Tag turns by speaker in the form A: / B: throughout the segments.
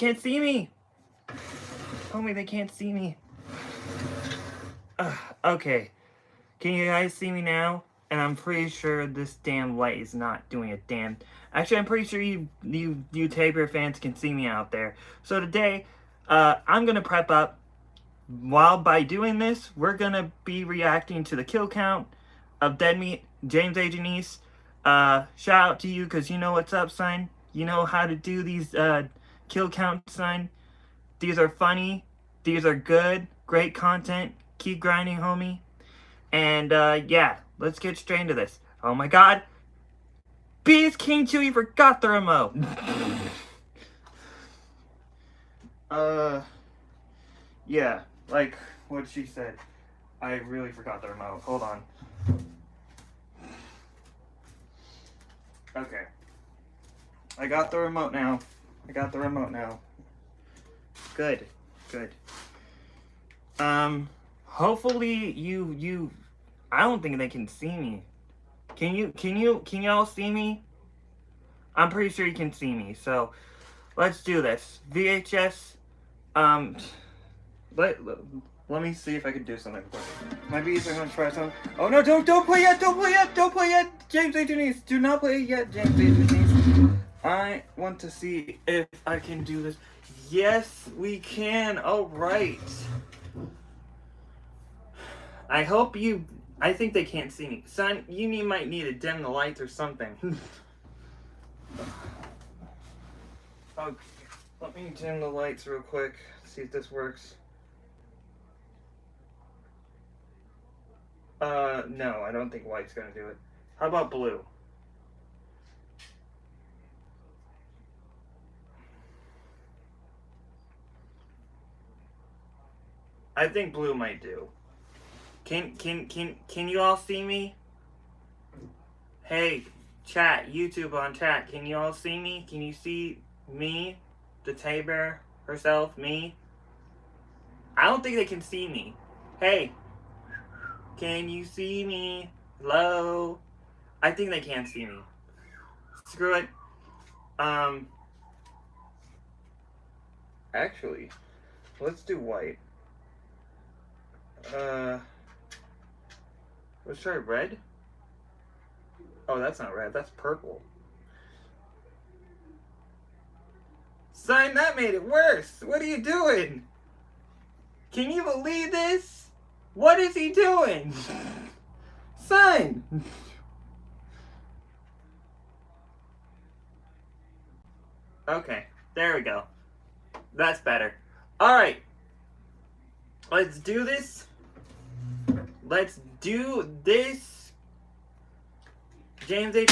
A: can't see me. Tell me they can't see me. Okay. Can you guys see me now? And I'm pretty sure this damn light is not doing a damn... Actually, I'm pretty sure you Tabor fans can see me out there. So today, I'm going to prep up. While by doing this, we're going to be reacting to the kill count of Dead Meat, James A. Janice. Shout out to you, because you know what's up, son. You know how to do these kill counts, son. These are funny. These are good. Great content. Keep grinding, homie. And, yeah, let's get straight into this. Oh my god. Beast King Chewy forgot the remote. Yeah, like what she said. I really forgot the remote. Hold on. Okay. I got the remote now. Good. Hopefully you I don't think they can see me. Can y'all see me? I'm pretty sure you can see me. So, let's do this. VHS let me see if I can do something. My bees are gonna try something. Oh no, don't play yet, don't play yet, James A. Janice. Do not play yet, James A. Janice. I want to see if I can do this. Yes, we can. Alright. I think they can't see me. Son, you might need to dim the lights or something. Okay, let me dim the lights real quick. See if this works. No, I don't think white's gonna do it. How about blue? I think blue might do. Can you all see me? Hey, chat, YouTube on chat, can you all see me? Can you see me? The Tabor herself, me? I don't think they can see me. Hey, can you see me? Hello? I think they can't see me. Screw it. Actually, let's do white. Let's try red. Oh, that's not red, that's purple. Son, that made it worse. What are you doing? Can you believe this? What is he doing? Son! Okay, there we go. That's better. Alright. Let's do this. Let's do this. James A.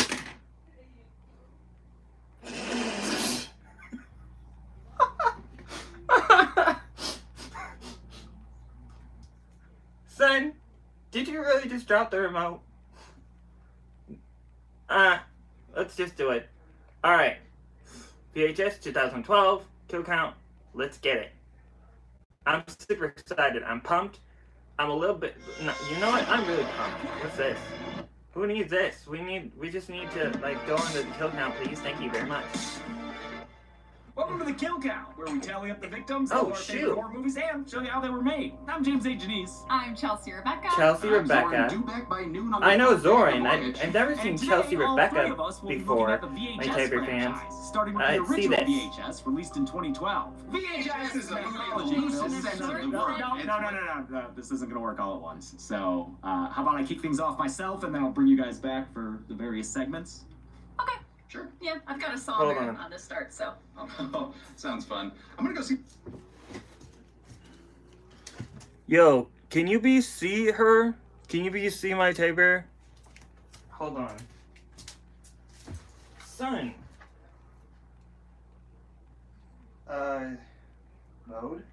A: Son, did you really just drop the remote? Let's just do it. Alright. VHS 2012, kill count. Let's get it. I'm super excited. I'm pumped. I'm a little bit... No, you know what? I'm really pumped. What's this? Who needs this? We just need to, like, go on the kill count, please. Thank you very much.
B: Welcome to the Kill Count, where we tally up the victims of our favorite horror movies and show you how they were made. I'm James A. Janice.
C: I'm Chelsea Rebecca.
A: I know Zoran. I've never seen Chelsea Rebecca before. My Tabor fans.
B: Starting with the original VHS, released in 2012. VHS is a movie. No. This isn't going to work all at once. So, how about I kick things off myself, and then I'll bring you guys back for the various segments?
C: Okay.
B: Sure.
C: Yeah, I've got a song on to start, so.
B: Oh, sounds fun. I'm gonna go see.
A: Yo, can you see her? Can you see my Tabor? Hold on. Son. Mode?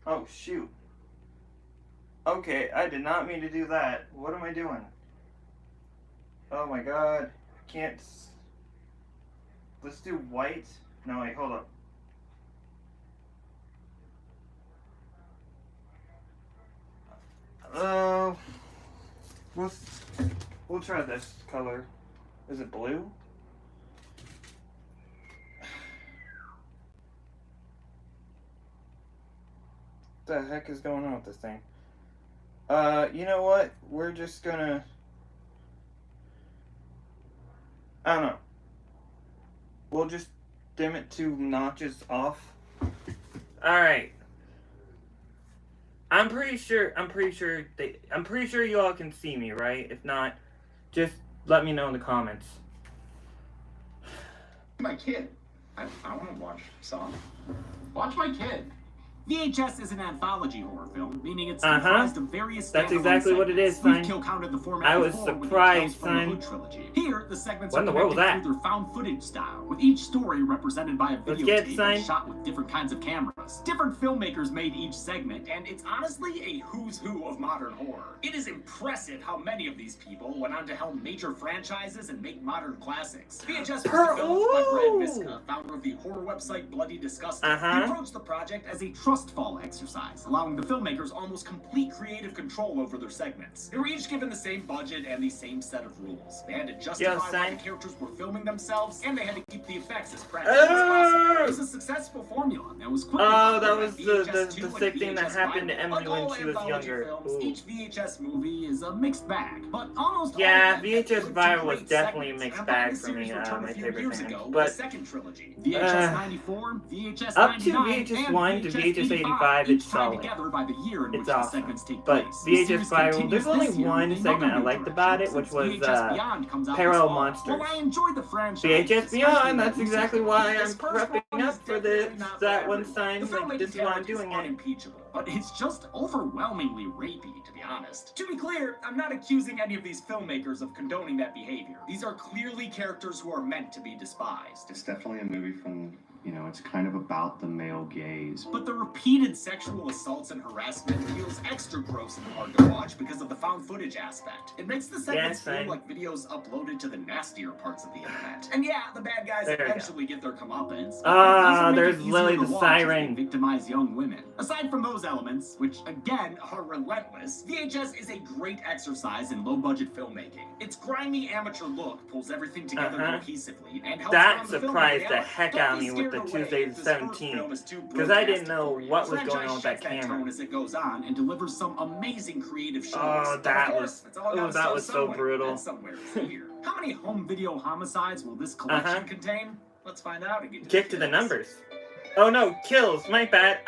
A: Oh, shoot. Okay, I did not mean to do that. What am I doing? Oh my god. I can't... Let's do white. No, wait, hold up. We'll try this color. Is it blue? the heck is going on with this thing? You know what? We're just gonna... I don't know. We'll just dim it 2 notches off. Alright. I'm pretty sure you all can see me, right? If not, just let me know in the comments.
B: My kid. I want to watch Saw. Watch my kid. VHS is an anthology horror film, meaning it's comprised of various.
A: That's exactly what it is, son.
B: We've counted the format
A: I was surprised, son.
B: Here, the segments
A: what in the world was that?
B: through their found footage style, with each story represented by a videotape and shot with different kinds of cameras. Different filmmakers made each segment, and it's honestly a who's who of modern horror. It is impressive how many of these people went on to helm major franchises and make modern classics. VHS was developed by Brad Miska, founder of the horror website Bloody Disgusting. He approached the project as a trust fall exercise, allowing the filmmakers almost complete creative control over their segments. They were each given the same budget and the same set of rules. They had to justify why the characters were filming themselves, and they had to keep the effects as practical as possible. It was a successful formula, and was quickly
A: that was the sick thing that happened to Emily when she was younger.
B: Each VHS movie is a mixed bag, but almost
A: VHS Viral was definitely a mixed bag for me, my favorite thing. But
B: second trilogy, VHS 94, VHS 99,
A: up to VHS 1 to VHS 85, it's solid. It's awesome. But VHS Viral, there's only one segment I liked about it, which was Parallel Monsters. VHS Beyond, that's exactly why I'm prepping up for that one sign. Like, this is why I'm doing it.
B: But it's just overwhelmingly rapey, to be honest. To be clear, I'm not accusing any of these filmmakers of condoning that behavior. These are clearly characters who are meant to be despised.
D: It's definitely a movie from, it's kind of about the male gaze.
B: But the repeated sexual assaults and harassment feels extra gross and hard to watch because of the found footage aspect. It makes the segments feel like videos uploaded to the nastier parts of the internet. And yeah, the bad guys eventually get their comeuppance.
A: There's Lily the Siren.
B: Victimize young women. Aside from those elements, which again are relentless, VHS is a great exercise in low-budget filmmaking. Its grimy amateur look pulls everything together cohesively and helps
A: that surprised the heck out of me with the Tuesday the 17th, because I didn't know what was going on with that camera.
B: As it goes on and delivers some amazing creative shows.
A: Oh, that was so brutal.
B: How many home video homicides will this collection contain? Let's find out and
A: get to the numbers. Oh no, kills, my bad.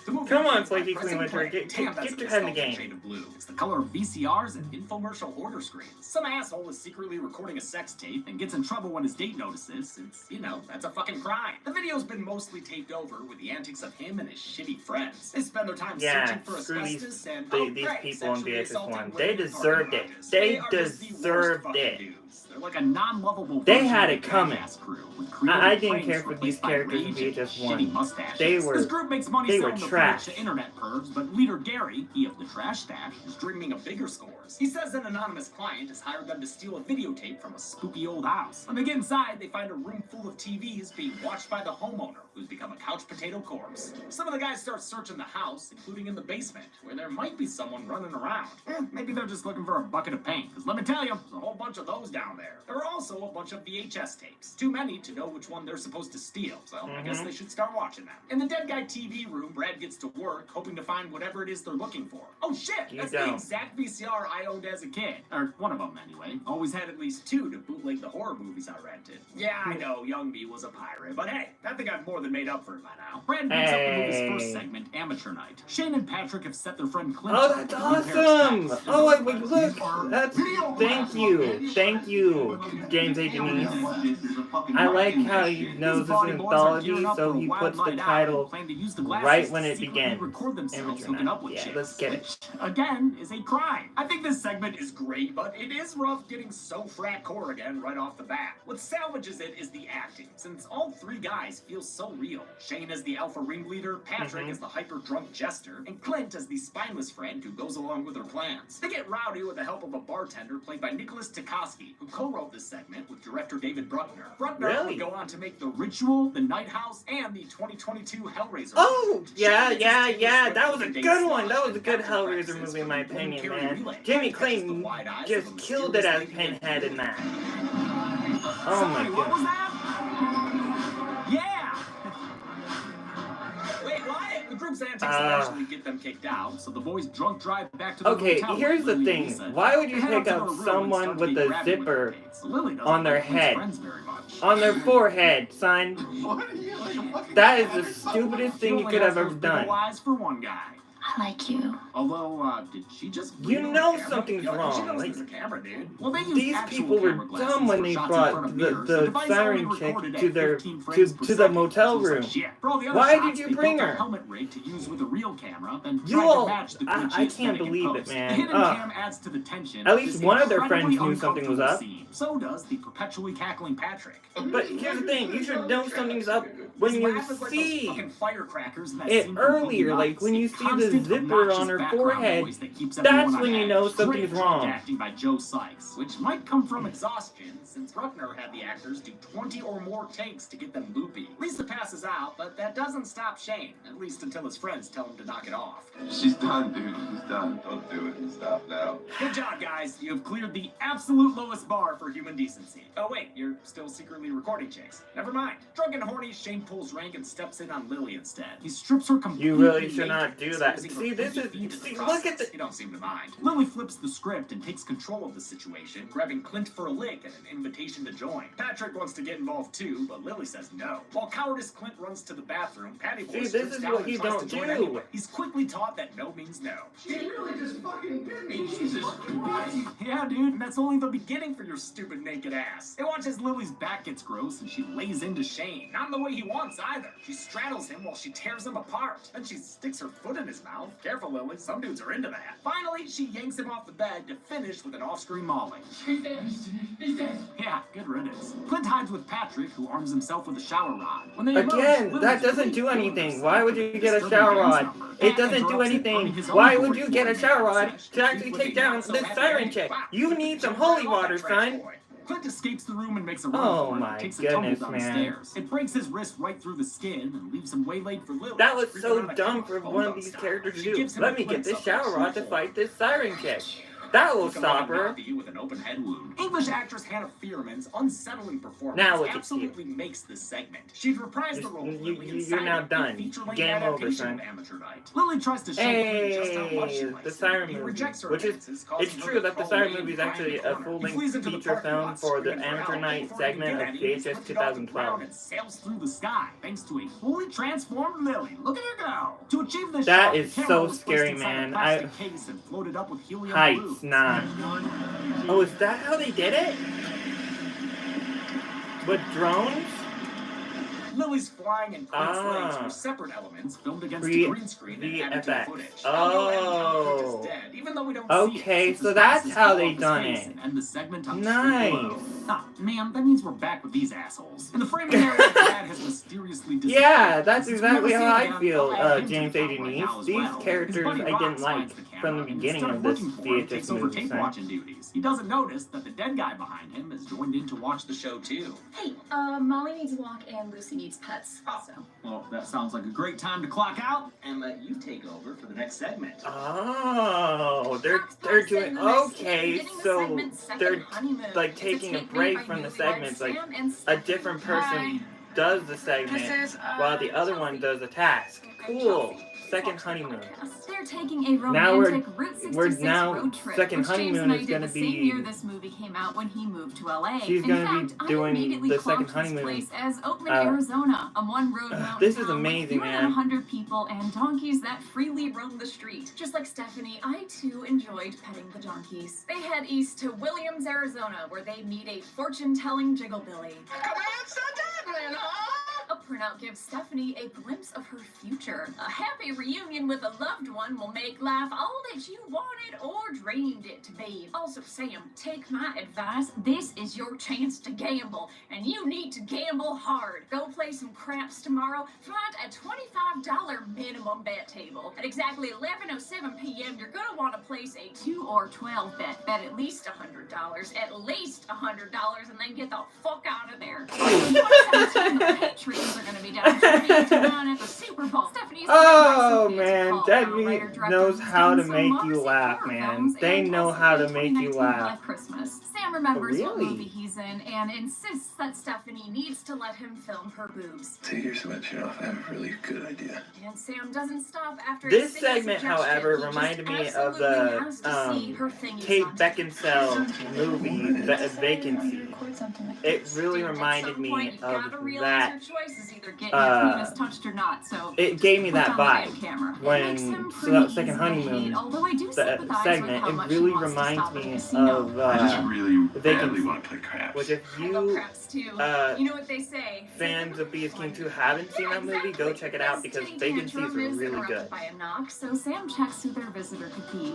A: Come on, Flakey Queen Winter, get your head in the game.
B: It's the color of VCRs and infomercial order screens. Some asshole is secretly recording a sex tape and gets in trouble when his date notices, since, that's a fucking crime. The video's been mostly taped over with the antics of him and his shitty friends. They spend their time searching for asbestos and
A: these people on VHS 1. They deserved it. They deserved it.
B: They're like a non-lovable.
A: They had it coming. I didn't care for these characters in VHS 1.
B: This group makes money selling the
A: trash
B: to internet pervs, but leader Gary, he of the trash stash, is dreaming of bigger scores. He says an anonymous client has hired them to steal a videotape from a spooky old house. When they get inside, they find a room full of TVs being watched by the homeowner, who's become a couch potato corpse. Some of the guys start searching the house, including in the basement, where there might be someone running around. Maybe they're just looking for a bucket of paint, because let me tell you, there's a whole bunch of those down there. There are also a bunch of VHS tapes. Too many to know which one they're supposed to steal, so I guess they should start watching them. In the Dead Guy TV room, Brad gets to work, hoping to find whatever it is they're looking for. Oh shit, that's the exact VCR I owned as a kid. Or one of them, anyway. Always had at least 2 to bootleg the horror movies I rented. Yeah, I know, young me was a pirate, but hey, I think I've more than made up for it by now. Brad picks up the movie's first segment, Amateur Night. Shane and Patrick have set their friend Clint.
A: Oh, that's awesome! Oh, wait, look! That's... Thank you, James A. Denise. I like how he knows it's an anthology, so he puts the title right when it begins. Amateur Night. Yeah, let's get it.
B: Again, is a crime. I think this segment is great, but it is rough getting so frat-core again right off the bat. What salvages it is the acting, since all 3 guys feel so real. Shane as the alpha ringleader, Patrick as the hyper-drunk jester, and Clint as the spineless friend who goes along with their plans. They get rowdy with the help of a bartender played by Nicholas Tikoski, who co-wrote this segment with director David Bruckner. Bruckner would go on to make The Ritual, The Night House, and the 2022 Hellraiser.
A: Oh, yeah, that was a good one. That was a good Hellraiser movie in my opinion, man. Jamie Clayton just killed it as Pinhead in that. Oh my god.
B: What was that? Yeah! Wait, what? The group's antics eventually get them kicked out, so the boys drunk drive back to the hotel.
A: Here's the
B: Lily and
A: thing.
B: Lisa
A: Why would you
B: head
A: pick
B: to
A: up
B: her room and
A: someone
B: start to
A: with
B: get
A: a
B: grabby with
A: zipper
B: her dates. Lily doesn't
A: on their
B: like Flake's
A: head?
B: friends very much.
A: On their forehead, son?
D: What are you, like a fucking
A: That is the
D: addict?
A: stupidest
B: She
A: thing you
B: only
A: could
B: has
A: have ever
B: those big
A: done.
B: eyes for one guy.
C: I like you.
B: Although, did she just
A: You
B: read on
A: know
B: the camera?
A: something's
B: She
A: wrong,
B: knows
A: like,
B: there's a camera, dude. Well, they used
A: These
B: actual
A: people were
B: camera glasses
A: dumb when
B: for
A: they
B: shots in front
A: brought
B: of mirrors.
A: the
B: device
A: siren
B: only
A: chick
B: recorded
A: to
B: at
A: their
B: 15 frames per
A: the
B: second,
A: motel
B: which looks
A: room.
B: like shit. For all the other
A: Why
B: shots,
A: did you
B: they
A: bring
B: built a
A: her?
B: helmet rig to use with a real camera, then
A: You
B: tried
A: all-
B: to match the
A: I
B: glitchy
A: can't
B: aesthetic in
A: believe it,
B: post.
A: man.
B: The hidden
A: Ugh.
B: cam adds to the tension.
A: At
B: of
A: least
B: this
A: one of their
B: incredibly
A: friends knew something was up.
B: uncomfortable scene. So does the perpetually cackling Patrick.
A: But here's the thing, you should know something's up when
B: His
A: you
B: laugh is like those
A: see
B: fucking firecrackers in that
A: it
B: scene from
A: earlier,
B: Boogie
A: like
B: Nights.
A: when you
B: A
A: see the
B: constant,
A: zipper
B: obnoxious
A: on her
B: background
A: forehead.
B: noise that keeps
A: That's
B: everyone
A: when
B: on
A: you
B: edge.
A: know something's
B: Great drunk
A: wrong.
B: acting by Joe Sykes, which might come from exhaustion, since Ruckner had the actors do 20 or more takes to get them loopy. Lisa passes out, but that doesn't stop Shane, at least until his friends tell him to knock it off.
E: She's done, dude. She's done. Don't do it. Stop now.
B: Good job, guys. You have cleared the absolute lowest bar for human decency. Oh, wait, you're still secretly recording chicks. Never mind. Drunk and horny, Shane pulls rank and steps in on Lily instead. He strips her completely.
A: You really should
B: naked,
A: not do that.
B: exposing her
A: See, this
B: freaky
A: is-
B: feet in
A: see,
B: the
A: look at
B: process.
A: the-
B: You don't seem to mind. Lily flips the script and takes control of the situation, grabbing Clint for a lick and an invitation to join. Patrick wants to get involved too, but Lily says no. While cowardice Clint runs to the bathroom, Patty Boy
A: See, this
B: strips
A: is
B: down
A: what
B: and
A: you
B: tries
A: don't
B: to join
A: do.
B: anyway. He's quickly taught that no means no.
D: She really just fucking bit me. Jesus Christ.
B: Yeah, dude, and that's only the beginning for your stupid naked ass. They watch as Lily's back gets gross and she lays into Shane. Not in the way he wants either. She straddles him while she tears him apart. Then she sticks her foot in his mouth. Careful, Lily, some dudes are into that. Finally, she yanks him off the bed to finish with an off-screen mauling.
C: He's dead. He's dead.
B: Yeah, good riddance. Clint hides with Patrick, who arms himself with a shower rod. When they emerge,
A: Again,
B: Lily's
A: that doesn't do
B: really
A: anything.
B: feeling
A: Why would
B: herself
A: you
B: with
A: get a
B: disturbing
A: shower
B: dance
A: rod?
B: number.
A: It
B: Pat
A: doesn't do
B: interrupts it,
A: anything.
B: earning his own
A: Why would you
B: 44
A: get a shower rod
B: sesh.
A: to actually
B: She's
A: take down
B: flipping
A: this
B: out, so
A: siren
B: happy.
A: chick?
B: Wow.
A: You need some holy water, son.
B: Clint escapes the room and makes a run
A: Oh
B: for it.
A: my
B: Takes a tumble
A: goodness,
B: down the
A: man.
B: stairs. It breaks his wrist right through the skin and leaves him waylaid for Lily.
A: That was
B: Freaking
A: so
B: out of
A: dumb
B: camera,
A: for
B: phone
A: one of
B: don't
A: these
B: stop.
A: characters to
B: She
A: do.
B: gives him
A: Let
B: a
A: me get
B: glimpse
A: this
B: of
A: shower
B: her
A: rod to
B: shoe
A: fight this siren chick. That will
B: Looking
A: stop
B: like a
A: her.
B: Nazi with an open head wound. English actress Hannah Fierman's unsettling performance
A: Now look at
B: absolutely makes this segment. She'd reprised the role of Lily in
A: you're now
B: Silent,
A: done.
B: a feature-length
A: Game over,
B: adaptation
A: son.
B: of Amateur Night. Lily tries to show Clint just how much she
A: Hey,
B: likes
A: the
B: him.
A: siren
B: He
A: movie,
B: rejects her
A: which is
B: advances, causing
A: it's
B: her
A: true
B: to
A: that the
B: crawl
A: siren
B: away
A: movie is
B: and
A: actually
B: cry in
A: a
B: the corner. He
A: full-length
B: flees into the
A: feature
B: parking
A: film
B: lot,
A: for the
B: screaming
A: Amateur
B: help.
A: Night
B: Before he can
A: segment
B: get
A: of
B: any, he's
A: VHS
B: lifted off the
A: 2012.
B: ground and sails through the sky thanks to a fully transformed Lily. Look at her go! To achieve this
A: That
B: shot,
A: is
B: the camera
A: so
B: was placed
A: scary,
B: inside a
A: man.
B: plastic case and floated up with helium
A: Heights,
B: balloons.
A: nah. Oh, is that how they did it? With drones?
B: Lily's flying and Clint's legs
A: Ah.
B: were separate elements filmed against
A: Re-
B: a green screen and added to the
A: VFX.
B: footage.
A: Oh.
B: Although Clint is dead, even though we don't see
A: Okay,
B: it,
A: so
B: his
A: that's
B: glasses
A: how
B: fall
A: they
B: off his
A: done
B: face
A: it.
B: and end the segment on
A: Nice.
B: Ah, man, that means we're back with these assholes. In the framing area, Dad has mysteriously disappeared.
A: Yeah, that's
B: Since we never
A: exactly
B: see
A: how
B: him
A: I
B: again,
A: feel,
B: I'll add him to
A: James
B: the
A: A.
B: top right
A: Denise.
B: now as
A: These
B: well.
A: characters
B: His buddy
A: I didn't
B: Rox
A: like
B: finds the
A: from the
B: camera, and
A: beginning
B: instead
A: of this
B: looking for him,
A: VHS
B: takes over
A: movie,
B: tape
A: son.
B: watching duties. He doesn't notice that the dead guy behind him has joined in to watch the show too.
C: Hey, Molly needs a walk and Lucy needs pets.
B: Oh.
C: So.
B: Well, that sounds like a great time to clock out and let you take over for the next segment.
A: Oh, they're
C: Fox
A: doing
C: in the next
A: okay.
C: beginning the
A: So
C: segment's second
A: they're
C: honeymoon.
A: like
C: It's
A: taking a
C: tape
A: break
C: made by
A: from the
C: newlyweds
A: segments. Like
C: Sam and
A: a
C: Stephanie.
A: different
C: Hi.
A: person does the segment
C: This is,
A: while the other one does the task. Cool. Second honeymoon.
C: They're taking a
A: Now
C: romantic Route 66
A: now
C: road trip,
A: second
C: which James
A: honeymoon
C: and I
A: is
C: did
A: gonna
C: the same
A: be-
C: year this movie came out when he moved to LA.
A: She's
C: In
A: gonna
C: fact,
A: be
C: I
A: doing
C: immediately
A: the
C: clocked
A: second
C: this
A: honeymoon.
C: place as Oakland, Arizona, a one-road mountain
A: this is
C: town
A: amazing,
C: with fewer
A: man.
C: than 100 people and donkeys that freely roam the street. Just like Stephanie, I too enjoyed petting the donkeys. They head east to Williams, Arizona, where they meet a fortune-telling jigglbilly. A printout gives Stephanie a glimpse of her future. A happy reunion with a loved one will make life all that you wanted or dreamed it to be. Also, Sam, take my advice. This is your chance to gamble, and you need to gamble hard. Go play some craps tomorrow. Find a $25 minimum bet table. At exactly 11:07 p.m., you're going to want to place a 2 or 12 bet. Bet at least $100, and then get the fuck out of there. In 2017, the Patriots are going to be down 28-9 at the Super Bowl. Stephanie's
A: Oh
C: played by Sophia
A: man,
C: Cole,
A: Debbie
C: writer, director,
A: knows
C: who's
A: how to
C: done some
A: make
C: Mars
A: you
C: and
A: laugh,
C: horror
A: man.
C: films,
A: They
C: and
A: know
C: also
A: how
C: the
A: to make you
C: 2019
A: laugh.
C: Black Christmas. Sam remembers what
A: Really?
C: movie he's in and insists that Stephanie needs to let him film her boobs.
E: Take your sweatshirt off. I have a really good idea. idea.
C: And Sam doesn't stop after
A: This
C: a single
A: segment,
C: suggestion.
A: however,
C: He just
A: reminded me of
C: absolutely has to see
A: the
C: her thingies
A: Kate
C: on
A: Beckinsale movie, Vacancy. It really
C: Dude,
A: reminded
C: at some
A: me
C: point, you've
A: of
C: gotta realize
A: that.
C: your choices, either getting your penis touched or not. So
A: It gave me
C: put
A: that
C: down the
A: vibe
C: damn camera. It
A: when
C: makes him
A: so
C: pretty
A: that second
C: easy to hate,
A: honeymoon
C: although I do sympathize with
A: segment.
C: how
A: It
C: much
A: really
C: he wants to
A: reminds
C: stop at the
A: me
C: casino.
A: of
E: I just really
A: Vacancy.
E: badly want to play craps.
A: Which if
C: I love
A: you
C: craps too. You know what they say.
A: fans of BS King 2 haven't seen that movie, go check it out because Vacancy is really good.
C: By a knock, so Sam checks who their visitor could be.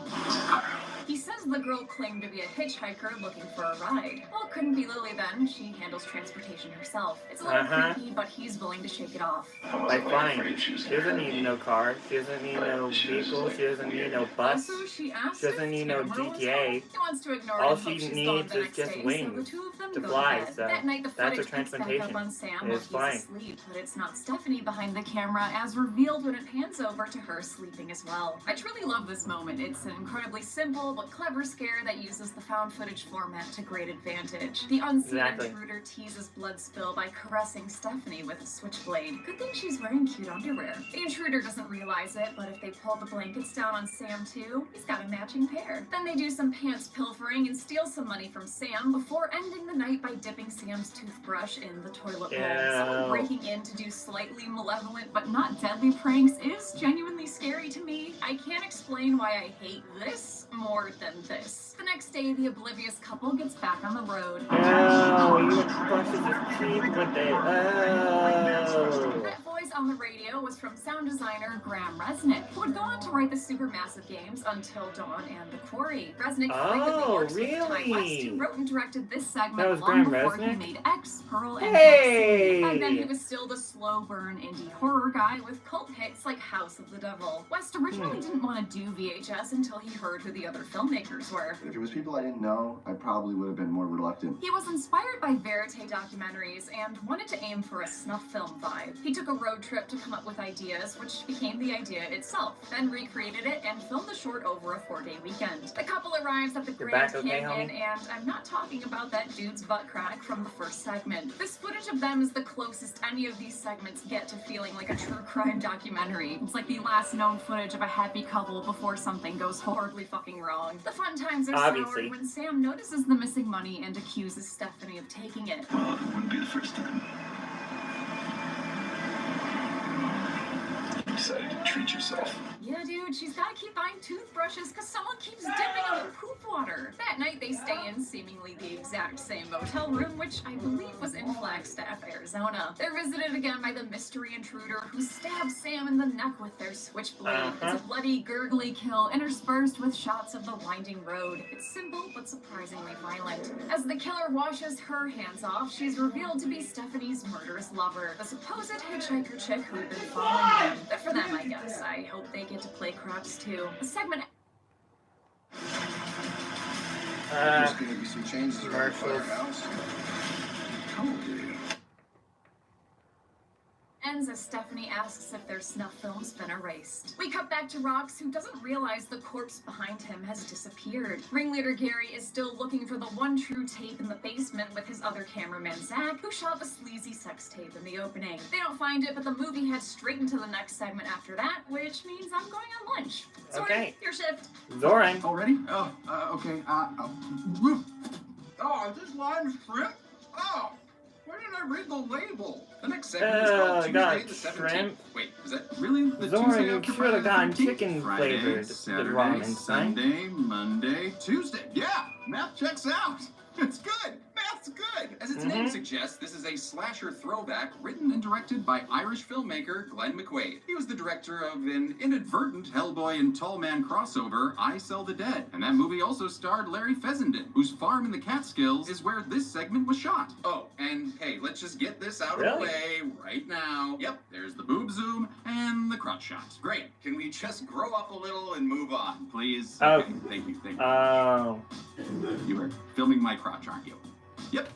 C: He says the girl claimed to be a hitchhiker looking for a ride. Well, it couldn't be Lily then. She handles transportation herself. It's a little creepy, but he's willing to shake it off.
A: Like fine. She doesn't need no car. She doesn't need no vehicle. She doesn't need no bus.
C: Also, she asks
A: She doesn't need no GTA.
C: He wants to ignore
A: All
C: it, but
A: she
C: she's
A: needs
C: gone the
A: is
C: next
A: just
C: day,
A: wings
C: so the two of them
A: to
C: go
A: fly,
C: bed.
A: so
C: That night, the
A: that's
C: footage
A: her
C: picks back up
A: transportation.
C: on Sam
A: It
C: while
A: is
C: he's
A: flying.
C: asleep, but it's not Stephanie behind the camera, as revealed when it pans over to her sleeping as well. I truly love this moment. It's an incredibly simple but clever scare that uses the found footage format to great advantage. The unseen intruder teases blood spill by caressing Stephanie with a switchblade. Good thing she's wearing cute underwear. The intruder doesn't realize it, but if they pull the blankets down on Sam too, he's got a matching pair. Then they do some pants pilfering and steal some money from Sam before ending the night by dipping Sam's toothbrush in the toilet bowl. Someone breaking in to do slightly malevolent but not deadly pranks is genuinely scary to me. I can't explain why I hate this more than this. The next day, the oblivious couple gets back on the road.
A: Oh, he brushes his teeth with it. Oh.
C: That voice on the radio was from sound designer Graham Resnick, who would go on to write the supermassive games Until Dawn and The Quarry. Resnick frequently works with Ty West, who wrote and directed this segment long before he made X, Pearl, and X. Back then, he was still the slow burn indie horror guy with cult hits like House of the Devil. West originally didn't want to do VHS until he heard who the other filmmakers were.
D: If it was people I didn't know, I probably would have been more reluctant.
C: He was inspired by verite documentaries and wanted to aim for a snuff film vibe. He took a road trip to come up with ideas, which became the idea itself, then recreated it and filmed the short over a 4-day weekend. The couple arrives at the Grand Canyon, and I'm not talking about that dude's butt crack from the first segment. This footage of them is the closest any of these segments get to feeling like a true crime documentary. It's like the last known footage of a happy couple before something goes horribly fucking wrong. The fun times are soured when Sam notices the missing money and accuses Stephanie of taking it.
E: Well, it wouldn't be the first time. You decided to treat yourself.
C: Yeah, dude, she's gotta keep buying toothbrushes because someone keeps dipping out the poop water. That night, they stay in seemingly the exact same motel room, which I believe was in Flagstaff, Arizona. They're visited again by the mystery intruder who stabs Sam in the neck with their switchblade. It's a bloody, gurgly kill interspersed with shots of the winding road. It's simple but surprisingly violent. As the killer washes her hands off, she's revealed to be Stephanie's murderous lover, the supposed hitchhiker chick who'd been following them. Good for them, I guess. I hope they get to play craps too. The segment
D: There's going to be some changes around the firehouse.
E: How old are you?
C: ends as Stephanie asks if their snuff film's been erased. We cut back to Rox, who doesn't realize the corpse behind him has disappeared. Ringleader Gary is still looking for the one true tape in the basement with his other cameraman Zach, who shot the sleazy sex tape in the opening. They don't find it, but the movie heads straight into the next segment after that, which means I'm going on lunch. Sorry,
A: Okay.
C: your shift.
A: Zoran.
B: Already? Oh, okay. Oh, is this live shrimp? Oh, why didn't I read the label? The next segment is called Tuesday
A: got
B: the 17th.
A: shrimp.
B: Wait, is that really the
A: Zoran,
B: Tuesday
A: you
B: after
A: should have
B: Friday
A: gotten
B: the 13th?
A: chicken
B: Friday,
A: flavored
B: Saturday,
A: ramen, son.
B: Sunday, Monday, Tuesday. Yeah, math checks out. It's good. Math's good. As its name suggests, this is a slasher throwback written and directed by Irish filmmaker Glenn McQuaid. He was the director of an inadvertent Hellboy and Tall Man crossover, I Sell the Dead. And that movie also starred Larry Fessenden, whose farm in the Catskills is where this segment was shot. Oh, and hey, let's just get this out of the way right now. Yep, there's the boob zoom and the crotch shot. Great. Can we just grow up a little and move on, please?
A: Oh.
B: Okay, thank you.
A: Oh.
B: You are filming my crotch, aren't you? Yep,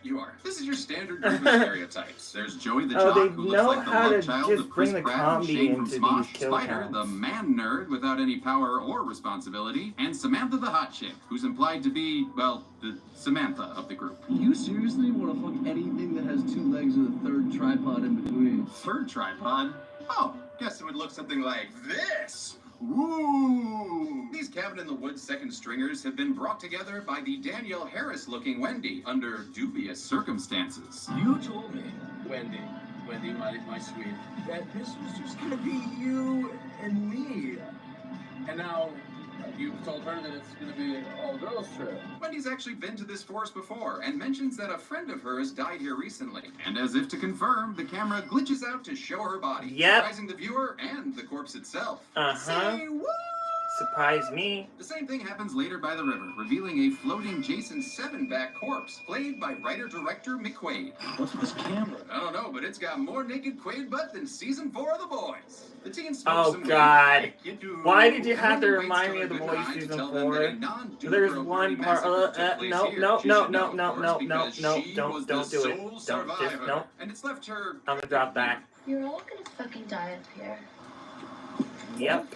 B: you are. This is your standard group of stereotypes. There's Joey the Jock,
A: they
B: who looks
A: know
B: like the
A: how to
B: love child
A: just
B: of Chris
A: bring the
B: Pratt and
A: comedy
B: Shane from
A: into
B: Smosh,
A: these kill
B: Spider,
A: counts.
B: the man nerd without any power or responsibility, and Samantha the hot chick, who's implied to be, well, the Samantha of the group.
F: You seriously want to fuck anything that has two legs and a third tripod in between?
B: Third tripod? Oh, Guess it would look something like this. Ooh! These Cabin in the Woods second stringers have been brought together by the Danielle Harris-looking Wendy under dubious circumstances.
F: You told me, Wendy, my sweet, that this was just gonna be you and me. And now you've told her that it's gonna be an all-girls trip.
B: Wendy's actually been to this forest before and mentions that a friend of hers died here recently. And as if to confirm, the camera glitches out to show her body,
A: Yep.
B: surprising the viewer and the corpse itself.
A: Uh-huh.
B: Say what?
A: Surprise me.
B: The same thing happens later by the river, revealing a floating Jason 7-back corpse, played by writer-director McQuaid.
F: What's with this camera?
B: I don't know, but it's got more naked Quaid butt than season 4 of The Boys. The teen
A: Oh,
B: smokes some
A: God.
B: weed, like you do.
A: Why did you have to
B: Everyone
A: remind
B: waits
A: me of
B: till
A: The
B: a
A: Boys
B: good time to
A: season
B: tell them
A: 4?
B: that a non-Duke
A: There's
B: Roper
A: one part.
B: massacre took place
A: No,
B: here.
A: no,
B: She
A: no,
B: should
A: no,
B: know, of
A: no,
B: course,
A: no,
B: because
A: no,
B: she
A: don't
B: was
A: do
B: the
A: it.
B: sole
A: Don't, just,
B: survivor.
A: no.
B: And it's left her.
A: I'm gonna drop that.
G: You're all gonna fucking die up here.
A: Yep.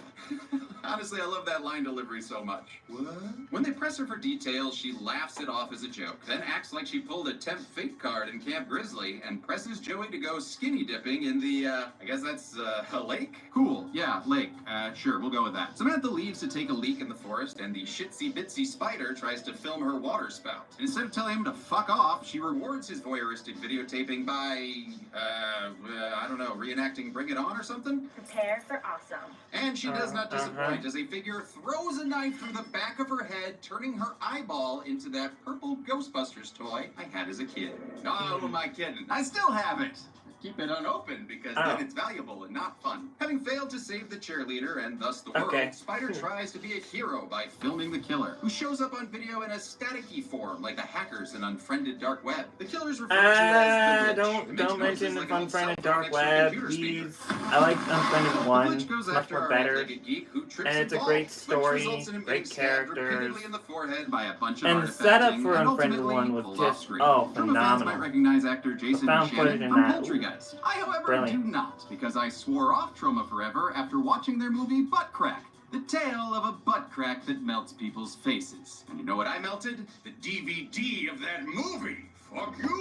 B: Honestly, I love that line delivery so much. What? When they press her for details, she laughs it off as a joke, then acts like she pulled a temp fate card in Camp Grizzly and presses Joey to go skinny dipping in the, I guess that's, a lake? Cool, yeah, lake. Sure, we'll go with that. Samantha leaves to take a leak in the forest, and the shitsy bitsy spider tries to film her water spout. And instead of telling him to fuck off, she rewards his voyeuristic videotaping by, I don't know, reenacting Bring It On or something?
G: Prepare for awesome.
B: And she does not disappoint as a figure throws a knife through the back of her head, turning her eyeball into that purple Ghostbusters toy I had as a kid. No, who am I kidding? I still have it. Keep it unopened because then it's valuable and not fun. Having failed to save the cheerleader and thus the world, Spider tries to be a hero by filming the killer, who shows up on video in a staticky form like the hackers in Unfriended Dark Web. The killer's referred to as the Glitch.
A: Don't mention
B: like
A: the
B: an
A: Unfriended
B: old
A: Dark
B: cell phone
A: Web,
B: next to a computer
A: please.
B: speaker.
A: I like Unfriended 1.
B: The Glitch goes
A: Much
B: after
A: more
B: a
A: better.
B: red-legged geek who trips
A: And it's a
B: falls,
A: great
B: which
A: story,
B: results in him
A: great
B: being stabbed
A: characters.
B: repeatedly in the forehead by a bunch of
A: And the
B: artifacts
A: setup for
B: and
A: Unfriended
B: ultimately
A: 1 was
B: pulled
A: just,
B: off screen.
A: oh,
B: Drama fans
A: phenomenal.
B: might recognize actor Jason
A: found footage
B: Shannon
A: in
B: from
A: that.
B: Poltergeist. I, however,
A: Brilliant.
B: do not, because I swore off Trauma Forever after watching their movie Butt Crack. The tale of a butt crack that melts people's faces. And you know what I melted? The DVD of that movie. Fuck you!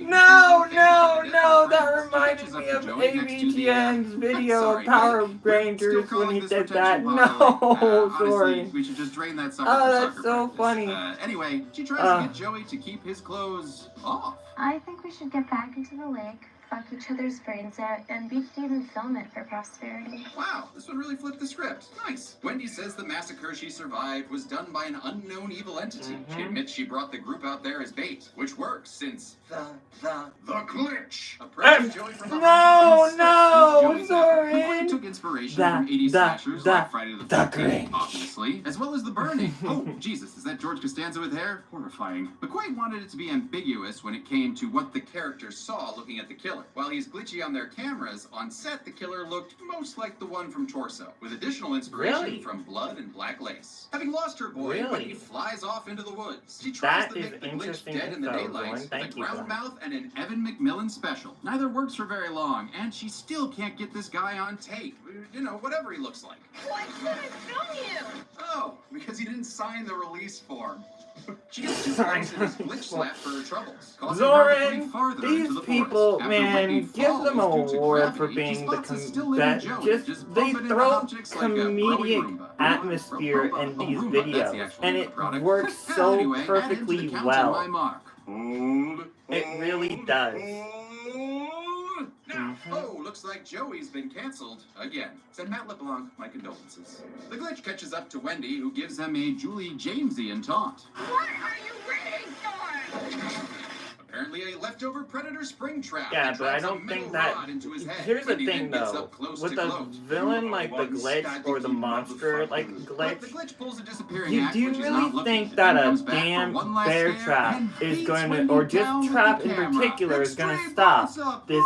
A: No, that reminded me of AVGN's video of Power Rangers when he did that. No, sorry.
B: We should just drain that sucker
A: Oh,
B: for
A: that's
B: soccer
A: so
B: practice.
A: funny.
B: Anyway, she tries to get Joey to keep his clothes off.
G: I think we should get back into the lake, fuck each other's brains out, and we could even film it for posterity.
B: Wow, this one really flipped the script. Nice. Wendy says the massacre she survived was done by an unknown evil entity. She admits she brought the group out there as bait, which works since the glitch. Approaches Joey from behind and stabs
A: sorry.
B: McQuaid took inspiration from 80s slashers like Friday the 13th, obviously, as well as The Burning. Oh, Jesus, is that George Costanza with hair? Horrifying. McQuaid wanted it to be ambiguous when it came to what the characters saw looking at the killer. While he's glitchy on their cameras, on set the killer looked most like the one from Torso, with additional inspiration from Blood and Black Lace. Having lost her boy, Wendy flies off into the woods. She tries
A: That
B: to
A: is
B: make the glitch
A: interesting
B: dead in the
A: info,
B: daylight
A: Lauren.
B: with
A: Thank
B: a
A: you for
B: ground
A: that.
B: mouth and an Evan McMillan special. Neither works for very long, and she still can't get this guy on tape. You know, whatever he looks like.
C: Why should I film you?
B: Oh, because he didn't sign the release form. She gets too close and is glitch slapped for her troubles. causing her to flee
A: Zoran,
B: farther into
A: these
B: the
A: people,
B: forest. After Wendy
A: man, give them an
B: falls due to
A: award for
B: gravity,
A: being
B: she
A: the
B: spots a still living Joey
A: just they
B: bumping into
A: throw
B: objects like a growing
A: comedic
B: Roomba.
A: atmosphere in these
B: Roomba, that's the
A: videos,
B: actual
A: and
B: Roomba
A: it
B: product.
A: works so
B: Anyway, add into the
A: perfectly
B: count on my
A: well.
B: mark. Hold,
A: It really does.
B: hold. Now, oh, looks like Joey's been canceled again. Send Matt LeBlanc my condolences. The glitch catches up to Wendy, who gives him a Julie Jamesian taunt.
C: What are you waiting for?
B: Apparently a leftover predator spring trap.
A: Yeah,
B: that
A: but I
B: drives a
A: don't
B: metal
A: think that.
B: rod into his head.
A: Here's the
B: Wendy
A: thing,
B: then gets
A: though.
B: up close
A: With
B: to
A: a
B: close.
A: villain like the glitch or the monster like
B: But the
A: glitch,
B: glitch pulls a disappearing
A: do
B: act,
A: you
B: which is
A: really
B: not looking,
A: think
B: and
A: that
B: then
A: a
B: comes back for
A: damn
B: one last
A: bear
B: stare
A: trap
B: and
A: is
B: beats
A: going to,
B: Wendy
A: or
B: down
A: just
B: with
A: trap
B: the
A: in
B: camera?
A: particular is going to
B: Extreme
A: stop
B: close-up.
A: this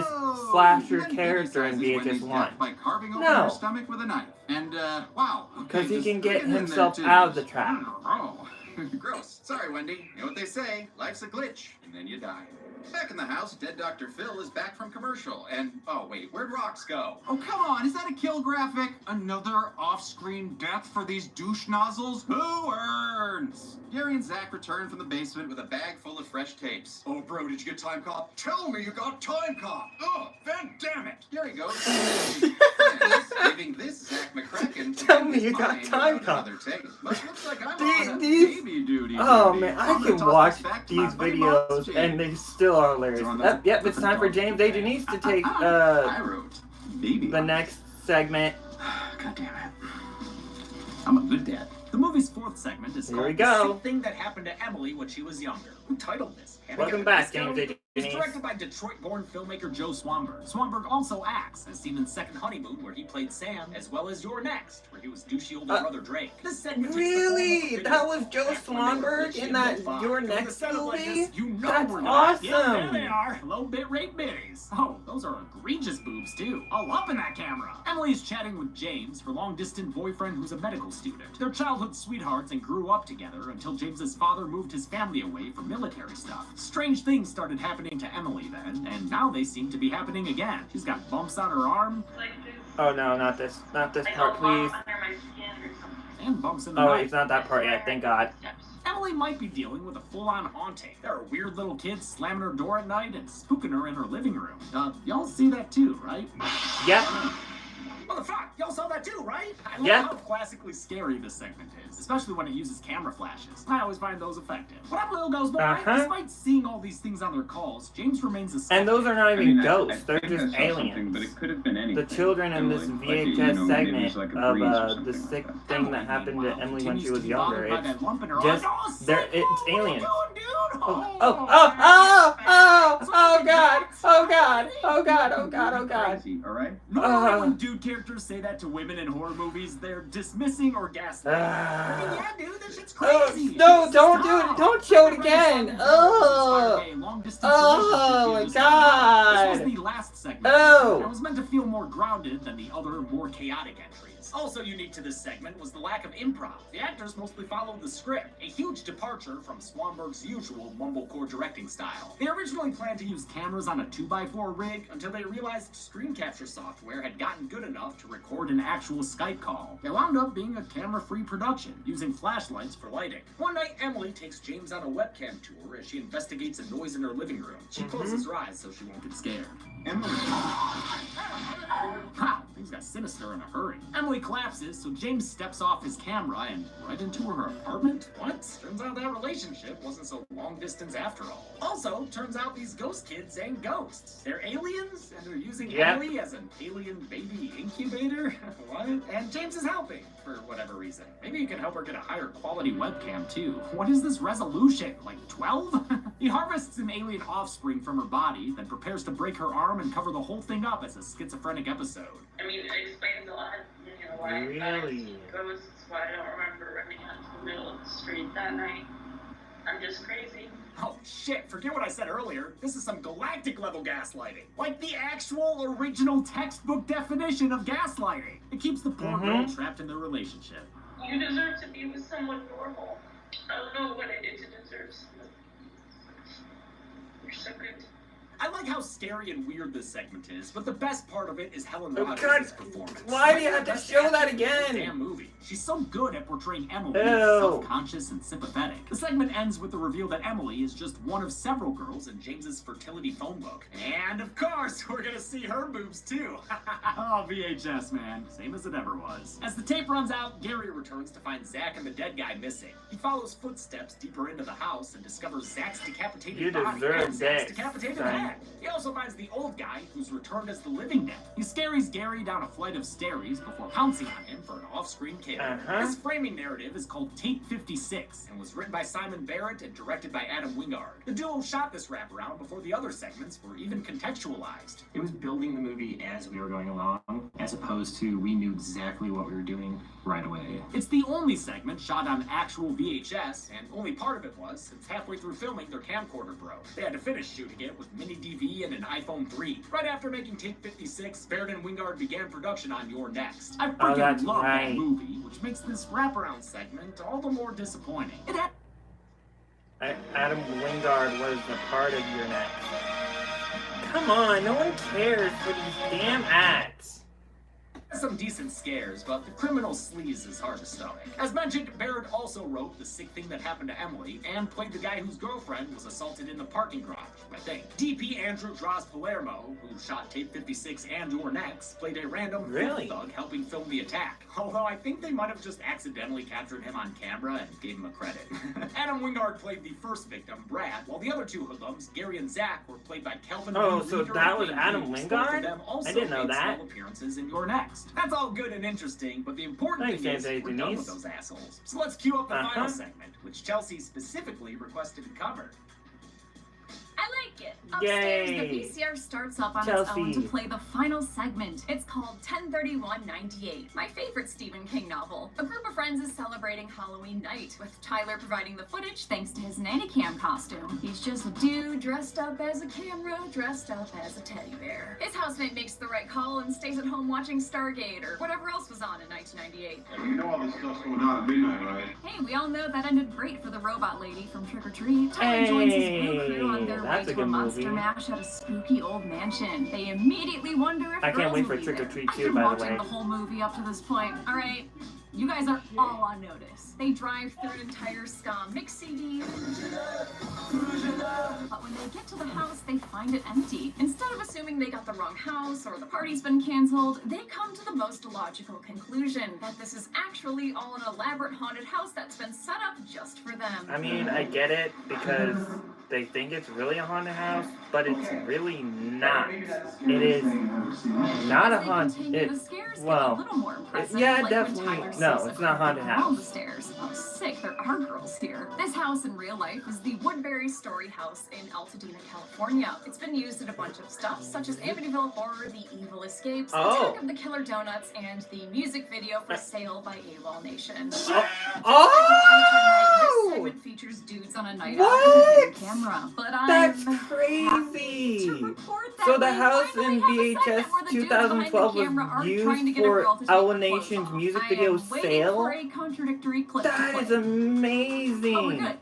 B: Whoa!
A: slasher
B: Then
A: character in
B: Wendy sizes
A: VHS
B: Wendy's
A: 1?
B: death by carving open
A: No.
B: her stomach with a knife. And wow, okay,
A: Because he
B: just
A: can get
B: hidden in there,
A: himself
B: too.
A: out of the trap.
B: Oh.
H: Gross. Sorry, Wendy. You know what they say? Life's a glitch, and then you die. Back in the house, dead Dr. Phil is back from commercial, and oh wait, where'd Rocks go?
B: Oh, come on, is that a kill graphic? Another off-screen death for these douche nozzles?
H: Who earns? Gary and Zach return from the basement with a bag full of fresh tapes.
B: Oh, bro, did you get time cop? Tell me you got time cop! Ugh, then damn it!
H: Gary goes, leaving this Zach McCracken to
A: Tell
H: end
A: me
H: his
A: you got
H: mind
A: time
H: without
A: cop.
H: another tape. But looks like I'm
A: These-
H: on a
A: these-
H: baby duty.
A: Oh
H: duty.
A: man,
B: I'm
A: I
B: gonna
A: can
B: toss
A: watch
B: this back to
A: these
B: my buddy
A: videos
B: Monty.
A: and they still are hilarious.
B: So I'm
A: Yep, it's time for James A. Denise to take
B: I wrote baby.
A: the next segment.
B: God damn it. I'm a good dad. The movie's fourth segment is
A: Here
B: called
A: we go.
B: The Sick Thing That Happened to Emily When She Was Younger. Who titled this?
A: Welcome back, James A.
B: It's
A: Denise.
B: directed by Detroit-born filmmaker Joe Swanberg. Swanberg also acts, as seen in Second Honeymoon, where he played Sam, as well as You're Next, where he was douchey older brother Drake. This segment takes the form of a
A: Really?
B: video
A: That was Joe
B: back when they were
A: Swanberg
B: rich
A: in
B: and
A: that
B: no
A: Your
B: fuck. With a
A: Next
B: setup like
A: movie?
B: this, you know
A: That's
B: we're not. Yeah, there
A: awesome.
B: they are. Low bitrate bitties. Oh, those are egregious boobs, too. All up in that camera. Emily's chatting with James, her long-distance boyfriend who's a medical student. They're childhood sweethearts and grew up together until James's father moved his family away for military stuff. Strange things started happening to Emily then, and now they seem to be happening again. She's got bumps on her arm
I: Like this,
A: Oh no, not this
I: like
A: part,
I: a lump
A: please.
I: under my skin or something.
B: and bumps in the
A: Oh,
B: night.
A: wait, it's not that part yet. Thank God.
I: Steps.
B: Emily might be dealing with a full-on haunting. There are weird little kids slamming her door at night and spooking her in her living room. Y'all see that too, right?
A: Yep.
B: Motherfucker, y'all saw that too, right? I love
A: Yeah.
B: how classically scary this segment is, especially when it uses camera flashes. I always find those effective. What up, little ghost boy?
A: Uh-huh.
B: Despite seeing all these things on their calls, James remains a skeptic.
A: And those are not
E: I
A: even
E: mean, I
A: ghosts. They're
E: think I
A: just
E: saw something,
A: aliens.
E: but it could have been anything.
A: The children in this
E: Like,
A: VHS
E: you know, maybe it
A: segment
E: was like a
A: of
E: breeze or
A: the
E: something
A: sick
E: like that.
A: thing that happened to
B: meanwhile,
A: Emily when she
B: continues
A: was
B: to be
A: younger.
B: bothered by
A: It's
B: that lump in her
A: just
B: eye. Oh,
A: they're
B: sick,
A: it's
B: what are you
A: aliens.
B: doing, dude?
A: Oh God! Oh God! Oh God! Oh God! Oh God!
E: Crazy, all right?
B: Normally, when dude characters say that to women in horror movies, they're dismissing or gaslighting. I mean, yeah, dude, that shit's crazy.
A: No, don't do it.
B: Stop.
A: Don't show it again. Oh. Oh my
B: This
A: God.
B: was the last segment.
A: Oh.
B: It was meant to feel more grounded than the other, more chaotic entries. Also unique to this segment was the lack of improv. The actors mostly followed the script, a huge departure from Swanberg's usual mumblecore directing style. They originally planned to use cameras on a 2x4 rig until they realized screen capture software had gotten good enough to record an actual Skype call. It wound up being a camera-free production, using flashlights for lighting. One night, Emily takes James on a webcam tour as she investigates a noise in her living room. She closes her eyes so she won't get scared.
E: Emily.
B: Wow, things got sinister in a hurry. Emily collapses, so James steps off his camera and right into her apartment? What? Turns out that relationship wasn't so long distance after all. Also, turns out these ghost kids ain't ghosts. They're aliens, and they're using
A: Yep.
B: Emily as an alien baby incubator? What? And James is helping, for whatever reason. Maybe you can help her get a higher quality webcam, too. What is this resolution? Like 12? He harvests an alien offspring from her body, then prepares to break her arm and cover the whole thing up as a schizophrenic episode.
I: I mean, it explains a lot. You know, why
A: Really?
I: ghosts, why I don't remember running out to the middle of the street that night. I'm just crazy.
B: Oh shit, forget what I said earlier. This is some galactic level gaslighting. Like the actual original textbook definition of gaslighting. It keeps the poor girl trapped in their relationship.
I: You deserve to be with someone normal. I don't know what I did to deserve something. You're so good.
B: I like how scary and weird this segment is, but the best part of it is Helen
A: Oh,
B: Rodgers'
A: God.
B: performance.
A: Why do you have to
B: Best
A: show that
B: actress in the
A: again?
B: Damn movie. She's so good at portraying Emily
A: Ew.
B: as self-conscious and sympathetic. The segment ends with the reveal that Emily is just one of several girls in James's fertility phone book. And of course, we're gonna see her boobs too. Oh, VHS, man. Same as it ever was. As the tape runs out, Gary returns to find Zach and the dead guy missing. He follows footsteps deeper into the house and discovers Zach's decapitated
A: You
B: body
A: deserve
B: and Zach's
A: this,
B: decapitated
A: son.
B: head. He also finds the old guy who's returned as the living dead. He scaries Gary down a flight of stairs before pouncing on him for an off-screen kill.
A: Uh-huh.
B: This framing narrative is called Tape 56 and was written by Simon Barrett and directed by Adam Wingard. The duo shot this wraparound before the other segments were even contextualized.
J: It was building the movie as we were going along, as opposed to we knew exactly what we were doing right away.
B: It's the only segment shot on actual VHS, and only part of it was, since halfway through filming, their camcorder broke. They had to finish shooting it with mini DV and an iPhone 3. Right after making Tape 56, Barrett and Wingard began production on You're Next. I freaking
A: that's
B: love
A: right.
B: that movie, which makes this wraparound segment all the more disappointing. It had
A: Adam Wingard was a part of your next. Come on, no one cares for these damn ads.
B: Some decent scares, but the criminal sleaze is hard to stomach. As mentioned, Barrett also wrote The Sick Thing That Happened to Emily and played the guy whose girlfriend was assaulted in the parking garage, I think. DP Andrew Draws Palermo, who shot Tape 56 and Your Next, played a random thug helping film the attack. Although I think they might have just accidentally captured him on camera and gave him a credit. Adam Wingard played the first victim, Brad, while the other two hoodlums, Gary and Zach, were played by Kelvin.
A: Oh, so that was Adam Wingard? I didn't know that.
B: Appearances in Your Next. That's all good and interesting, but the important thing is we're done with those assholes. So let's cue up the final segment, which Chelsea specifically requested to cover.
C: I like it. Upstairs,
A: Yay.
C: the VCR starts up on
A: Chelsea.
C: its own to play the final segment. It's called 103198, my favorite Stephen King novel. A group of friends is celebrating Halloween night, with Tyler providing the footage thanks to his nanny cam costume. He's just a dude dressed up as a camera, dressed up as a teddy bear. His housemate makes the right call and stays at home watching Stargate or whatever else was on in 1998.
E: You know all this stuff's going on at midnight, right?
C: Hey, we all know that ended great for the robot lady from Trick or Treat. Tyler joins his blue crew on their way to a monster mash at a spooky old mansion. They immediately wonder if
A: I can't wait
C: girls
A: for
C: will be
A: Trick or
C: there.
A: Treat
C: I've
A: 2,
C: been
A: by the
C: watching
A: way.
C: the whole movie up to this point. All right, you guys are all on notice. They drive through an entire ska mix CD. But when they get to the house, they find it empty. Instead of assuming they got the wrong house or the party's been canceled, they come to the most logical conclusion that this is actually all an elaborate haunted house that's been set up just for them.
A: I mean, I get it because they think it's really a haunted house, but it's really not. It is not a haunted. Well, yeah, definitely. No, it's not a haunted house.
C: The stairs. Oh, sick! There are girls here. This house in real life is the Woodbury Story House in Altadena, California. It's been used in a bunch of stuff, such as Amityville Horror, The Evil Escapes, Attack of the Killer Donuts, and the music video for Sale by AWOL Nation. This segment features dudes on a night out with a camera. But
A: That's crazy! So the house in VHS 2012 was used for AWOL Nation's music video Sale? That is amazing!
C: Oh, we're good.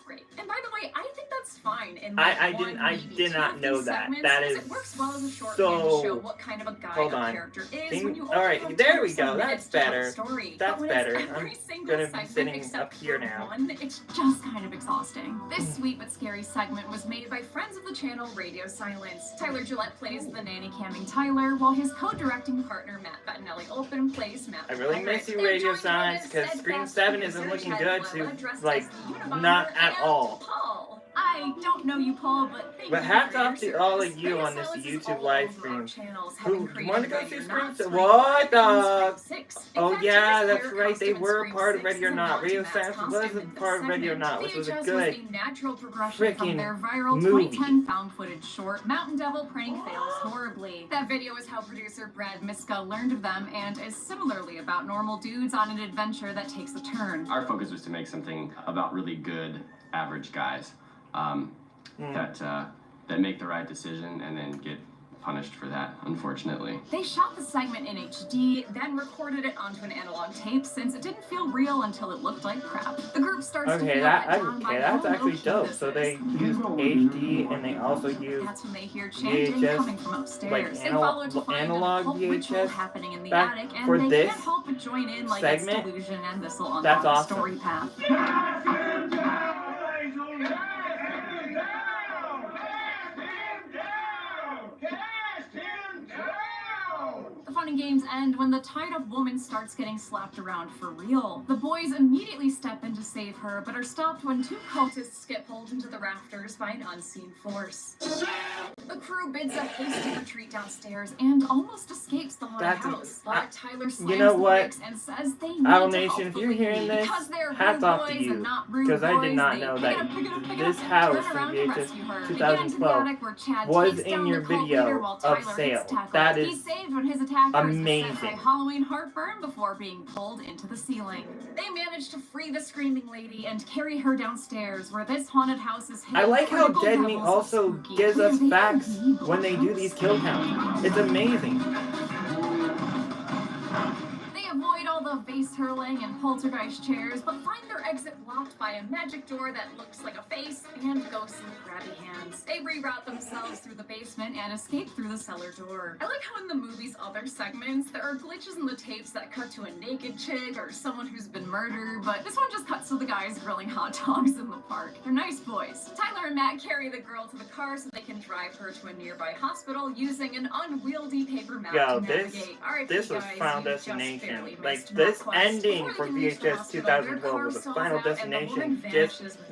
C: Great. And by the way, I think that's fine. In
A: I did not know that. That is
C: it works well as a short
A: so.
C: to show what kind of a guy
A: Hold
C: or
A: on.
C: character is when you
A: All right,
C: only have
A: there we
C: 10
A: go.
C: minutes
A: That's
C: to tell
A: better.
C: the story.
A: That's
C: But when
A: better.
C: it's every
A: I'm
C: single
A: gonna be
C: segment
A: sitting
C: except
A: up here
C: for
A: now.
C: one, it's just kind of exhausting. This sweet but scary segment was made by friends of the channel Radio Silence. Tyler Gillette plays the nanny camming Tyler, while his co-directing partner Matt Bettinelli Open plays Matt.
A: I really miss you,
C: Pirate.
A: Radio
C: And joined
A: Science,
C: with
A: because
C: a
A: Scream
C: steadfast
A: 7 isn't
C: producer,
A: looking
C: Ted
A: good,
C: Lella,
A: too.
C: dressed
A: Like,
C: as the Unabomber,
A: not at
C: and
A: all.
C: Paul. I don't know you, Paul, but thank
A: But
C: you
A: hats
C: for your
A: off to all of
C: service.
A: you
C: Radio
A: on this
C: Silence is
A: YouTube
C: all
A: live
C: over
A: stream.
C: our channels,
A: Who
C: having created
A: want to go
C: Ready
A: see
C: or
A: Scream
C: Not,
A: 7?
C: Scream
A: What
C: 5, and
A: the?
C: Scream 6. In
A: Oh
C: fact,
A: yeah,
C: Tyler's
A: that's
C: hair
A: right. They
C: costume in
A: were a
C: Scream
A: part of
C: 6
A: Ready or
C: is a
A: Not.
C: nod to
A: Radio
C: Matt's
A: Science was
C: costume
A: a
C: in this
A: part of Ready or
C: segment.
A: Not, which was a
C: VHS
A: good
C: the natural progression from
A: freaking
C: their viral
A: movie.
C: 2010 found footage short, Mountain Devil Prank Fails Horribly. That video is how producer Brad Miska learned of them and is similarly about normal dudes on an adventure that takes a turn.
K: Our focus was to make something about really good, average guys that make the right decision and then get punished for that, unfortunately.
C: They shot the segment in HD, then recorded it onto an analog tape since it didn't feel real until it looked like crap. The group starts to feel let down by
A: that's
C: how
A: actually
C: low-key
A: dope.
C: this
A: So
C: is.
A: they used HD and they also used
C: That's when they hear chanting
A: VHS,
C: coming from upstairs.
A: like
C: They follow to find
A: analog
C: an occult ritual
A: VHS
C: happening in the
A: back
C: attic,
A: for
C: and they
A: this
C: can't help but join in like
A: segment.
C: it's delusion, and this will
A: That's
C: unlock the
A: awesome.
C: story path. The fun and games end when the tied-up woman starts getting slapped around for real. The boys immediately step in to save her, but are stopped when two cultists get pulled into the rafters by an unseen force. The crew bids a hasty retreat downstairs and almost escapes the haunted house. But Tyler slams
A: you know
C: the
A: what?
C: brakes and says they need
A: AWOL
C: to
A: Nation,
C: help
A: if
C: the
A: you're hearing
C: lady.
A: this,
C: Because they're
A: hats
C: rude
A: off to
C: boys
A: you,
C: and not rude
A: because I did
C: boys,
A: not
C: they
A: know
C: pick
A: that
C: it up, pick it up, pick it
A: this
C: up, and
A: house
C: turn
A: from
C: around to
A: VHS
C: rescue her. They get into the
A: 2012
C: attic where Chad
A: was
C: takes
A: in
C: down
A: your
C: the cult
A: video
C: leader while
A: of
C: Tyler hits
A: Sale.
C: tackle.
A: That
C: He's
A: is
C: saved when his attacker is beset by
A: amazing.
C: Halloween heartburn before being pulled into the ceiling. They manage to free the screaming lady and carry her downstairs where this haunted house is hidden.
A: I like how
C: critical
A: Dead Meat
C: levels of
A: also
C: spooky.
A: gives us
C: They
A: facts
C: need
A: when they do these kill counts. It's amazing.
C: They avoid all the face hurling and poltergeist chairs, but find their exit blocked by a magic door that looks like a face and ghostly grabby hands. They reroute themselves through the basement and escape through the cellar door. I like how in the movie's other segments, there are glitches in the tapes that cut to a naked chick or someone who's been murdered, but this one just cuts to the guys grilling hot dogs in the park. They're nice boys. Tyler and Matt carry the girl to the car so they can drive her to a nearby hospital using an unwieldy paper map to navigate.
A: This was Final Destination. Like, this ending for VHS 2012 was the Final Destination.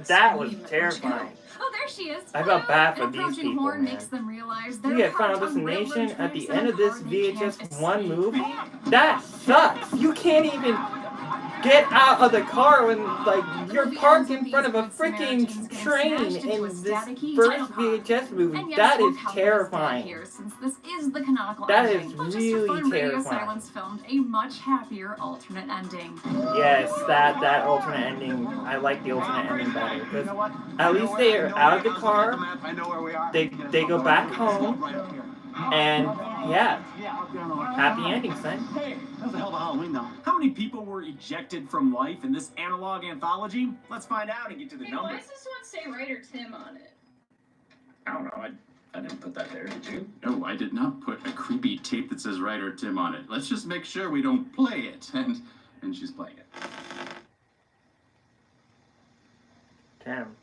A: That was terrifying.
C: Oh, there she is.
A: I felt bad for these
C: approaching
A: people,
C: horn
A: man.
C: makes them realize
A: You get Final Destination at the end of this VHS 1 movie? That sucks! You can't even get out of the car when, like, you're parked in front of a freaking train in this first VHS movie. That is terrifying.
C: Since this is the canonical
A: that
C: ending,
A: is
C: but just
A: really
C: for fun, Radio
A: terrifying.
C: Silence filmed a much happier alternate ending.
A: Yes, that alternate ending. I like the alternate ending better because at least they are out of the car. They go back home, and yeah, happy ending, son.
B: Hey, that's a hell of a Halloween, though. How many people were ejected from life in this analog anthology? Let's find out and get to the
I: Hey, why
B: numbers.
I: does this one say Writer Tim on it?
B: I don't know. I didn't put that there, did you?
H: No, I did not put a creepy tape that says Writer Tim on it. Let's just make sure we don't play it. And she's playing it.
A: Damn.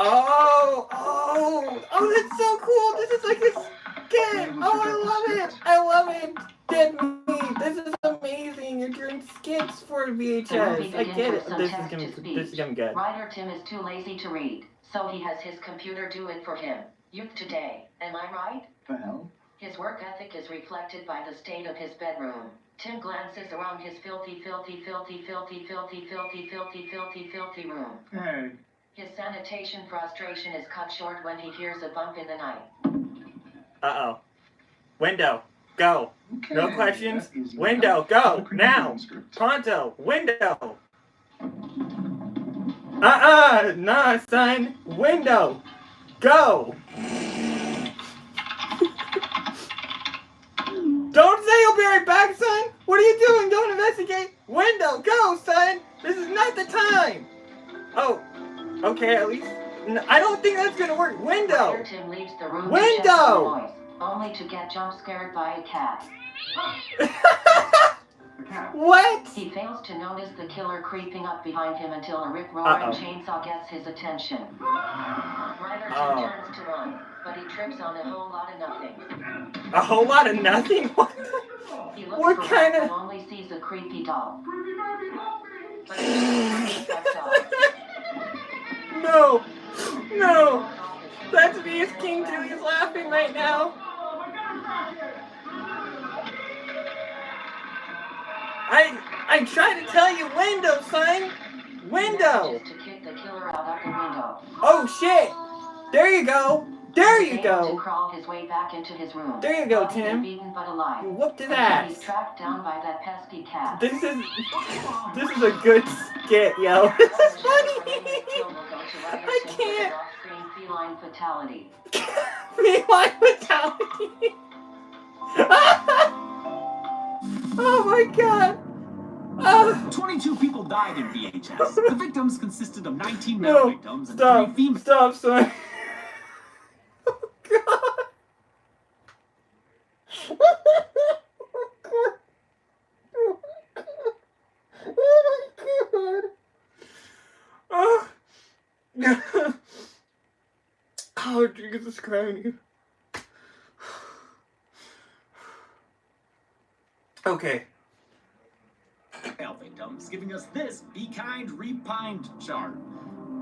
A: Oh, that's so cool. This is like a skit. Oh, I love it. Dead me. This is amazing. You're doing skits for VHS. I get it. This is gonna be good.
L: Writer Tim is too lazy to read, so he has his computer do it for him. Youth today, am I right?
D: The hell?
L: His work ethic is reflected by the state of his bedroom. Tim glances around his filthy room.
D: Hey.
L: His sanitation frustration is cut short when he hears a bump in the night.
A: Uh-oh. Window. Go.
D: Okay,
A: No questions.
D: that is
A: Window.
D: enough.
A: Go.
D: Pretty
A: Now.
D: script.
A: Pronto. Window. Nah, son. Window. Go. Don't say you'll be right back, son. What are you doing? Don't investigate. Window. Go, son. This is not the time. Oh. Okay, at least. I don't think that's gonna work. Window.
L: Writer Tim leaves the room
A: Window.
L: to check for noise, only to get jump scared by a cat.
A: What?
L: He fails to notice the killer creeping up behind him until a rip-roaring chainsaw gets his attention. Writer Tim turns to run, but he trips on a whole lot of nothing.
A: A whole lot of nothing? What?
L: He looks
A: What
L: for
A: kind
L: help
A: of?
L: and only sees a creepy doll. But it's that doll.
A: No. That's me as King Dewey's laughing right now. I tried to tell you, window, son. Window.
L: To kick the killer out of the window.
A: Oh shit. There you go. There you
L: He's able
A: go.
L: to crawl his way back into his room.
A: There you go,
L: Bloody
A: Tim.
L: and beaten but alive.
A: You whooped his
L: Until
A: ass.
L: He's tracked down by that pesky cat.
A: This is a good skit, yo. This is funny. I can't.
L: Off-screen feline fatality.
A: Feline fatality. Oh my god.
B: 22 people died in VHS. The victims consisted of 19 male victims and 3 female.
A: Stop, son. Oh god. Oh my god. Oh, Jesus Christ. Okay.
B: Male victims, giving us this Be Kind, Repined chart.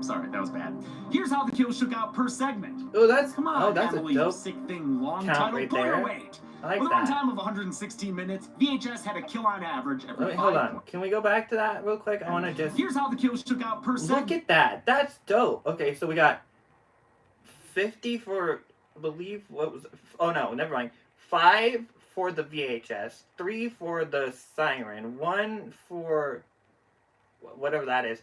B: Sorry, that was bad. Here's how the kills shook out per segment.
A: Oh, that's
B: Come on,
A: that's
B: Emily,
A: a
B: you
A: dope
B: sick thing, long
A: count
B: title,
A: right
B: pull
A: there.
B: your weight.
A: I like
B: With a
A: that.
B: runtime of 116 minutes, VHS had a kill on average every
A: Wait,
B: 5
A: hold on.
B: points.
A: Can we go back to that real quick? I want to just
B: Here's how the kills shook out per segment.
A: look at that. That's dope. Okay, so we got 50 for, I believe, what was it? Oh no, never mind. 5 for the VHS, 3 for the Siren, 1 for whatever that is,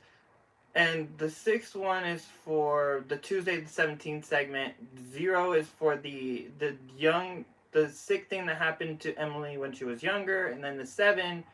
A: and the 6th one is for the Tuesday the 17th segment. 0 is for the young the sick thing that happened to Emily when she was younger, and then the 7.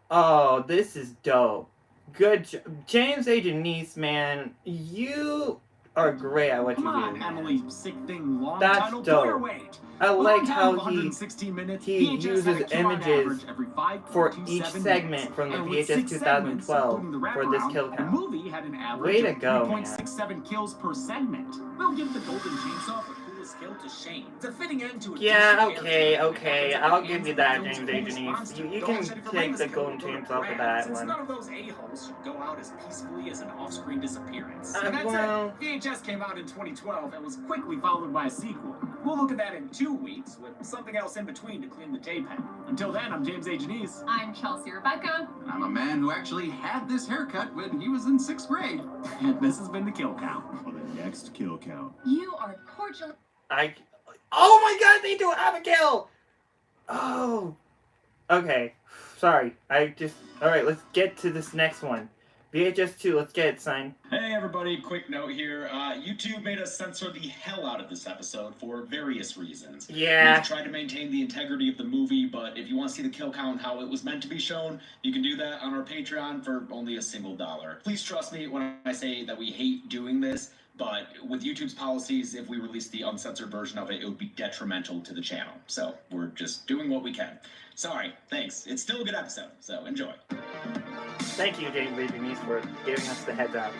A: Oh, this is dope. Good James A. Janice, man, you are great at what you do.
B: Come on, Emily, sick thing, long
A: That's
B: title,
A: dope.
B: pull your weight.
A: I like how
B: 116 minutes,
A: he
B: VHS
A: uses
B: had a kill on
A: images
B: average every 5.27
A: for each
B: minutes.
A: segment from the
B: And with
A: VHS
B: 6 segments,
A: 2012
B: including the
A: for this
B: wraparound,
A: kill
B: the
A: count.
B: movie had an average
A: Way to
B: of
A: go, man.
B: 3.67 kills per segment. We'll give the Golden Chainsaw the coolest kill to Shane. It's a fitting end to a
A: Yeah,
B: decent
A: okay,
B: character.
A: okay,
B: It's
A: I'll
B: like
A: give you
B: the
A: that,
B: film's
A: James A.
B: coolest
A: Janice.
B: monster.
A: You
B: Don't
A: can
B: mention it for
A: take
B: Ramus
A: the
B: kill,
A: Golden
B: go to
A: Chainsaw for
B: Brad,
A: that
B: since
A: one.
B: none of those a-holes should go out as peacefully as an off-screen disappearance.
A: Uh,
B: And that's
A: well-
B: it. VHS came out in 2012 and was quickly followed by a sequel. We'll look at that in 2 weeks with something else in between to clean the tape head. Until then, I'm James A. Janice.
C: I'm Chelsea Rebecca.
H: I'm a man who actually had this haircut when he was in 6th grade.
B: And this has been the Kill Count. For the next Kill Count.
C: You are cordially.
A: Oh my god, they do have a kill! Oh. Okay. Sorry. Alright, let's get to this next one. VHS 2, let's get it, son.
M: Hey everybody, quick note here. YouTube made us censor the hell out of this episode for various reasons.
A: Yeah.
M: We've tried to maintain the integrity of the movie, but if you want to see the kill count how it was meant to be shown, you can do that on our Patreon for only $1. Please trust me when I say that we hate doing this, but with YouTube's policies, if we release the uncensored version of it, it would be detrimental to the channel. So we're just doing what we can. Sorry, thanks. It's still a good episode, so enjoy.
A: Thank you, James A. Janice, for giving us the heads up.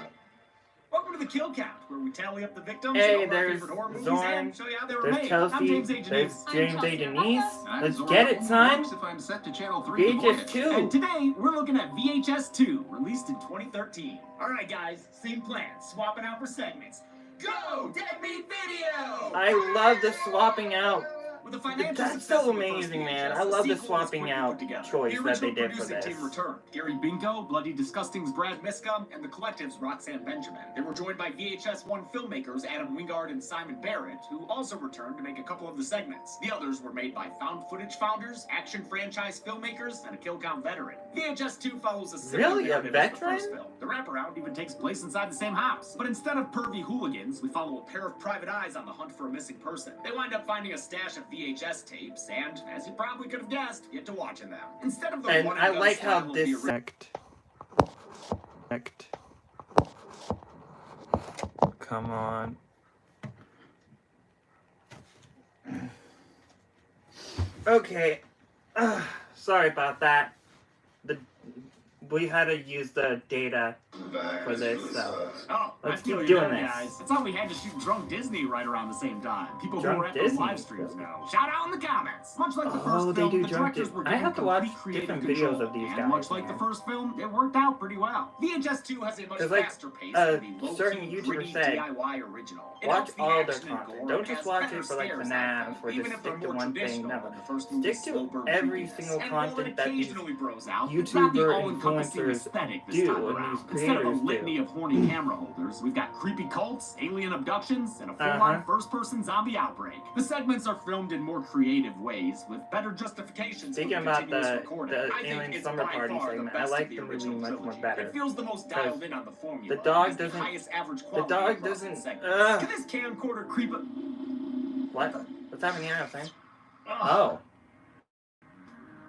B: Welcome to the Kill Count, where we tally up the victims
A: Hey,
B: of our
A: there's
B: favorite horror movies
A: Zorn,
B: and show you how they were
A: there's
B: made. I'm
A: Chelsea,
B: James A.
A: there's
B: Janice.
A: James A. Janice.
H: I'm
A: Let's
H: Zorn.
A: get it, son.
H: If I'm set to channel 3
A: VHS 2.
B: And today, we're looking at VHS 2, released in 2013. Alright guys, same plan, swapping out for segments. Go, Dead Meat Video!
A: I love the swapping out.
B: With the financial
A: That's
B: success
A: so
B: of the first
A: amazing, man.
B: VHS,
A: I love the
B: sequel was
A: swapping
B: quickly
A: out
B: put together.
A: choice
B: The
A: that they
B: original
A: did for
B: producing
A: this.
B: team returned. Gary Binko, Bloody Disgusting's Brad Miska, and the Collective's Roxanne Benjamin. They were joined by VHS 1 filmmakers Adam Wingard and Simon Barrett, who also returned to make a couple of the segments. The others were made by found footage founders, action franchise filmmakers, and a kill count veteran. VHS 2 follows a similar
A: Really? A
B: narrative as the
A: veteran?
B: first film. The wraparound even takes place inside the same house. But instead of pervy hooligans, we follow a pair of private eyes on the hunt for a missing person. They wind up finding a stash of VHS tapes, and, as you probably could have guessed, get to watching them. Instead of the
A: And
B: one
A: I
B: and
A: like
B: done
A: how
B: style of
A: this
B: the
A: Come on. Okay. Sorry about that. We had to use the data for this, so
B: Oh,
A: let's
B: I feel
A: keep
B: you
A: doing
B: there,
A: this.
B: guys. I thought we had to shoot Drunk Disney right around the same time. People who
A: Drunk
B: were at those
A: Disney?
B: live streams know. Shout out in the comments. Much like the
A: Oh,
B: first
A: they
B: film,
A: do
B: the
A: Drunk
B: directors
A: Disney.
B: were
A: I
B: given
A: have to watch
B: complete creative
A: different
B: control,
A: videos of these
B: and
A: guys,
B: much like
A: man.
B: the first film, it worked out pretty well. VHS 2 has a much
A: 'Cause, like,
B: faster pace
A: a
B: than the
A: certain
B: low-key,
A: YouTuber
B: gritty
A: said,
B: DIY original. It
A: watch
B: helps the
A: all their
B: action and
A: content.
B: gore
A: Don't
B: and
A: just
B: has
A: watch
B: better
A: it for like
B: scares,
A: FNAF
B: I think,
A: or just
B: even if they're
A: stick to
B: more
A: one thing.
B: traditional
A: No.
B: than the first
A: Stick
B: movie's
A: to
B: slow-burn
A: every
B: creepiness.
A: single
B: And while it
A: content that these
B: occasionally bros out, it's not the
A: YouTuber
B: all-encompassing
A: influencers
B: aesthetic this
A: do
B: time
A: and
B: around.
A: these
B: Instead of a
A: creators
B: litany
A: do.
B: of horny camera holders, we've got creepy cults, alien abductions, and a full-on first-person zombie outbreak. The segments are filmed in more creative ways, with better justifications
A: Speaking
B: for the
A: about
B: continuous
A: the
B: recording. I think
A: Alien
B: it's
A: Summer
B: by
A: Party
B: far the
A: segment, I
B: best
A: like
B: of the
A: the movie
B: original
A: much more
B: trilogy.
A: better.
B: It feels the most dialed in on the formula.
A: the dog
B: Has the
A: doesn't-
B: highest average
A: the
B: quality
A: dog
B: across the
A: doesn't-
B: segments. Can this camcorder creep up?
A: What? What's happening now, Sam?
B: Oh.
A: Oh.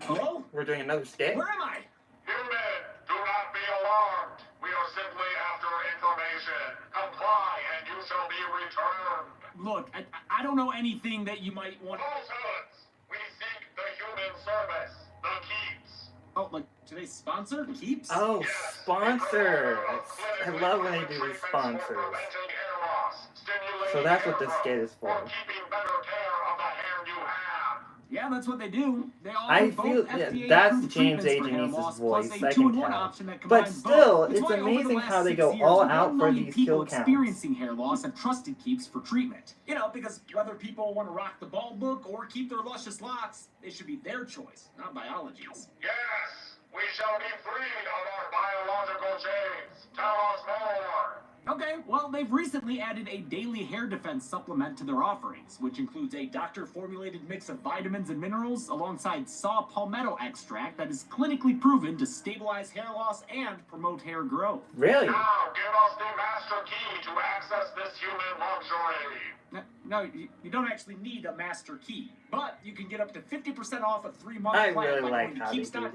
B: Hello?
A: We're doing another skit?
B: Where am I?
N: Human, do not be alarmed. We are simply after information. Comply and you shall be returned.
B: Look, I don't know anything that you might want.
N: Falsehoods. We seek the human service. The keeps.
B: Oh, like today's sponsor, Keeps?
A: Oh,
N: Yes,
A: sponsor.
N: a program of
A: I love when they
N: clinically
A: do
N: proven
A: these
N: treatments for
A: sponsors.
N: preventing hair loss, stimulating
A: So that's what
N: hair
A: this skit
N: growth,
A: is for.
N: or keeping better care of the hair you have.
B: Yeah, that's what they do. They all
A: I
B: both
A: feel
B: FDA
A: that's
B: approved
A: James A.
B: treatments for hair
A: Janice's
B: loss,
A: voice.
B: plus a
A: I can
B: 2-in-1
A: tell.
B: option that
A: But
B: combines
A: still,
B: both.
A: it's
B: why over the
A: amazing
B: last
A: how they
B: 6
A: go
B: years,
A: all
B: a
A: out for
B: million
A: these
B: people
A: kill counts.
B: experiencing hair loss have trusted Keeps for treatment. You know, because whether people want to rock the bald look or keep their luscious locks, it should be their choice, not biology's.
N: Yes, we shall be freed of our biological chains. Tell us more.
B: Okay, well, they've recently added a daily hair defense supplement to their offerings, which includes a doctor-formulated mix of vitamins and minerals alongside saw palmetto extract that is clinically proven to stabilize hair loss and promote hair growth.
A: Really?
N: Now give us the master key to access this human luxury.
B: No, you don't actually need a master key, but you can get up to 50% off a 3-month
A: I
B: plan
A: really
B: by
A: like
B: going
A: how
B: to
A: they do these, man.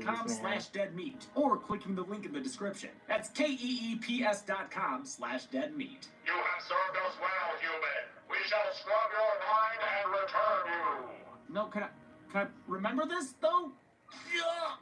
B: keeps.com/deadmeat or clicking the link in the description. That's keeps.com/deadmeat.
N: You have served us well, human. We shall scrub your mind and return you.
B: No, can I remember this though? Yeah.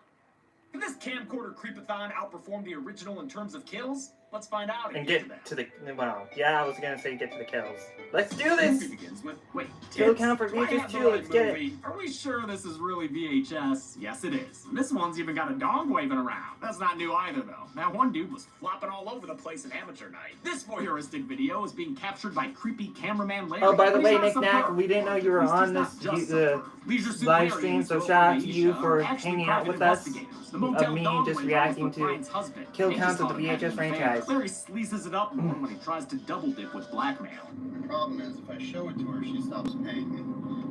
B: Can this camcorder creepathon outperform the original in terms of kills? Let's find out
A: And
B: get
A: get to the, well, yeah, I was gonna say get to the kills. Let's do this!
B: Movie begins with, wait,
A: Kill
B: tits?
A: count for
B: Do I
A: VHS
B: have the
A: 2,
B: right
A: let's get it.
B: movie? Are we sure this is really VHS? Yes, it is. And this one's even got a dog waving around. That's not new either, though. That one dude was flopping all over the place at amateur night. This voyeuristic video is being captured by creepy cameraman Larry.
A: Oh, by the
B: But
A: way,
B: he's not
A: Nick Knack,
B: superb.
A: we didn't know you were
B: At least
A: on
B: he's
A: this
B: not just
A: the
B: superb. Leisure Suit
A: live
B: Larry
A: stream,
B: and his
A: so
B: girlfriend
A: shout out to
B: Aisha
A: you
B: are
A: for
B: actually
A: hanging out
B: private
A: with us.
B: investigators. The motel
A: Me
B: dog
A: just
B: went
A: reacting
B: with
A: to
B: Brian's husband.
A: kill
B: They
A: counts
B: just
A: of the
B: thought it had
A: VHS
B: been fair.
A: franchise.
B: Larry sleazes it up more when he tries to double dip with blackmail.
D: The problem is, if I show it to her, she stops paying me.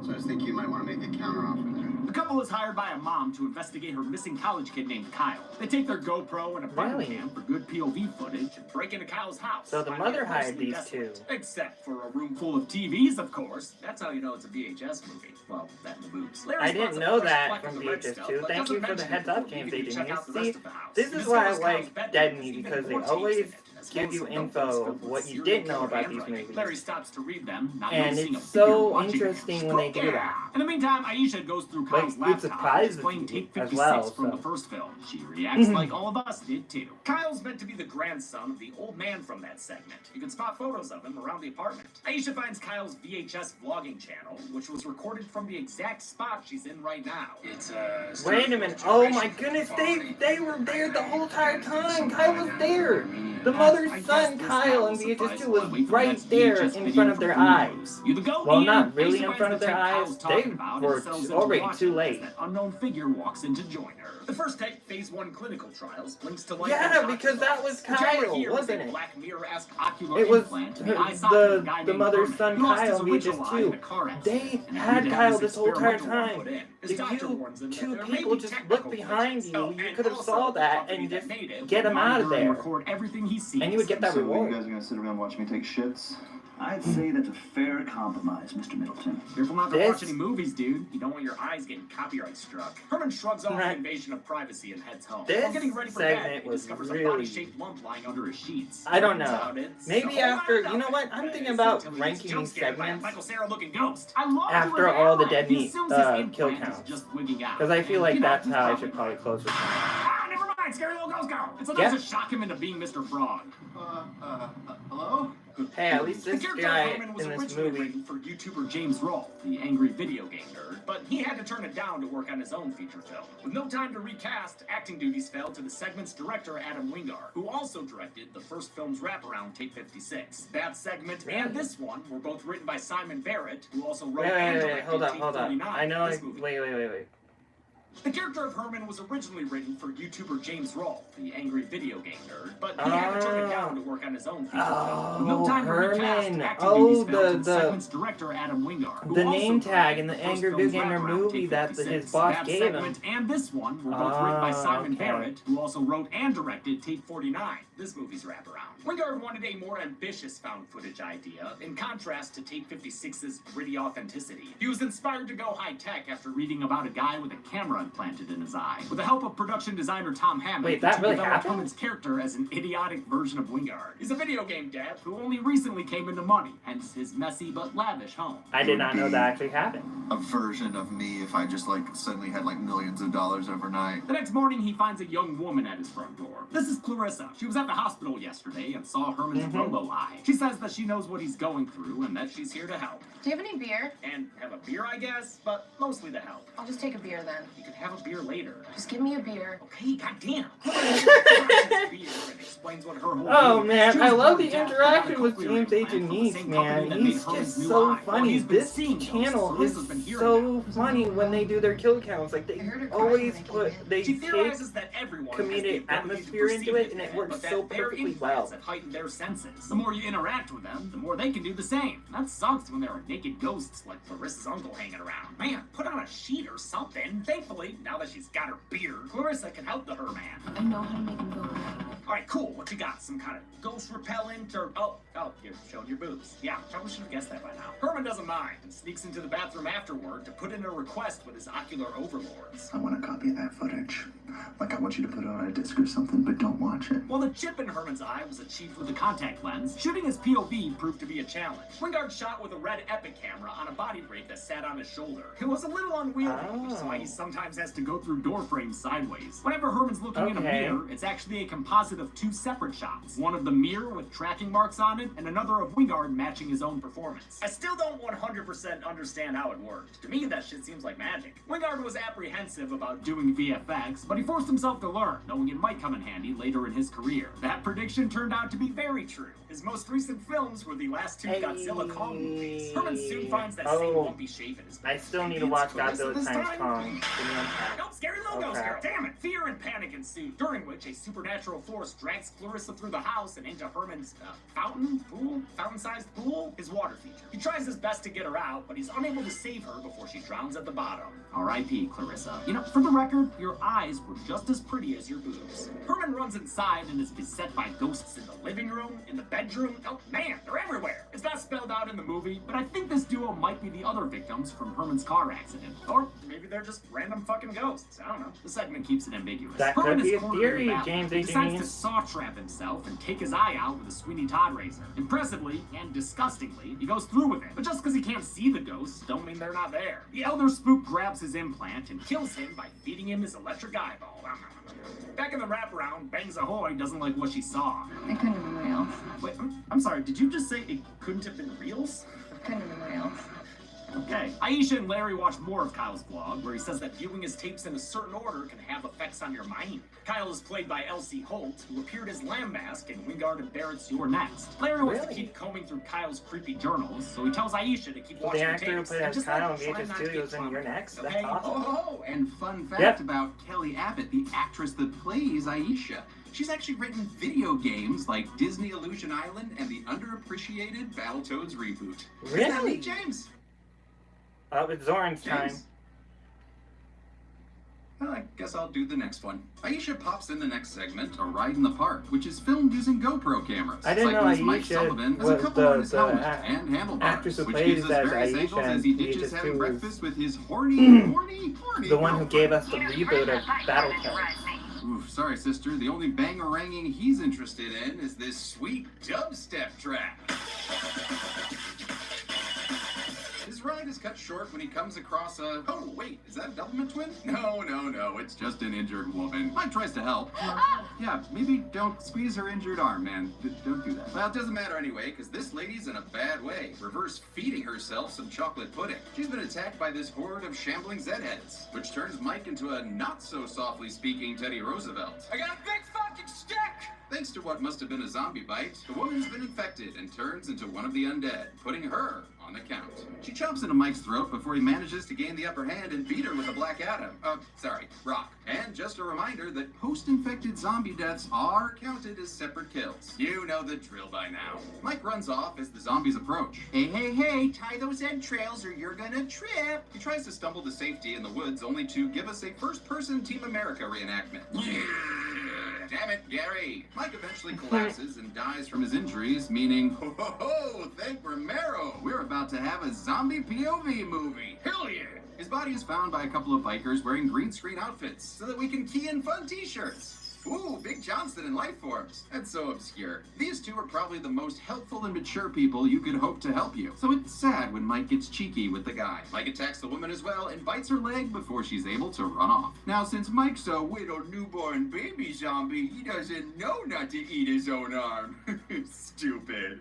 D: So I was thinking you might want to make a counteroffer there.
B: The couple is hired by a mom to investigate her missing college kid named Kyle. They take their GoPro and a button
A: Really?
B: cam for good POV footage and break into Kyle's house.
A: So the
B: finding
A: mother
B: it
A: hired
B: mostly
A: these two.
B: desolate. Except for a room full of TVs, of course. That's how you know it's a VHS movie. Well, that and the boobs. Larry
A: I didn't
B: spots a
A: know
B: fresh
A: that
B: fleck
A: from
B: on the red
A: VHS
B: stuff,
A: 2.
B: but
A: Thank
B: doesn't
A: you for the
B: mention
A: heads
B: it
A: up,
B: before
A: James
B: leaving to check out the
A: See,
B: rest of the house.
A: this
B: He
A: is why I
B: discovers Kyle's
A: like
B: bedroom
A: Dead
B: has
A: Me,
B: even
A: because they
B: more tapes
A: always
B: in it, as
A: give
B: well
A: you
B: as some
A: info
B: notebooks
A: of
B: filled with
A: what you
B: serial
A: didn't know
B: killer
A: about these
B: handwriting.
A: movies.
B: Larry stops to read them, not
A: And
B: noticing
A: it's
B: a figure
A: so
B: watching him.
A: interesting when they do that.
B: In the meantime, Aisha goes through
A: But
B: Kyle's
A: it
B: laptop,
A: surprises
B: displaying
A: you
B: tape
A: as
B: 56
A: well,
B: from
A: so.
B: the first film. She reacts like all of us did too. Kyle's meant to be the grandson of the old man from that segment. You can spot photos of him around the apartment. Aisha finds Kyle's VHS vlogging channel, which was recorded from the exact spot she's in right now.
F: It's
A: Wait a minute. Oh my goodness, they were there the whole entire time. Kyle was there. The mother's son, Kyle, in VHS 2 was right there in front of their eyes. Well, not really in front of their eyes. They were already too late.
B: That unknown figure walks in to join her. The first tape, Phase 1 clinical trials, links to life.
A: Yeah, because that was Kyle, wasn't it?
B: Black Mirror-esque ocular
A: It was
B: implant in the eye socket of a guy
A: the
B: named
A: mother's
B: Herman.
A: son,
B: He lost his
A: Kyle,
B: original
A: VHS
B: eye in
A: 2.
B: a car accident,
A: They
B: and
A: had
B: agreed to have
A: Kyle
B: his
A: this whole entire
B: experimental one
A: time.
B: put in. His
A: If
B: doctor
A: you
B: warns him that
A: two
B: there may
A: people
B: be
A: just
B: technical
A: look behind
B: glitches.
A: you,
B: Oh,
A: you
B: and
A: could have
B: also
A: saw
B: the
A: that
B: company
A: and
B: that
A: just
B: made it
A: get
B: will
A: him out of
B: monitor and
A: there.
B: record everything he sees.
A: And you would get that
D: So
A: reward.
D: you guys are going to sit around and watch me take shits?
O: I'd say that's a fair compromise, Mr. Middleton.
B: Careful not to
A: This-
B: watch any movies, dude. You don't want your eyes getting copyright struck. Herman shrugs off
A: Right.
B: the invasion of privacy and heads home.
A: This
B: While getting ready for
A: segment
B: bed, he
A: was
B: discovers a
A: really-
B: body-shaped lump lying under his sheets.
A: I don't
B: Turns
A: know.
B: out it's
A: Maybe
B: so
A: after,
B: wound
A: you know
B: up.
A: what? I'm thinking
B: It's
A: about
B: until he gets
A: ranking
B: jump
A: these
B: scared by a
A: segments
B: Michael Cera-looking ghost. I love
A: after
B: doing
A: all the
B: that.
A: dead
B: He
A: meat
B: assumes his
A: kill
B: implant is
A: counts.
B: just wigging out.
A: Because I feel
B: And,
A: like
B: you know,
A: that's
B: he's
A: how I
B: probably
A: should probably close this one.
B: Ah, never mind, scary little ghost girl. It's enough
A: Yeah.
B: to shock him into being Mr. Frog.
D: Hello?
A: Hey, at least
B: The
A: this
B: character
A: guy
B: Herman was
A: in this
B: originally
A: movie.
B: written for YouTuber James Rolfe, the angry video game nerd, but he had to turn it down to work on his own feature film. With no time to recast, acting duties fell to the segment's director Adam Wingard, who also directed the first film's wraparound Tape 56. That segment and this one were both written by Simon Barrett, who also wrote and
A: Wait,
B: directed
A: hold on,
B: Tape
A: hold on.
B: 39.
A: I know,
B: This movie.
A: wait.
B: The character of Herman was originally written for YouTuber James Rolfe, the angry video game nerd, but he had to turn it down to work on his own feature film. With no time to recast,
A: Herman.
B: acting
A: Oh,
B: duties fell to
A: the
B: segment's director Adam Wingard, who
A: the
B: also
A: name tag
B: directed
A: in the
B: first
A: Angry
B: film's
A: Video Gamer
B: wraparound,
A: movie
B: Tape
A: that
B: 56.
A: his boss
B: That
A: gave
B: segment
A: him.
B: and this one were both written by Simon
A: okay.
B: Barrett, who also wrote and directed Tape 49, this movie's wraparound. Wingard wanted a more ambitious found footage idea, in contrast to Tape 56's gritty authenticity. He was inspired to go high-tech after reading about a guy with a camera implanted in his eye. With the help of production designer Tom Hammond,
A: Wait, that
B: he
A: really
B: developed
A: happened?
B: Herman's character as an idiotic version of Wingard. He's a video game dad who only recently came into money, hence his messy but lavish home.
A: I did not know that actually happened.
E: A version of me if I just suddenly had millions of dollars overnight.
B: The next morning, he finds a young woman at his front door. This is Clarissa. She was at the hospital yesterday and saw Herman's robo-eye. She says that she knows what he's going through and that she's here to help.
G: Do you have any beer?
B: And have a beer, I guess, but mostly to help.
G: I'll just take a beer then.
B: You can have a beer later.
G: Just give me a beer.
B: Okay, goddamn.
A: Oh man, I love the interaction with James H. and Niece, man. He's just so funny. This channel is so funny when they do their kill counts. Like, they always take comedic atmosphere into it, and it works so
B: have their
A: perfectly
B: implants
A: well.
B: that heighten their senses. The more you interact with them, the more they can do the same. That sucks when there are naked ghosts like Clarissa's uncle hanging around. Man, put on a sheet or something. Thankfully, now that she's got her beard, Clarissa can help the Herman.
C: I know how to make him go away.
B: Alright, cool. What you got? Some kind of ghost repellent or... Oh, you're showing your boobs. Yeah, probably should have guessed that by now. Herman doesn't mind and sneaks into the bathroom afterward to put in a request with his ocular overlords.
O: I want a copy of that footage. Like, I want you to put it on a disc or something, but don't watch it.
B: While the chip in Herman's eye was achieved with a contact lens, shooting his POV proved to be a challenge. Wingard shot with a red Epic camera on a body rig that sat on his shoulder. It was a little unwieldy, which is why he sometimes has to go through door frames sideways. Whenever Herman's looking in a mirror, it's actually a composite of two separate shots. One of the mirror with tracking marks on it, and another of Wingard matching his own performance. I still don't 100% understand how it worked. To me, that shit seems like magic. Wingard was apprehensive about doing VFX, but he forced himself to learn, knowing it might come in handy later in his career. That prediction turned out to be very true. His most recent films were the last two Godzilla Kong movies. Herman soon finds that same lumpy shape in his back.
A: I still need to watch Godzilla x Kong.
B: Nope, scary little ghost girl. Damn it! Fear and panic ensued, during which a supernatural force drags Clarissa through the house and into Herman's fountain-sized pool, his water feature. He tries his best to get her out, but he's unable to save her before she drowns at the bottom. R.I.P. Clarissa. You know, for the record, your eyes were just as pretty as your boobs. Herman runs inside and is beset by ghosts in the living room, in the bedroom. Oh man, they're everywhere. It's not spelled out in the movie, but I think this duo might be the other victims from Herman's car accident. Or maybe they're just random fucking ghosts. I don't know. The segment keeps it ambiguous.
A: That
B: Herman
A: could be
B: is
A: a
B: cornered
A: theory,
B: in battle.
A: James
B: He decides
A: Adrian.
B: to saw trap himself and take his eye out with a Sweeney Todd razor. Impressively and disgustingly, he goes through with it. But just because he can't see the ghosts, don't mean they're not there. The elder spook grabs his implant and kills him by feeding him his electric eyeball. Back in the wraparound, Bangs Ahoy doesn't like what she saw.
C: It couldn't have been real.
B: Wait, I'm sorry, did you just say it couldn't have been reals?
C: Couldn't have been real.
B: Okay. Aisha and Larry watch more of Kyle's vlog, where he says that viewing his tapes in a certain order can have effects on your mind. Kyle is played by Elsie Holt, who appeared as Lambast in Wingard and Barrett's You're Next. Larry wants to keep combing through Kyle's creepy journals, so he tells Aisha to keep watching
A: The
B: the
A: actor who
B: tapes.
A: played
B: and
A: as
B: just
A: Kyle
B: like,
A: in
B: try not to
A: VHS2
B: get
A: was in
B: clobbered,
A: You're Next.
B: okay?
A: That's awesome.
H: Oh, and fun fact
A: Yep.
H: about Kelly Abbott, the actress that plays Aisha. She's actually written video games like Disney Illusion Island and the underappreciated Battletoads reboot.
A: Really?
H: Is that me, James?
A: It's Zoran's time.
H: James? Well, I guess I'll do the next one. Aisha pops in the next segment, A Ride in the Park, which is filmed using GoPro cameras.
A: I didn't know
H: Cyclist Mike
A: Aisha
H: Sullivan has a
A: was
H: couple on his
A: the
H: helmet and handlebars,
A: actress who
H: which
A: plays
H: gives us
A: as
H: various
A: Aisha
H: angles
A: in
H: as he ditches
A: VHS2
H: having
A: was
H: breakfast with his horny
A: the one who gave us the reboot of Battletoads.
H: Oof, sorry, sister. The only bangeranging he's interested in is this sweet dubstep track. His ride is cut short when he comes across a... Oh, wait, is that a Doublemint twin? No, it's just an injured woman. Mike tries to help. Yeah, maybe don't squeeze her injured arm, man. Don't do that. Well, it doesn't matter anyway, because this lady's in a bad way. Reverse feeding herself some chocolate pudding. She's been attacked by this horde of shambling Zedheads, which turns Mike into a not-so-softly speaking Teddy Roosevelt.
B: I got a big fucking stick!
H: Thanks to what must have been a zombie bite, the woman's been infected and turns into one of the undead, putting her on the count. She chomps into Mike's throat before he manages to gain the upper hand and beat her with a Black Adam. Rock. And just a reminder that post-infected zombie deaths are counted as separate kills. You know the drill by now. Mike runs off as the zombies approach. Hey, tie those entrails or you're gonna trip. He tries to stumble to safety in the woods only to give us a first-person Team America reenactment. Damn it, Gary. Mike eventually collapses and dies from his injuries, meaning, ho, thank Romero. We're about to have a zombie POV movie. Hell yeah. His body is found by a couple of bikers wearing green screen outfits so that we can key in fun t-shirts. Ooh, Big Johnston in life forms. That's so obscure. These two are probably the most helpful and mature people you could hope to help you. So it's sad when Mike gets cheeky with the guy. Mike attacks the woman as well and bites her leg before she's able to run off. Now, since Mike's a widowed newborn baby zombie, he doesn't know not to eat his own arm. Stupid.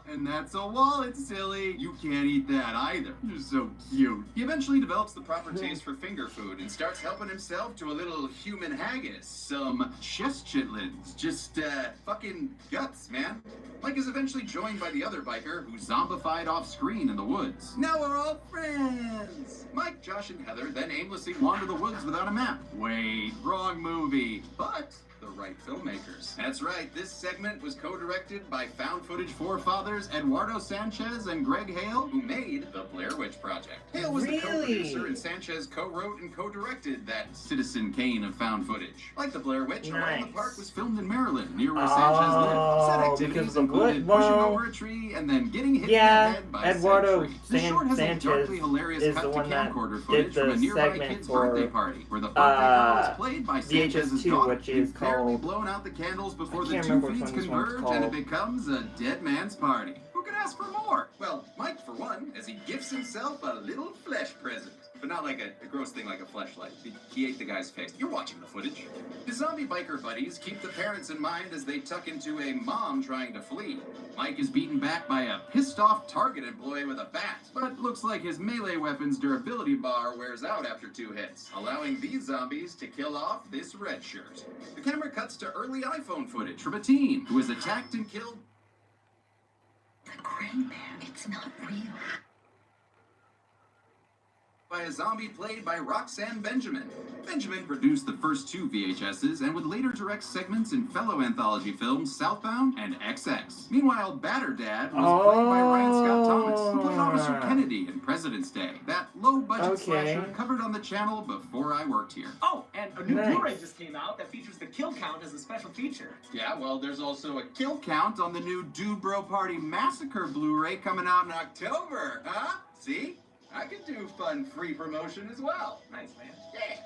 H: And that's a wallet, silly. You can't eat that either. You're so cute. He eventually develops the proper taste for finger food and starts helping himself to a little human haggis. Some chest chitlins. Just, fucking guts, man. Mike is eventually joined by the other biker who zombified off screen in the woods. Now we're all friends. Mike, Josh, and Heather then aimlessly wander the woods without a map. Wait, wrong movie. But the right filmmakers. That's right, this segment was co-directed by found footage forefathers Eduardo Sanchez and Greg Hale, who made The Blair Witch Project. Hale was the co-producer, and Sanchez co-wrote and co-directed that Citizen Kane of found footage. Like The Blair Witch, Around the Park was filmed in Maryland, near where Sanchez lived. Set activities included pushing over a tree and then getting hit in the head by
A: Eduardo
H: said tree. The short has a darkly
A: Sanchez
H: hilarious
A: is
H: cut
A: the
H: to
A: one that
H: camcorder
A: did
H: footage from a
A: the
H: nearby
A: segment
H: kid's
A: for
H: birthday party, where the birthday girl is played by Sanchez's
A: VHS2,
H: daughter.
A: which is
H: Barely
A: called...
H: blown out the candles before
A: I
H: the
A: can't
H: two
A: remember which
H: feeds
A: one this one's
H: converge and it
A: called.
H: becomes a dead man's party. Who could ask for more? Well, Mike, for one, as he gifts himself a little flesh present. But not like a gross thing like a fleshlight. He ate the guy's face. You're watching the footage. The zombie biker buddies keep the parents in mind as they tuck into a mom trying to flee. Mike is beaten back by a pissed-off Target employee with a bat, but looks like his melee weapon's durability bar wears out after 2 hits, allowing these zombies to kill off this red shirt. The camera cuts to early iPhone footage from a teen who is attacked and killed.
C: The Gray Bear, it's not real.
H: By a zombie played by Roxanne Benjamin. Benjamin produced the first 2 VHSs and would later direct segments in fellow anthology films Southbound and XX. Meanwhile, Batter Dad was played by Ryan Scott Thomas, who played Officer Kennedy in President's Day, that low-budget slasher covered on the channel before I worked here.
M: Oh, and a new Blu-ray just came out that features the kill count as a special feature.
H: Yeah, well, there's also a kill count on the new Dude Bro Party Massacre Blu-ray coming out in October, huh? See? I could do fun free promotion as well. Nice, man. Yeah.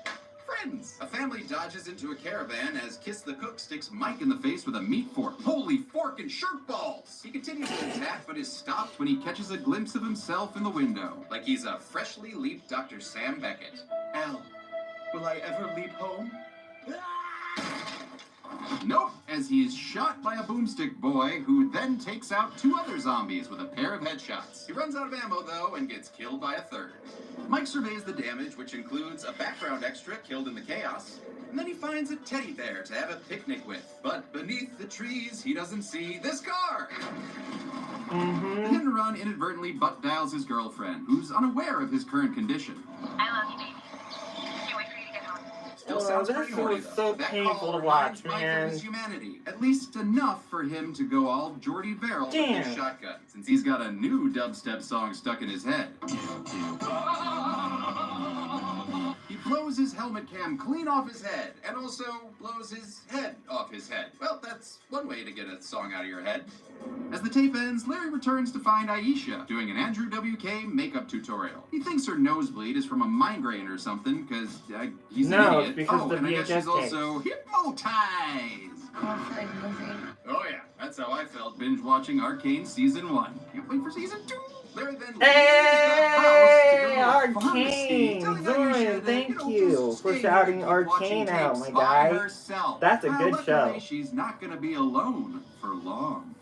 H: Friends. A family dodges into a caravan as Kiss the Cook sticks Mike in the face with a meat fork. Holy fork and shirt balls! He continues to attack, but is stopped when he catches a glimpse of himself in the window. Like he's a freshly leaped Dr. Sam Beckett. Al, will I ever leap home? Nope, as he is shot by a boomstick boy who then takes out 2 other zombies with a pair of headshots. He runs out of ammo, though, and gets killed by a 3rd. Mike surveys the damage, which includes a background extra killed in the chaos, and then he finds a teddy bear to have a picnic with. But beneath the trees, he doesn't see this car! The hit and run inadvertently butt dials his girlfriend, who's unaware of his current condition.
G: I love you, Jamie. Can't wait for you to get home.
H: Still sounds pretty horny, though.
A: So
H: that
A: painful
H: call
A: to watch,
H: reminds Mike
A: man.
H: of his humanity. At least enough for him to go all Geordie Verrill with his
A: Damn.
H: shotgun, since he's got a new dubstep song stuck in his head. He blows his helmet cam clean off his head, and also blows his head off his head. Well, that's one way to get a song out of your head. As the tape ends, Larry returns to find Aisha doing an Andrew WK makeup tutorial. He thinks her nosebleed is from a migraine or something, because he's an idiot.
A: It's because
H: and I guess she's
A: VHS
H: also hypnotized. Oh yeah, that's how I felt binge watching Arcane Season 1. Can't wait for Season 2. Larry then
A: Hey,
H: Arcane!
A: Arcane! Zoran, thank you for shouting Arcane out, my guy. That's a good show.
H: She's not gonna be alone for long.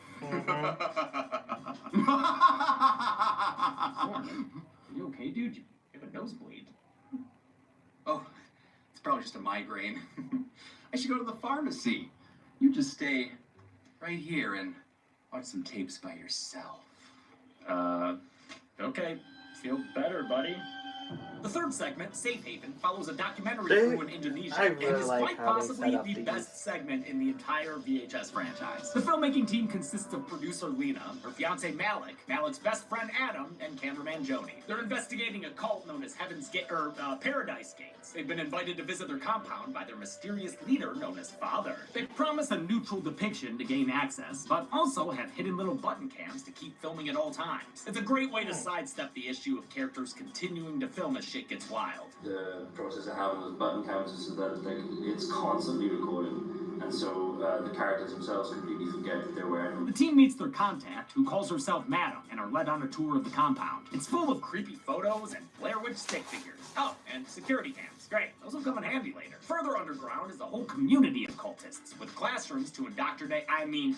M: You okay, dude? You have a nosebleed.
H: Oh, it's probably just a migraine. I should go to the pharmacy. You just stay right here and watch some tapes by yourself.
M: Okay. Feel better, buddy. The 3rd segment, Safe Haven, follows a documentary crew in Indonesia
A: I really
M: and is
A: like
M: quite
A: how they
M: possibly
A: set up
M: the
A: these.
M: best segment in the entire VHS franchise. The filmmaking team consists of producer Lena, her fiance Malik, Malik's best friend Adam, and cameraman Joni. They're investigating a cult known as Paradise Gates. They've been invited to visit their compound by their mysterious leader known as Father. They promise a neutral depiction to gain access, but also have hidden little button cams to keep filming at all times. It's a great way to sidestep the issue of characters continuing to film as shit gets wild.
P: The process of having those button cams is so that it's constantly recording, and so the characters themselves completely forget that they're wearing them.
M: The team meets their contact, who calls herself Madam, and are led on a tour of the compound. It's full of creepy photos and Blair Witch stick figures. Oh, and security cams. Great. Those will come in handy later. Further underground is a whole community of cultists, with classrooms to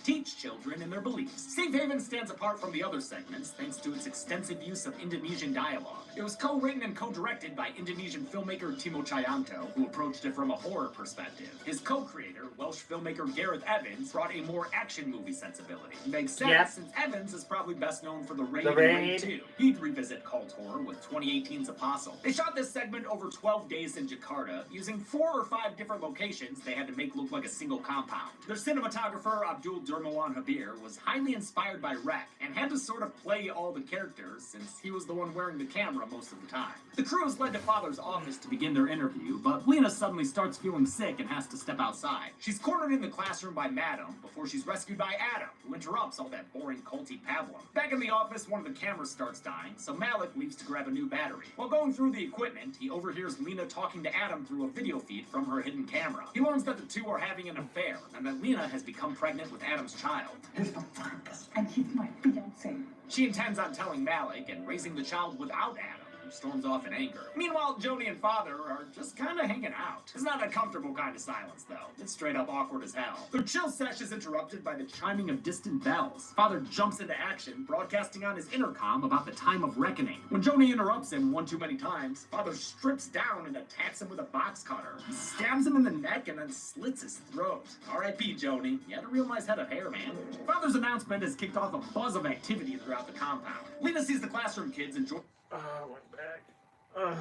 M: teach children in their beliefs. Safe Haven stands apart from the other segments thanks to its extensive use of Indonesian dialogue. It was co-written and co-directed by Indonesian filmmaker Timo Chayanto, who approached it from a horror perspective. His co-creator, Welsh
B: Welsh filmmaker Gareth Evans brought a more action movie sensibility. Makes sense, since Evans is probably best known for The Raid and Raid 2. He'd revisit cult horror with 2018's Apostle. They shot this segment over 12 days in Jakarta, using 4 or 5 different locations they had to make look like a single compound. Their cinematographer, Abdul Dermawan Habir, was highly inspired by Rec, and had to sort of play all the characters, since he was the one wearing the camera most of the time. The crew is led to Father's office to begin their interview, but Lena suddenly starts feeling sick and has to step outside. She's cornered in the classroom by Madam, before she's rescued by Adam, who interrupts all that boring culty pablum. Back in the office, one of the cameras starts dying, so Malik leaves to grab a new battery. While going through the equipment, he overhears Lena talking to Adam through a video feed from her hidden camera. He learns that the two are having an affair, and that Lena has become pregnant with Adam's child.
Q: He's the Farkas, and he's my fiancé.
B: She intends on telling Malik and raising the child without Adam, who storms off in anger. Meanwhile, Joni and Father are just kind of hanging out. It's not a comfortable kind of silence, though. It's straight up awkward as hell. Their chill sesh is interrupted by the chiming of distant bells. Father jumps into action, broadcasting on his intercom about the time of reckoning. When Joni interrupts him one too many times, Father strips down and attacks him with a box cutter. He stabs him in the neck and then slits his throat. R.I.P. Joni. You had a real nice head of hair, man. Father's announcement has kicked off a buzz of activity throughout the compound. Lena sees the classroom kids enjoy...
A: went back.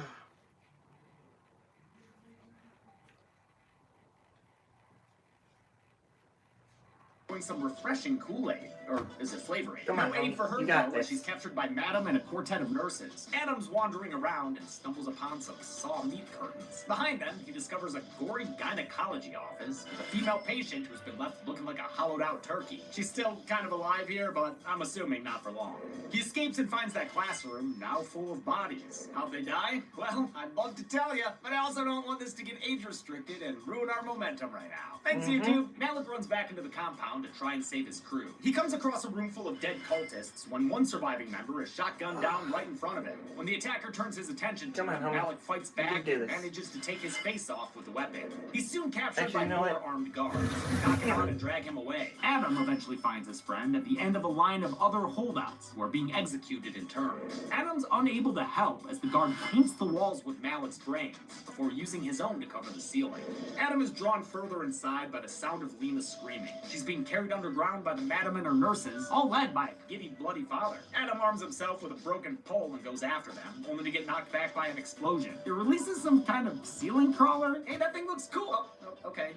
B: Some refreshing Kool-Aid. Or is it flavor aid?
A: Come on,
B: no aid for her,
A: you
B: though,
A: got
B: where
A: this.
B: she's captured by Madam and a quartet of nurses. Adam's wandering around and stumbles upon some saw meat curtains. Behind them, he discovers a gory gynecology office with a female patient who's been left looking like a hollowed-out turkey. She's still kind of alive here, but I'm assuming not for long. He escapes and finds that classroom now full of bodies. How'd they die? Well, I'd love to tell you, but I also don't want this to get age-restricted and ruin our momentum right now. Thanks, YouTube. Malik runs back into the compound to try and save his crew. He comes across a room full of dead cultists when one surviving member is shotgunned down right in front of him. When the attacker turns his attention to him, Malik fights back and manages to take his face off with the weapon. He's soon captured by more armed guards, who knock him out and drag him away. Adam eventually finds his friend at the end of a line of other holdouts who are being executed in turn. Adam's unable to help as the guard paints the walls with Malik's brains before using his own to cover the ceiling. Adam is drawn further inside by the sound of Lena screaming. She's being carried underground by the Madam and her nurses, all led by a giddy, bloody father. Adam arms himself with a broken pole and goes after them, only to get knocked back by an explosion. It releases some kind of ceiling crawler. Hey, that thing looks cool. Okay.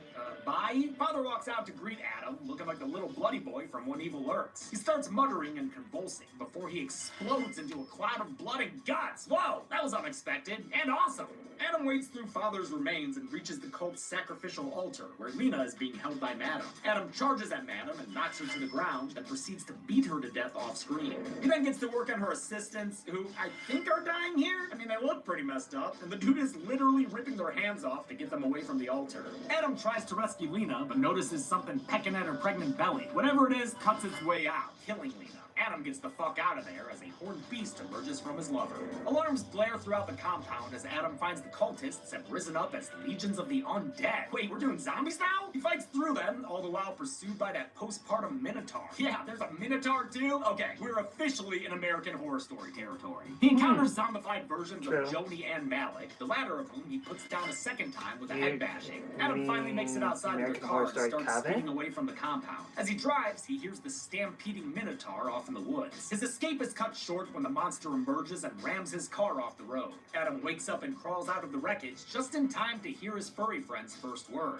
B: Bye. Father walks out to greet Adam, looking like the little bloody boy from When Evil Lurks. He starts muttering and convulsing before he explodes into a cloud of blood and guts. Whoa, that was unexpected and awesome. Adam wades through Father's remains and reaches the cult's sacrificial altar, where Lena is being held by Madam. Adam charges at Madam and knocks her to the ground, then proceeds to beat her to death off screen. He then gets to work on her assistants, who I think are dying here. I mean, they look pretty messed up, and the dude is literally ripping their hands off to get them away from the altar. Adam tries to rescue Lena, but notices something pecking at her pregnant belly. Whatever it is cuts its way out, killing Lena. Adam gets the fuck out of there as a horned beast emerges from his lover. Alarms blare throughout the compound as Adam finds the cultists have risen up as legions of the undead. Wait, we're doing zombies now? He fights through them, all the while pursued by that postpartum minotaur. Yeah, there's a minotaur too? Okay, we're officially in American Horror Story territory. He encounters zombified versions of Joni and Malik, the latter of whom he puts down a second time with a head bashing. Adam finally makes it outside of the car and starts speeding away from the compound. As he drives, he hears the stampeding minotaur off in the woods. His escape is cut short when the monster emerges and rams his car off the road. Adam wakes up and crawls out of the wreckage just in time to hear his furry friend's first word.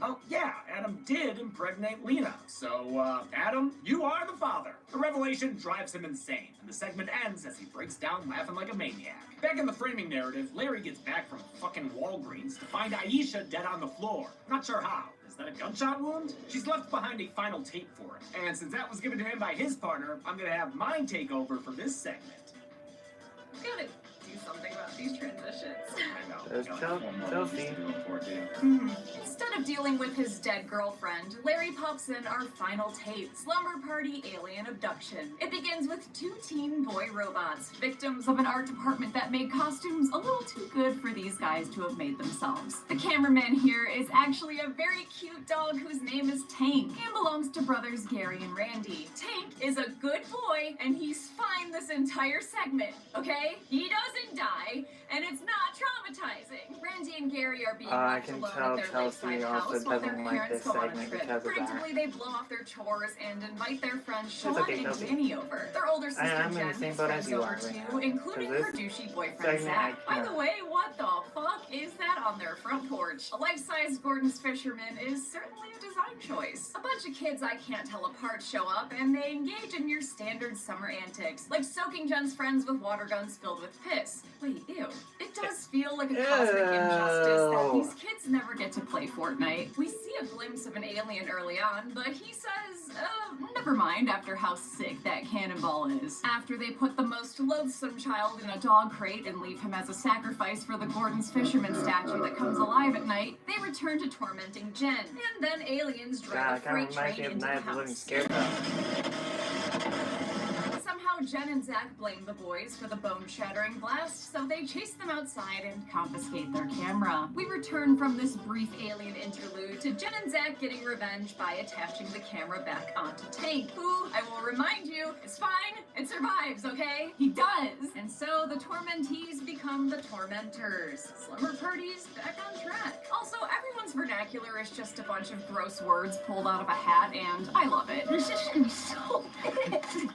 B: Oh, yeah, Adam did impregnate Lena. So, Adam, you are the father. The revelation drives him insane, and the segment ends as he breaks down laughing like a maniac. Back in the framing narrative, Larry gets back from fucking Walgreens to find Aisha dead on the floor. Not sure how. Is that a gunshot wound? She's left behind a final tape for him. And since that was given to him by his partner, I'm gonna have mine take over for this segment.
C: Gotta do something about these transitions.
A: There's Chelsea.
C: Instead of dealing with his dead girlfriend, Larry pops in our final tape, Slumber Party Alien Abduction. It begins with 2 teen boy robots, victims of an art department that made costumes a little too good for these guys to have made themselves. The cameraman here is actually a very cute dog whose name is Tank and belongs to brothers Gary and Randy. Tank is a good boy and he's fine this entire segment, okay? He doesn't die, and it's not traumatizing. Randy and Gary are being
A: I
C: left
A: can
C: alone
A: tell
C: at their
A: Chelsea
C: lakeside
A: also
C: house while their
A: doesn't like
C: parents
A: this
C: go on a
A: segment
C: trip.
A: because of that.
C: Predictably, they blow off their chores and invite their friends Sean
A: okay,
C: and
A: Chelsea.
C: Danny over. Their older sister
A: I'm in
C: Jen
A: the same
C: has
A: boat
C: friends
A: as you
C: over
A: are right
C: too,
A: now.
C: including
A: 'Cause
C: her
A: this
C: douchey boyfriend
A: segment, I
C: Zach. By the
A: cannot.
C: way, what the fuck is that on their front porch? A life-size Gordon's Fisherman is certainly a design choice. A bunch of kids I can't tell apart show up, and they engage in your standard summer antics, like soaking Jen's friends with water guns filled with piss. Wait, ew. It does feel like a cosmic injustice that these kids never get to play Fortnite. We see a glimpse of an alien early on, but he says, never mind after how sick that cannonball is. After they put the most loathsome child in a dog crate and leave him as a sacrifice for the Gordon's Fisherman statue that comes alive at night, they return to tormenting Jen. And then aliens drive a freight train into the house. Somehow Jen and Zach blame the boys for the bone-shattering blast, so they chase them outside and confiscate their camera. We return from this brief alien interlude to Jen and Zach getting revenge by attaching the camera back onto Tank, who, I will remind you, is fine and survives, okay? He does! And so the tormentees become the tormentors. Slumber Party's back on track. Also, everyone's vernacular is just a bunch of gross words pulled out of a hat, and I love it. This is gonna be so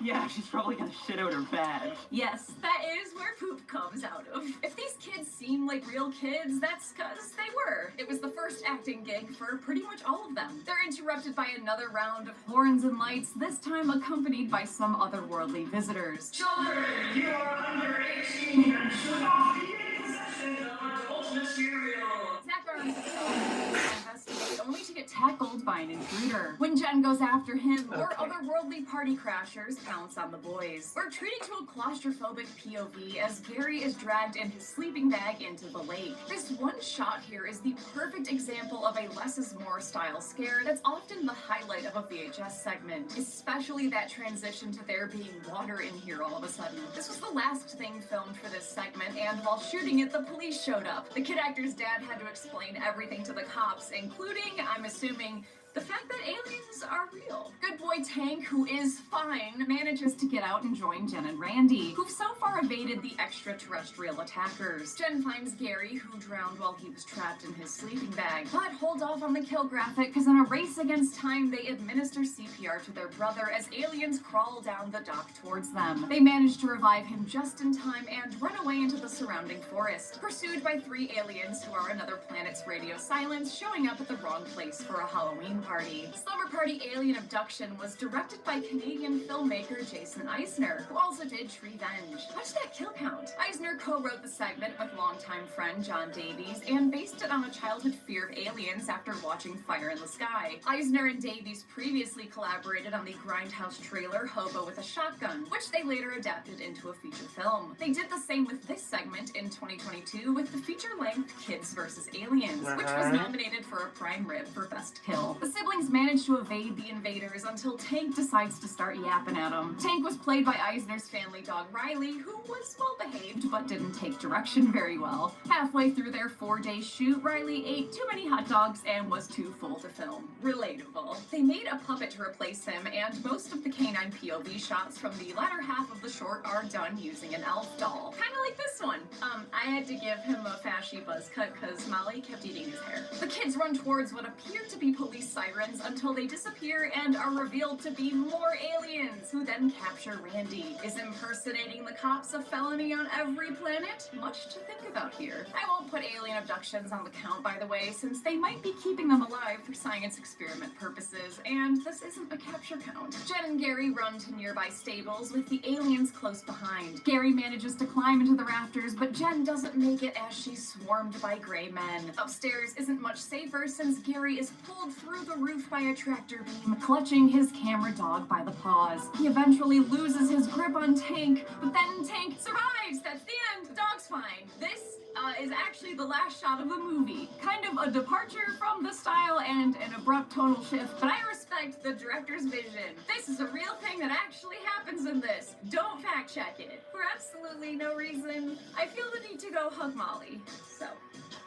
R: Yeah, she's probably gonna shit out her bag.
C: Yes, that is where poop comes out of. If these kids seem like real kids, that's because they were. It was the first acting gig for pretty much all of them. They're interrupted by another round of horns and lights, this time accompanied by some otherworldly visitors.
N: Children, you are under 18 and should not be in possession of adult material.
C: Zach arms himself and investigate, only to get tackled by an intruder. When Jen goes after him, more otherworldly party crashers pounce on the boys. We're treated to a claustrophobic POV as Gary is dragged in his sleeping bag into the lake. This one shot here is the perfect example of a less is more style scare that's often the highlight of a VHS segment, especially that transition to there being water in here all of a sudden. This was the last thing filmed for this segment, and while shooting it, the police showed up. The kid actor's dad had to explain everything to the cops, including, I'm assuming, the fact that aliens are real. Good boy Tank, who is fine, manages to get out and join Jen and Randy, who've so far evaded the extraterrestrial attackers. Jen finds Gary, who drowned while he was trapped in his sleeping bag. But hold off on the kill graphic, because in a race against time, they administer CPR to their brother as aliens crawl down the dock towards them. They manage to revive him just in time and run away into the surrounding forest, pursued by 3 aliens who are another planet's radio silence, showing up at the wrong place for a Halloween party. Slumber Party Alien Abduction was directed by Canadian filmmaker Jason Eisner, who also did Treevenge. Watch that kill count. Eisner co-wrote the segment with longtime friend John Davies and based it on a childhood fear of aliens after watching Fire in the Sky. Eisner and Davies previously collaborated on the Grindhouse trailer Hobo with a Shotgun, which they later adapted into a feature film. They did the same with this segment in 2022 with the feature-length Kids vs. Aliens, which was nominated for a Prime Rib for Best Kill. The siblings manage to evade the invaders until Tank decides to start yapping at them. Tank was played by Eisner's family dog Riley, who was well-behaved but didn't take direction very well. Halfway through their 4-day shoot, Riley ate too many hot dogs and was too full to film. Relatable. They made a puppet to replace him, and most of the canine POV shots from the latter half of the short are done using an elf doll. Kinda like this one. I had to give him a fashy buzz cut because Molly kept eating his hair. The kids run towards what appear to be police sirens until they disappear and are revealed to be more aliens, who then capture Randy. Is impersonating the cops a felony on every planet? Much to think about here. I won't put alien abductions on the count, by the way, since they might be keeping them alive for science experiment purposes, and this isn't a capture count. Jen and Gary run to nearby stables with the aliens close behind. Gary manages to climb into the rafters, but Jen doesn't make it as she's swarmed by gray men. Upstairs isn't much safer since Gary is pulled through the roof by a tractor beam, clutching his camera dog by the paws. He eventually loses his grip on Tank, but then Tank survives! That's the end! The dog's fine. This is actually the last shot of the movie. Kind of a departure from the style and an abrupt tonal shift, but I respect the director's vision. This is a real thing that actually happens in this. Don't fact check it. For absolutely no reason, I feel the need to go hug Molly. So,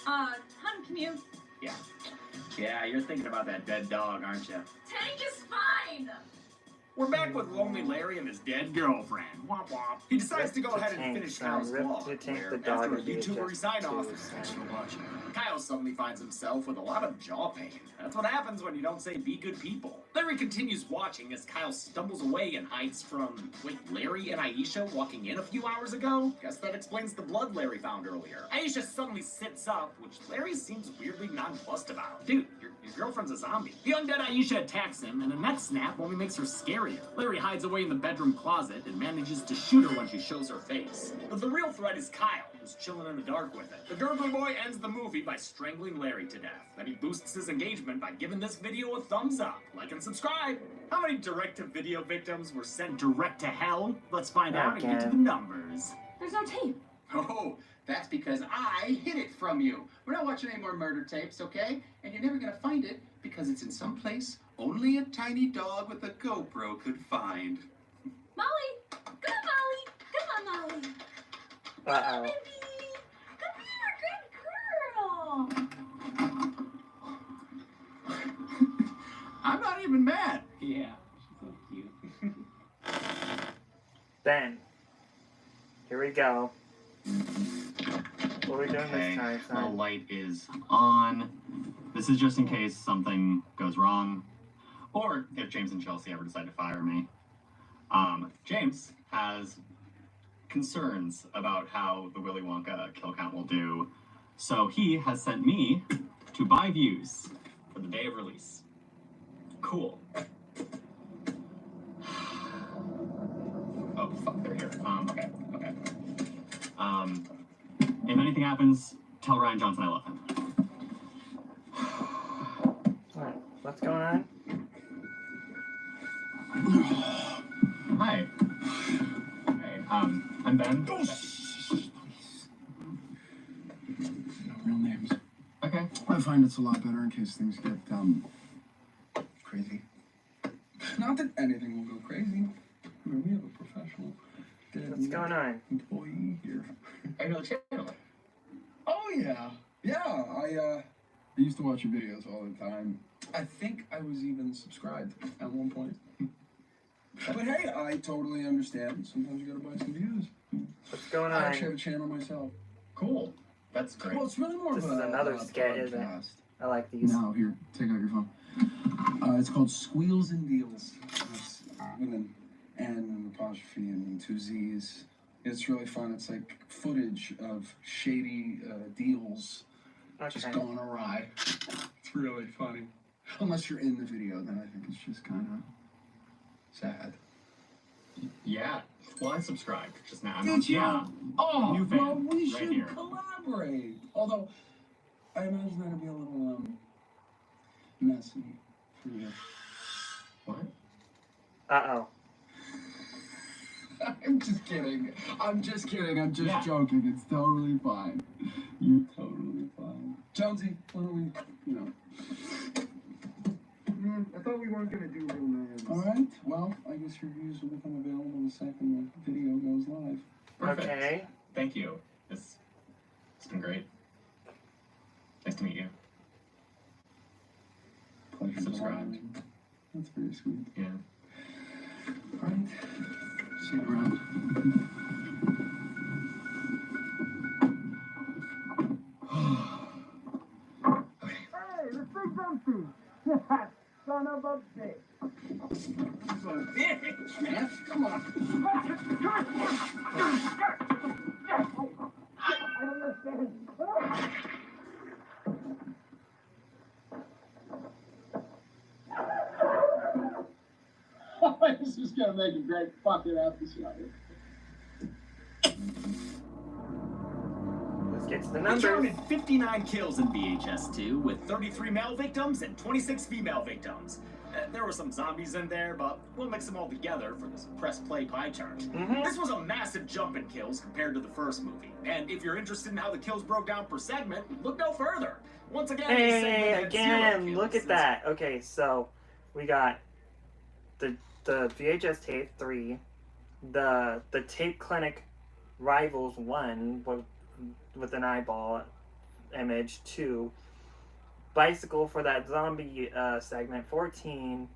C: hun, can you?
R: Yeah, you're thinking about that dead dog, aren't you?
C: Tank is fine!
B: We're back with Lonely Larry and his dead girlfriend. Womp womp. He decides to go ahead and finish Kyle's vlog, where after a YouTuber he signed off, thanks for watching, Kyle suddenly finds himself with a lot of jaw pain. That's what happens when you don't say be good people. Larry continues watching as Kyle stumbles away and hides from, wait, Larry and Aisha walking in a few hours ago? Guess that explains the blood Larry found earlier. Aisha suddenly sits up, which Larry seems weirdly nonplussed about. Dude, your girlfriend's a zombie. The undead Aisha attacks him, and a neck snap only makes her scarier. Larry hides away in the bedroom closet and manages to shoot her when she shows her face. But the real threat is Kyle, who's chilling in the dark with it. The Gurgly Boy ends the movie by strangling Larry to death. Then he boosts his engagement by giving this video a thumbs up. Like and subscribe. How many direct-to-video victims were sent direct to hell? Let's find out and get to the numbers.
C: There's no tape.
H: Oh, that's because I hid it from you. We're not watching any more murder tapes, okay? And you're never gonna find it because it's in some place only a tiny dog with a GoPro could find.
C: Molly! Come on, Molly! Come on, Molly!
A: Uh-oh.
C: Baby! Come here, good girl!
B: I'm not even mad.
J: Yeah, she's so cute.
A: Then, here we go. What are we doing this time,
S: The
A: son?
S: light is on. This is just in case something goes wrong, or if James and Chelsea ever decide to fire me. James has concerns about how the Willy Wonka kill count will do, so he has sent me to buy views for the day of release. Cool. Oh, fuck, they're here. Okay. If anything happens, tell Ryan Johnson I love him.
A: What? What's going on?
S: Hi. Hey, I'm Ben.
D: No real names.
S: Okay.
D: I find it's a lot better in case things get, crazy. Not that anything will go crazy. I mean, we have a professional
A: What's going on?
D: employee here.
S: I know the channel.
D: Oh, yeah. Yeah, I used to watch your videos all the time. I think I was even subscribed at one point. But hey, I totally understand. Sometimes you gotta buy some views.
A: What's going
D: I
A: on?
D: actually have a channel myself.
S: Cool. That's great.
D: Well, it's really more
A: This
D: of
A: is
D: a
A: another
D: a
A: skit, isn't it?
D: podcast.
A: I like these.
D: Now, here, take out your phone. It's called Squeals and Deals. It's with an N and an apostrophe and 2 Z's. It's really fun. It's like footage of shady deals just going awry. It's really funny. Unless you're in the video, then I think it's just kind of sad.
S: Yeah. Well, I subscribed just now.
D: Did you?
S: Yeah.
D: Oh,
S: New fan,
D: well, we
S: right
D: should
S: here.
D: collaborate. Although, I imagine that'd be a little, messy for you.
S: What?
A: Uh-oh.
D: I'm just kidding. I'm just
S: Yeah.
D: joking. It's totally fine. You're totally fine. Jonesy, why don't we, I thought we weren't going to do real names. All right. Well, I guess your views will become available the second the video goes live.
S: Perfect.
A: Okay.
S: Thank you. It's been great. Nice to meet you.
D: Pleasure.
S: Subscribed.
D: That's very sweet.
S: Yeah.
D: All right. See you around.
R: Hey, the thing's empty! Son of a bitch!
B: Bitch, man. Come on.
R: I don't understand.
D: This is going to make a great fucking episode.
A: Let's get to the
B: We
A: numbers.
B: counted 59 kills in VHS2 with 33 male victims and 26 female victims. There were some zombies in there, but we'll mix them all together for this press play pie chart. This was a massive jump in kills compared to the first movie. And if you're interested in how the kills broke down per segment, look no further. Once again, this segment
A: Hey,
B: had 0
A: again,
B: kills.
A: look at that. Okay, so we got the VHS tape 3, the tape clinic rivals 1 with an eyeball image 2, bicycle for that zombie segment 14,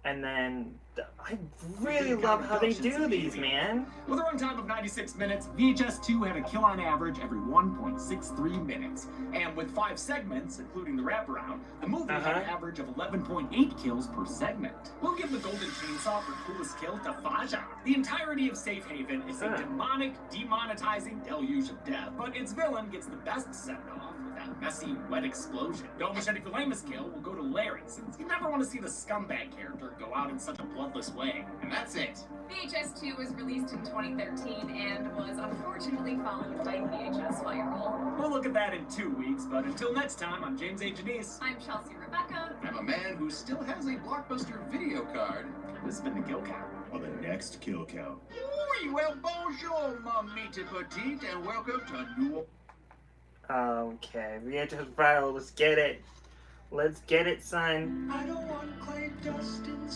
A: And then I really love how they do these, man.
B: With a runtime of 96 minutes, VHS 2 had a kill on average every 1.63 minutes. And with 5 segments, including the wraparound, the movie had an average of 11.8 kills per segment. We'll give the Golden Chainsaw for coolest kill to Faja. The entirety of Safe Haven is a demonic, demonetizing deluge of death, but its villain gets the best send-off with that messy, wet explosion. No Machete for lamest kill will go to Larry, since you never want to see the scumbag character go out in such a bloodless way. And that's it.
C: VHS 2 was released in 2013 and was unfortunately followed by VHS Viral.
B: We'll look at that in 2 weeks, but until next time, I'm James A. Janice.
C: I'm Chelsea Rebecca.
H: I'm a man who still has a Blockbuster video card.
B: This has been the Kill Count. On the next Kill Count.
H: Oui, well, bonjour, mon mite petite, and welcome to New...
A: Okay, VHS Viral, let's get it. Let's get it, son.
R: I don't want clay dust in...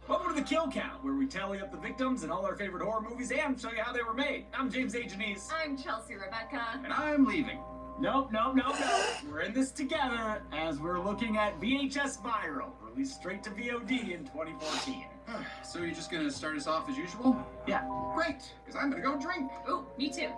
B: Welcome to the Kill Count, where we tally up the victims in all our favorite horror movies and show you how they were made. I'm James A. Janice.
C: I'm Chelsea Rebecca.
H: And I'm leaving.
B: Nope. We're in this together as we're looking at VHS Viral, released straight to VOD in 2014.
H: So you're just gonna start us off as usual?
B: Yeah.
H: Great, because I'm gonna go drink.
C: Ooh, me too.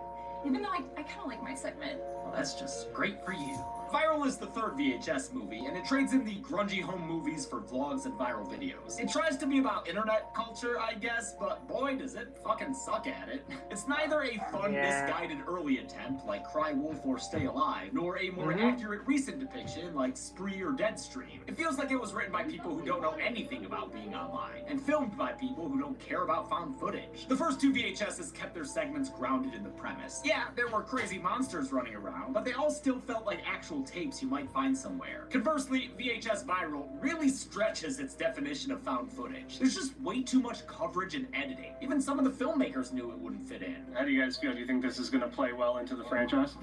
C: Even though I kind of like my segment.
B: Well, that's just great for you. Viral is the third VHS movie, and it trades in the grungy home movies for vlogs and viral videos. It tries to be about internet culture, I guess, but boy, does it fucking suck at it. It's neither a fun, misguided early attempt like Cry Wolf or Stay Alive, nor a more accurate recent depiction like Spree or Deadstream. It feels like it was written by people who don't know anything about being online, and filmed by people who don't care about found footage. The first 2 VHSs kept their segments grounded in the premise. Yeah, there were crazy monsters running around, but they all still felt like actual tapes you might find somewhere. Conversely, VHS Viral really stretches its definition of found footage. There's just way too much coverage and editing. Even some of the filmmakers knew it wouldn't fit in.
F: How do you guys feel? Do you think this is going to play well into the franchise?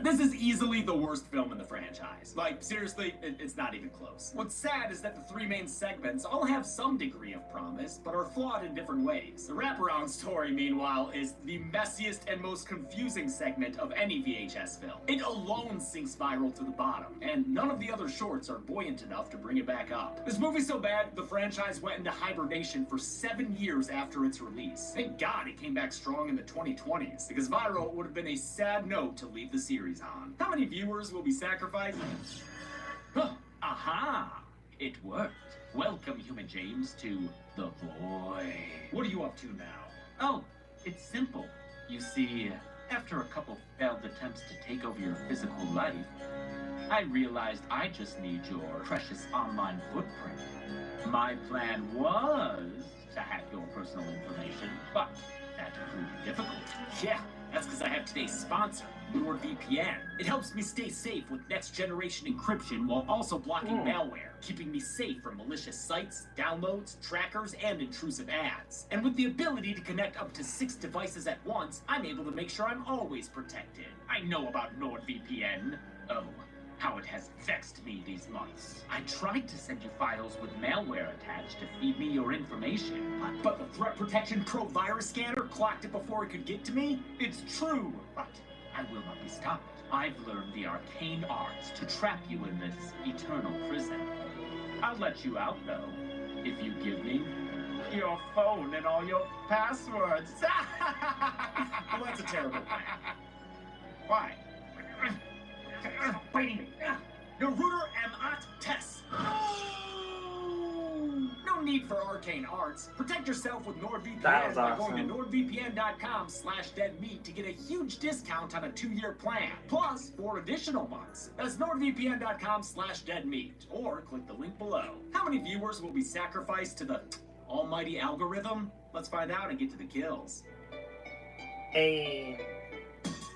B: This is easily the worst film in the franchise. Like, seriously, it's not even close. What's sad is that the 3 main segments all have some degree of promise, but are flawed in different ways. The wraparound story, meanwhile, is the messiest and most confusing segment of any VHS film. It alone sinks Viral to the bottom, and none of the other shorts are buoyant enough to bring it back up. This movie's so bad, the franchise went into hibernation for 7 years after its release. Thank God it came back strong in the 2020s, because Viral would have been a sad note to leave the series on. How many viewers will be sacrificed? Aha! It worked. Welcome, Human James, to The Void. What are you up to now?
T: Oh, it's simple. You see, after a couple failed attempts to take over your physical life, I realized I just need your precious online footprint. My plan was to hack your personal information, but that proved difficult.
B: Yeah, that's because I have today's sponsor, NordVPN. It helps me stay safe with next-generation encryption while also blocking malware, keeping me safe from malicious sites, downloads, trackers, and intrusive ads. And with the ability to connect up to 6 devices at once, I'm able to make sure I'm always protected. I know about NordVPN. Oh, how it has vexed me these months. I tried to send you files with malware attached to feed me your information, but the Threat Protection Pro virus scanner clocked it before it could get to me? It's true, but I will not be stopped. I've learned the arcane arts to trap you in this eternal prison. I'll let you out, though, if you give me your phone and all your passwords. Well, that's a terrible plan. Why? Biting me. Your router am at Tess. No need for arcane arts. Protect yourself with NordVPN by going to nordvpn.com/deadmeat to get a huge discount on a 2-year plan. Plus 4 additional months. That's nordvpn.com/deadmeat. Or click the link below. How many viewers will be sacrificed to the almighty algorithm? Let's find out and get to the kills.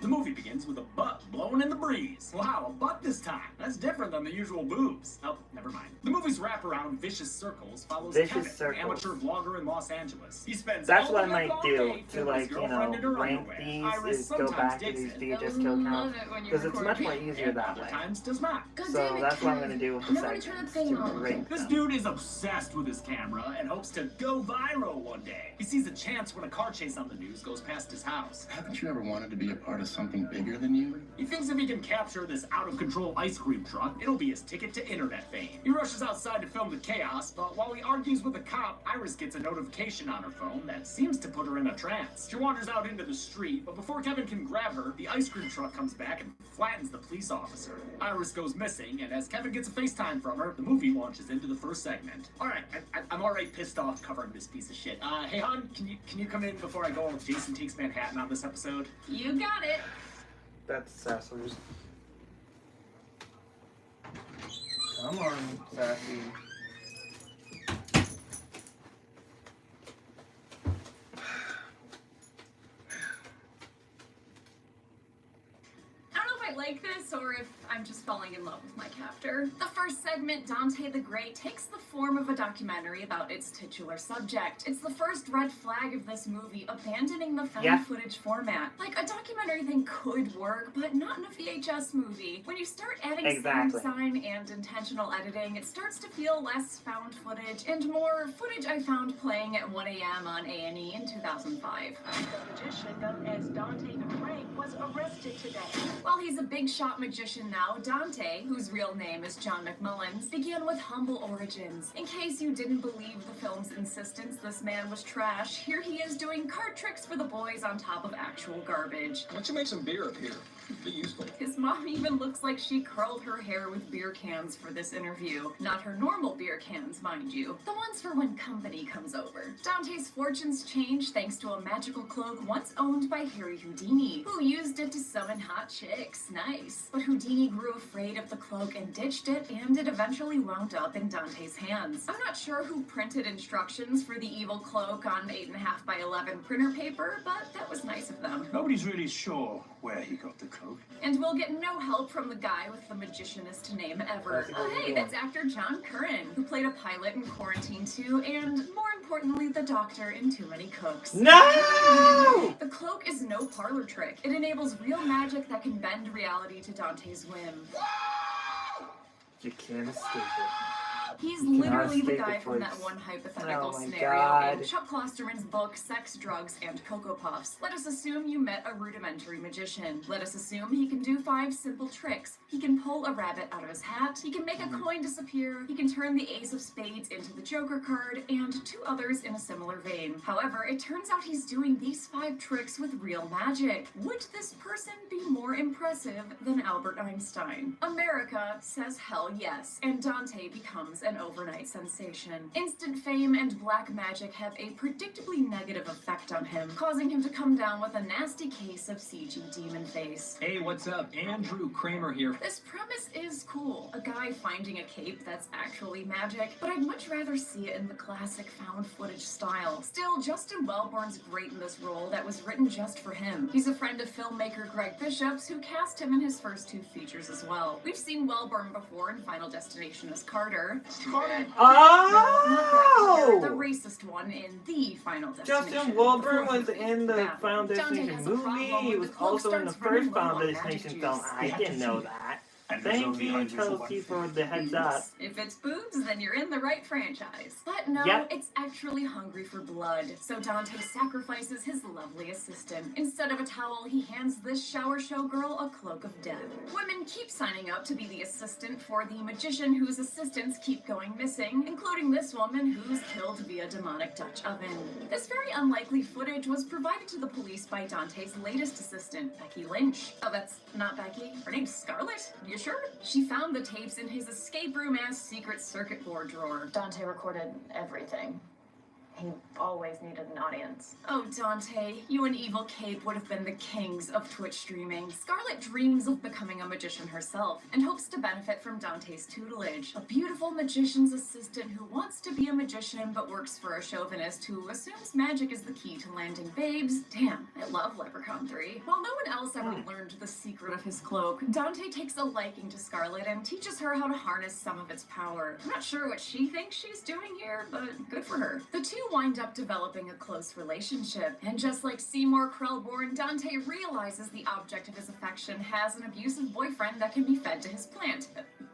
B: The movie begins with a butt blowing in the breeze. Wow, a butt this time. That's different than the usual boobs. Oh, never mind. The movie movie's wraparound, Vicious Circles, follows
A: Vicious
B: Kevin,
A: Circles.
B: an amateur vlogger in Los Angeles. He spends
A: That's
B: all
A: what I
B: the
A: might
B: all
A: do
B: day
A: to,
B: filming his
A: like, you know,
B: girlfriend in her
A: rank
B: underwear.
A: these,
B: Iris
A: is go
B: sometimes
A: back to
B: digs
A: these
B: it,
A: VHS
C: I
A: kill
C: love
A: counts,
C: it when you
A: because it's
C: record
A: much
C: me.
A: more easier that
B: other
A: way.
B: times does not.
C: God
A: So
C: damn it,
A: that's what I'm
C: Kevin.
A: going to do with
C: I
A: the
C: never want to turn
A: segments,
C: that thing
A: to
C: on.
A: rank
B: This
A: them.
B: dude is obsessed with his camera and hopes to go viral one day. He sees a chance when a car chase on the news goes past his house.
D: Haven't you ever wanted to be a part of something bigger than you?
B: He thinks if he can capture this out-of-control ice cream truck, it'll be his ticket to internet fame. He rushes outside to film the chaos, but while he argues with a cop, Iris gets a notification on her phone that seems to put her in a trance. She wanders out into the street, but before Kevin can grab her, the ice cream truck comes back and flattens the police officer. Iris goes missing, and as Kevin gets a FaceTime from her, the movie launches into the first segment. Alright, I'm already pissed off covering this piece of shit. Hey hon, can you come in before I go with Jason Takes Manhattan on this episode?
C: You got it.
A: That's Sassers. Come on, Sassy.
C: I don't know if I like this or if I'm just falling in love with my captor. The first segment, Dante the Great, takes the form of a documentary about its titular subject. It's the first red flag of this movie, abandoning the found footage format. Like, a documentary thing could work, but not in a VHS movie. When you start adding sound design and intentional editing, it starts to feel less found footage and more footage I found playing at 1 a.m. on A&E in 2005.
Q: The magician known as Dante the Great was arrested today.
C: While he's a big shot magician now, Dante, whose real name is John McMullins, began with humble origins. In case you didn't believe the film's insistence this man was trash, here he is doing card tricks for the boys on top of actual garbage.
F: Why don't you make some beer up here? Be useful.
C: His mom even looks like she curled her hair with beer cans for this interview. Not her normal beer cans, mind you. The ones for when company comes over. Dante's fortunes change thanks to a magical cloak once owned by Harry Houdini, who used it to summon hot chicks. Nice. But Houdini grew afraid of the cloak and ditched it, and it eventually wound up in Dante's hands. I'm not sure who printed instructions for the evil cloak on 8.5 by 11 printer paper, but that was nice of them.
F: Nobody's really sure where he got the cloak.
C: And we'll get no help from the guy with the magicianist name ever. Hey, that's actor John Curran, who played a pilot in Quarantine 2, and more importantly, the doctor in Too Many Cooks.
A: No!
C: The cloak is no parlor trick. It enables real magic that can bend reality to Dante's whim.
A: You can't escape it.
C: He's
A: You cannot
C: literally the
A: escape
C: guy
A: the
C: from that
A: voice.
C: one hypothetical
A: Oh my
C: scenario
A: God.
C: in Chuck Klosterman's book, Sex, Drugs, and Cocoa Puffs. Let us assume you met a rudimentary magician. Let us assume he can do 5 simple tricks. He can pull a rabbit out of his hat, he can make a coin disappear, he can turn the ace of spades into the Joker card, and 2 others in a similar vein. However, it turns out he's doing these 5 tricks with real magic. Would this person be more impressive than Albert Einstein? America says hell yes, and Dante becomes an overnight sensation. Instant fame and black magic have a predictably negative effect on him, causing him to come down with a nasty case of CG demon face.
U: Hey, what's up? Andrew Kramer here.
C: This premise is cool, a guy finding a cape that's actually magic, but I'd much rather see it in the classic found footage style. Still, Justin Wellborn's great in this role that was written just for him. He's a friend of filmmaker Greg Bishop's, who cast him in his first 2 features as well. We've seen Wellborn before in Final Destination as Carter.
A: Oh!
C: The racist one in the Final Destination.
A: Justin Wellborn was in the Final Destination movie. He was also in the first Final Destination film. I didn't know that. Thank you, Chelsea, for the heads up.
C: If it's boobs, then you're in the right franchise. But no, it's actually hungry for blood. So Dante sacrifices his lovely assistant. Instead of a towel, he hands this shower show girl a cloak of death. Women keep signing up to be the assistant for the magician whose assistants keep going missing, including this woman who's killed via demonic Dutch oven. This very unlikely footage was provided to the police by Dante's latest assistant, Becky Lynch. Oh, that's not Becky. Her name's Scarlett? You sure? She found the tapes in his escape room-ass secret circuit board drawer. Dante recorded everything. He always needed an audience. Oh, Dante, you and Evil Cape would have been the kings of Twitch streaming. Scarlet dreams of becoming a magician herself and hopes to benefit from Dante's tutelage. A beautiful magician's assistant who wants to be a magician but works for a chauvinist who assumes magic is the key to landing babes. Damn, I love Leprechaun 3. While no one else ever learned the secret of his cloak, Dante takes a liking to Scarlet and teaches her how to harness some of its power. I'm not sure what she thinks she's doing here, but good for her. The two wind up developing a close relationship, and just like Seymour Krellborn, Dante realizes the object of his affection has an abusive boyfriend that can be fed to his plant.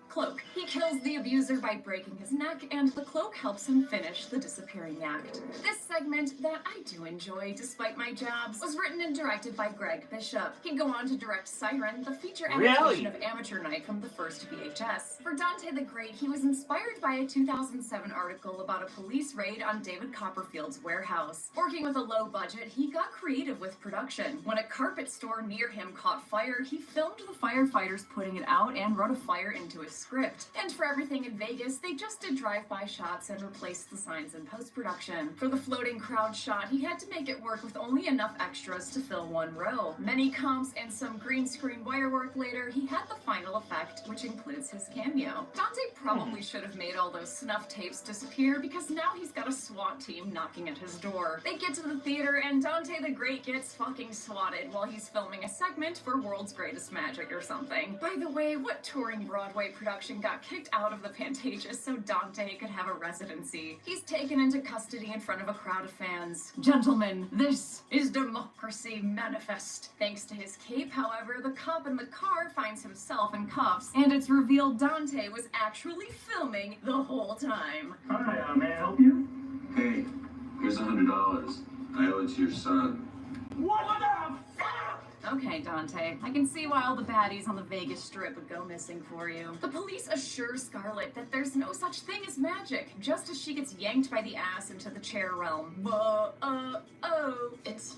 C: Cloak. He kills the abuser by breaking his neck, and the cloak helps him finish the disappearing act. This segment, that I do enjoy despite my jabs, was written and directed by Greg Bishop. He'd go on to direct Siren, the feature adaptation of Amateur Night from the first VHS. For Dante the Great, he was inspired by a 2007 article about a police raid on David Copperfield's warehouse. Working with a low budget, he got creative with production. When a carpet store near him caught fire, he filmed the firefighters putting it out and wrote a fire into his script. And for everything in Vegas, they just did drive-by shots and replaced the signs in post-production. For the floating crowd shot, he had to make it work with only enough extras to fill one row. Many comps and some green screen wire work later, he had the final effect, which includes his cameo. Dante probably should have made all those snuff tapes disappear because now he's got a SWAT team knocking at his door. They get to the theater and Dante the Great gets fucking swatted while he's filming a segment for World's Greatest Magic or something. By the way, what touring Broadway production got kicked out of the Pantages so Dante could have a residency? He's taken into custody in front of a crowd of fans. Gentlemen, this is democracy manifest. Thanks to his cape, however, the cop in the car finds himself in cuffs, and it's revealed Dante was actually filming the whole time.
F: Hi, may I help you?
P: Hey, here's $100. I owe it to your son.
F: What the fuck?
C: Okay, Dante, I can see why all the baddies on the Vegas Strip would go missing for you. The police assure Scarlet that there's no such thing as magic, just as she gets yanked by the ass into the chair realm. It's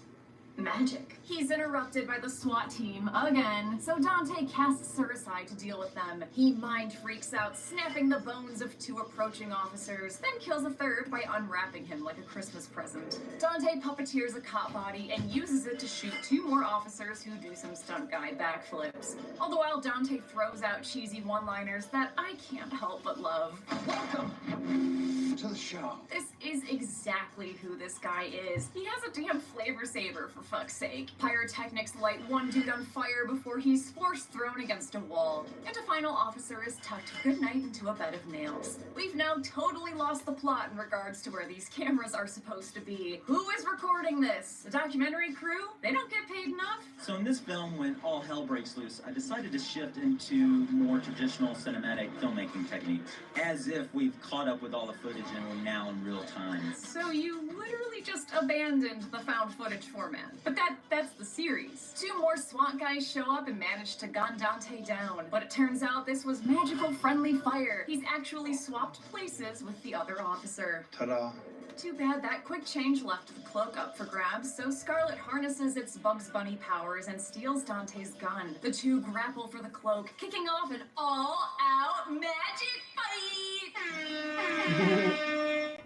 C: magic. He's interrupted by the SWAT team again, so Dante casts her aside to deal with them. He mind freaks out, snapping the bones of two approaching officers, then kills a third by unwrapping him like a Christmas present. Dante puppeteers a cop body and uses it to shoot two more officers who do some stunt guy backflips. All the while, Dante throws out cheesy one-liners that I can't help but love.
D: Welcome to the show.
C: This is exactly who this guy is. He has a damn flavor saver, for fuck's sake. Pyrotechnics light one dude on fire before he's force thrown against a wall, and a final officer is tucked goodnight into a bed of nails. We've now totally lost the plot in regards to where these cameras are supposed to be. Who is recording this? The documentary crew? They don't get paid enough?
T: So in this film, when all hell breaks loose, I decided to shift into more traditional cinematic filmmaking techniques, as if we've caught up with all the footage and we're now in real time.
C: So you literally just abandoned the found footage format. But that's the series. Two more SWAT guys show up and manage to gun Dante down. But it turns out this was magical friendly fire. He's actually swapped places with the other officer.
D: Ta-da.
C: Too bad that quick change left the cloak up for grabs, so Scarlet harnesses its Bugs Bunny powers and steals Dante's gun. The two grapple for the cloak, kicking off an all-out magic fight!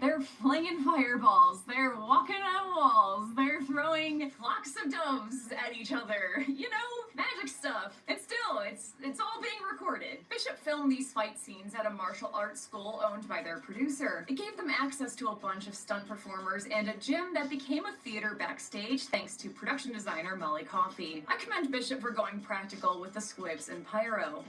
C: They're flinging fireballs, they're walking on walls, they're throwing flocks of doves at each other. You know, magic stuff. And still, it's all being recorded. Bishop filmed these fight scenes at a martial arts school owned by their producer. It gave them access to a bunch of stunt performers and a gym that became a theater backstage thanks to production designer Molly Coffey. I commend Bishop for going practical with the squibs and pyro.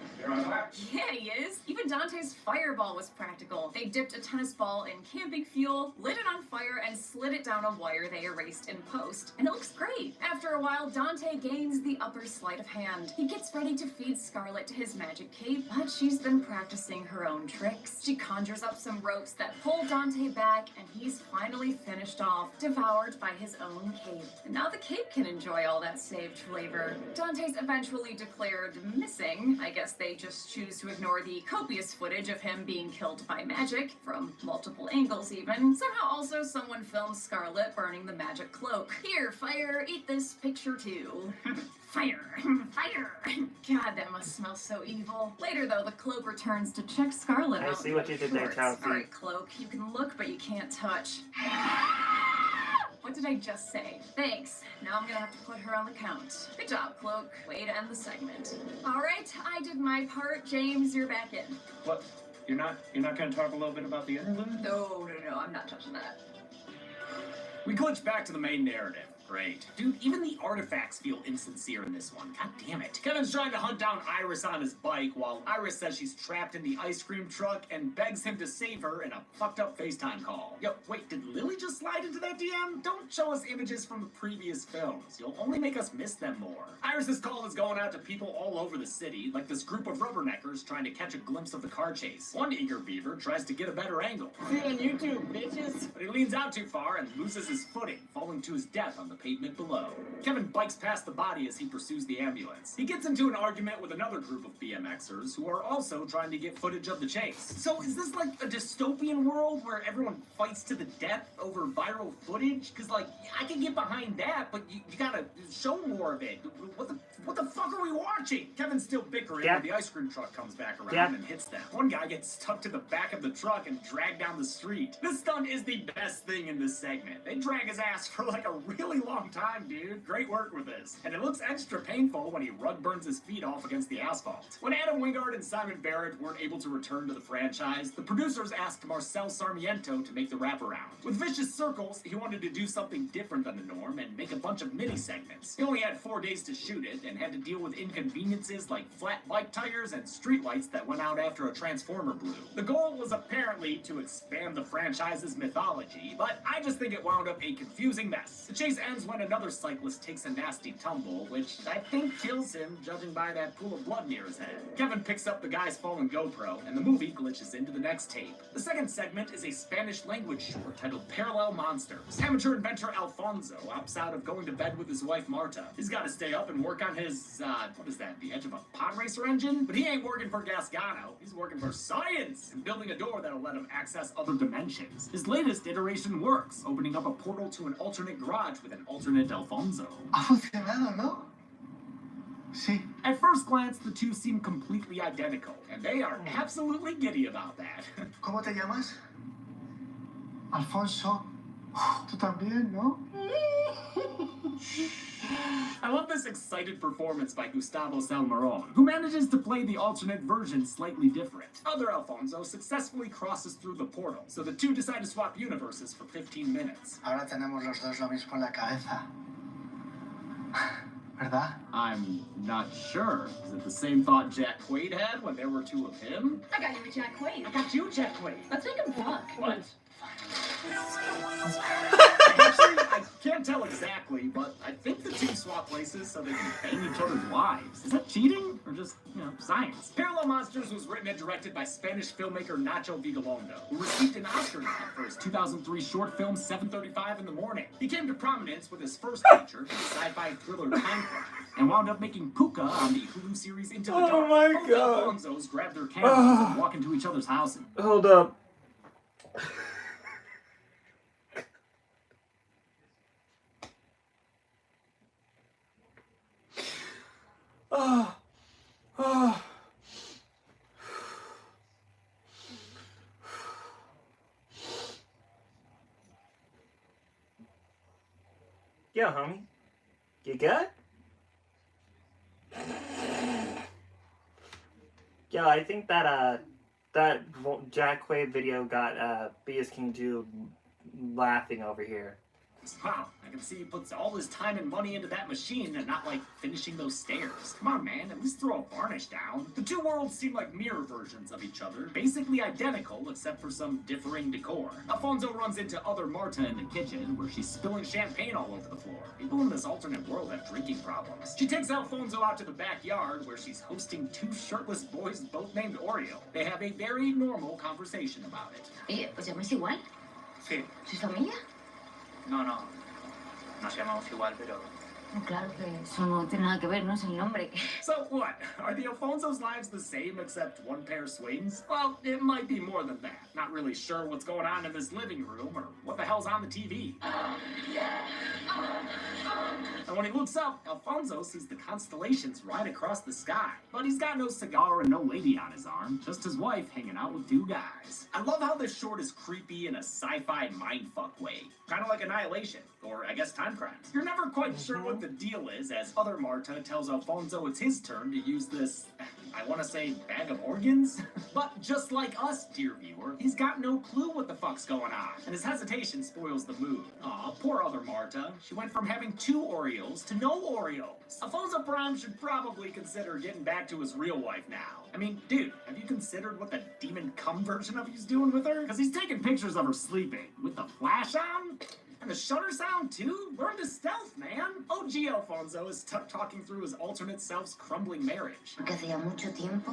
C: Yeah, he is. Even Dante's fireball was practical. They dipped a tennis ball in camping fuel, lit it on fire, and slid it down a wire they erased in post. And it looks great. After a while, Dante gains the upper sleight of hand. He gets ready to feed Scarlet to his magic cape, but she's been practicing her own tricks. She conjures up some ropes that pull Dante back, and he's finally finished off, devoured by his own cape. And now the cape can enjoy all that saved flavor. Dante's eventually declared missing. I guess they just choose to ignore the copious footage of him being killed by magic, from multiple angles even. Somehow also someone filmed Scarlet burning the magic cloak. Here, fire, eat this picture too. Fire, fire. God, that must smell so evil. Later, though, the cloak returns to check Scarlet out.
A: I see what you did there, Chelsea.
C: Alright, cloak, you can look, but you can't touch. What did I just say? Thanks. Now I'm gonna have to put her on the count. Good job, Cloak. Way to end the segment. Alright, I did my part. James, you're back in.
M: What? You're not gonna talk a little bit about the interlude?
C: No, I'm not touching that.
B: We glitch back to the main narrative. Great. Dude, even the artifacts feel insincere in this one. God damn it. Kevin's trying to hunt down Iris on his bike while Iris says she's trapped in the ice cream truck and begs him to save her in a fucked up FaceTime call. Yo, wait, did Lily just slide into that DM? Don't show us images from the previous films. You'll only make us miss them more. Iris's call is going out to people all over the city, like this group of rubberneckers trying to catch a glimpse of the car chase. One eager beaver tries to get a better angle.
F: See you on YouTube, bitches.
B: But he leans out too far and loses his footing, falling to his death on the pavement below. Kevin bikes past the body as he pursues the ambulance. He gets into an argument with another group of BMXers who are also trying to get footage of the chase. So is this like a dystopian world where everyone fights to the death over viral footage? Cause like, I can get behind that, but you gotta show more of it. What the fuck are we watching? Kevin's still bickering when the ice cream truck comes back around and hits them. One guy gets stuck to the back of the truck and dragged down the street. This stunt is the best thing in this segment. They drag his ass for like a really long time, dude. Great work with this. And it looks extra painful when he rug burns his feet off against the asphalt. When Adam Wingard and Simon Barrett weren't able to return to the franchise, the producers asked Marcel Sarmiento to make the wraparound. With Vicious Circles, he wanted to do something different than the norm and make a bunch of mini segments. He only had 4 days to shoot it and had to deal with inconveniences like flat bike tires and streetlights that went out after a transformer blew. The goal was apparently to expand the franchise's mythology, but I just think it wound up a confusing mess. The chase ends when another cyclist takes a nasty tumble, which I think kills him, judging by that pool of blood near his head. Kevin picks up the guy's fallen GoPro, and the movie glitches into the next tape. The second segment is a Spanish language short titled Parallel Monsters. Amateur inventor Alfonso opts out of going to bed with his wife Marta. He's got to stay up and work on his, what is that, the edge of a pod racer engine? But he ain't working for Gasgano. He's working for science and building a door that'll let him access other dimensions. His latest iteration works, opening up a portal to an alternate garage with an alternate Alfonso.
O: Ha funcionado, ¿no? Sí.
B: At first glance, the two seem completely identical, and they are absolutely giddy about that.
O: ¿Cómo te llamas? Alfonso. Tú también, ¿no?
B: I love this excited performance by Gustavo Salmerón, who manages to play the alternate version slightly different. Other Alfonso successfully crosses through the portal, so the two decide to swap universes for 15 minutes.
O: Ahora tenemos los dos lo mismo en la cabeza. ¿Verdad?
B: I'm not sure. Is it the same thought Jack Quaid had when there were two of him?
C: I got you a Jack Quaid.
B: I got you, Jack Quaid.
C: Let's make him fuck.
B: What? Actually, I can't tell exactly, but I think the two swap places so they can bang each other's wives. Is that cheating? Or just, science? Parallel Monsters was written and directed by Spanish filmmaker Nacho Vigalondo, who received an Oscar nod for his 2003 short film 7:35 in the Morning. He came to prominence with his first feature, the sci-fi thriller Time Crime, and wound up making Puka on the Hulu series Into the Dark.
A: Oh my god.
B: Both Alfonsos grab their cameras and walk into each other's houses.
A: Hold up. Yo, homie. You good? Yo, I think that Jack Quaid video got B is King 2 laughing over here.
B: Wow, I can see he puts all his time and money into that machine and not, like, finishing those stairs. Come on, man, at least throw a varnish down. The two worlds seem like mirror versions of each other, basically identical except for some differing decor. Alfonso runs into other Marta in the kitchen, where she's spilling champagne all over the floor. People in this alternate world have drinking problems. She takes Alfonso out to the backyard, where she's hosting two shirtless boys both named Oreo. They have a very normal conversation about it.
K: Oye, ¿os llamáis igual?
T: Sí.
K: ¿Sois familia?
T: No nos llamamos igual, pero
K: Claro que eso no tiene nada que ver, no es el nombre.
B: So what? Are the Alfonso's lives the same except one pair swings? Well, it might be more than that. Not really sure what's going on in this living room or what the hell's on the TV. And when he looks up, Alfonso sees the constellations right across the sky. But he's got no cigar and no lady on his arm, just his wife hanging out with two guys. I love how this short is creepy in a sci-fi mindfuck way. Kind of like Annihilation, or I guess Time Crimes. You're never quite sure what the deal is, as other Marta tells Alfonso it's his turn to use this, I want to say, bag of organs? But just like us, dear viewer, he's got no clue what the fuck's going on, and his hesitation spoils the mood. Aw, poor other Marta. She went from having 2 Oreos to no Oreos. Alfonso Prime should probably consider getting back to his real wife now. I mean, dude, have you considered what the demon cum version of you's doing with her? Because he's taking pictures of her sleeping, with the flash on? And the shutter sound, too? Learn to stealth, man. OG Alfonso is talking through his alternate self's crumbling marriage.
K: Porque hace ya mucho tiempo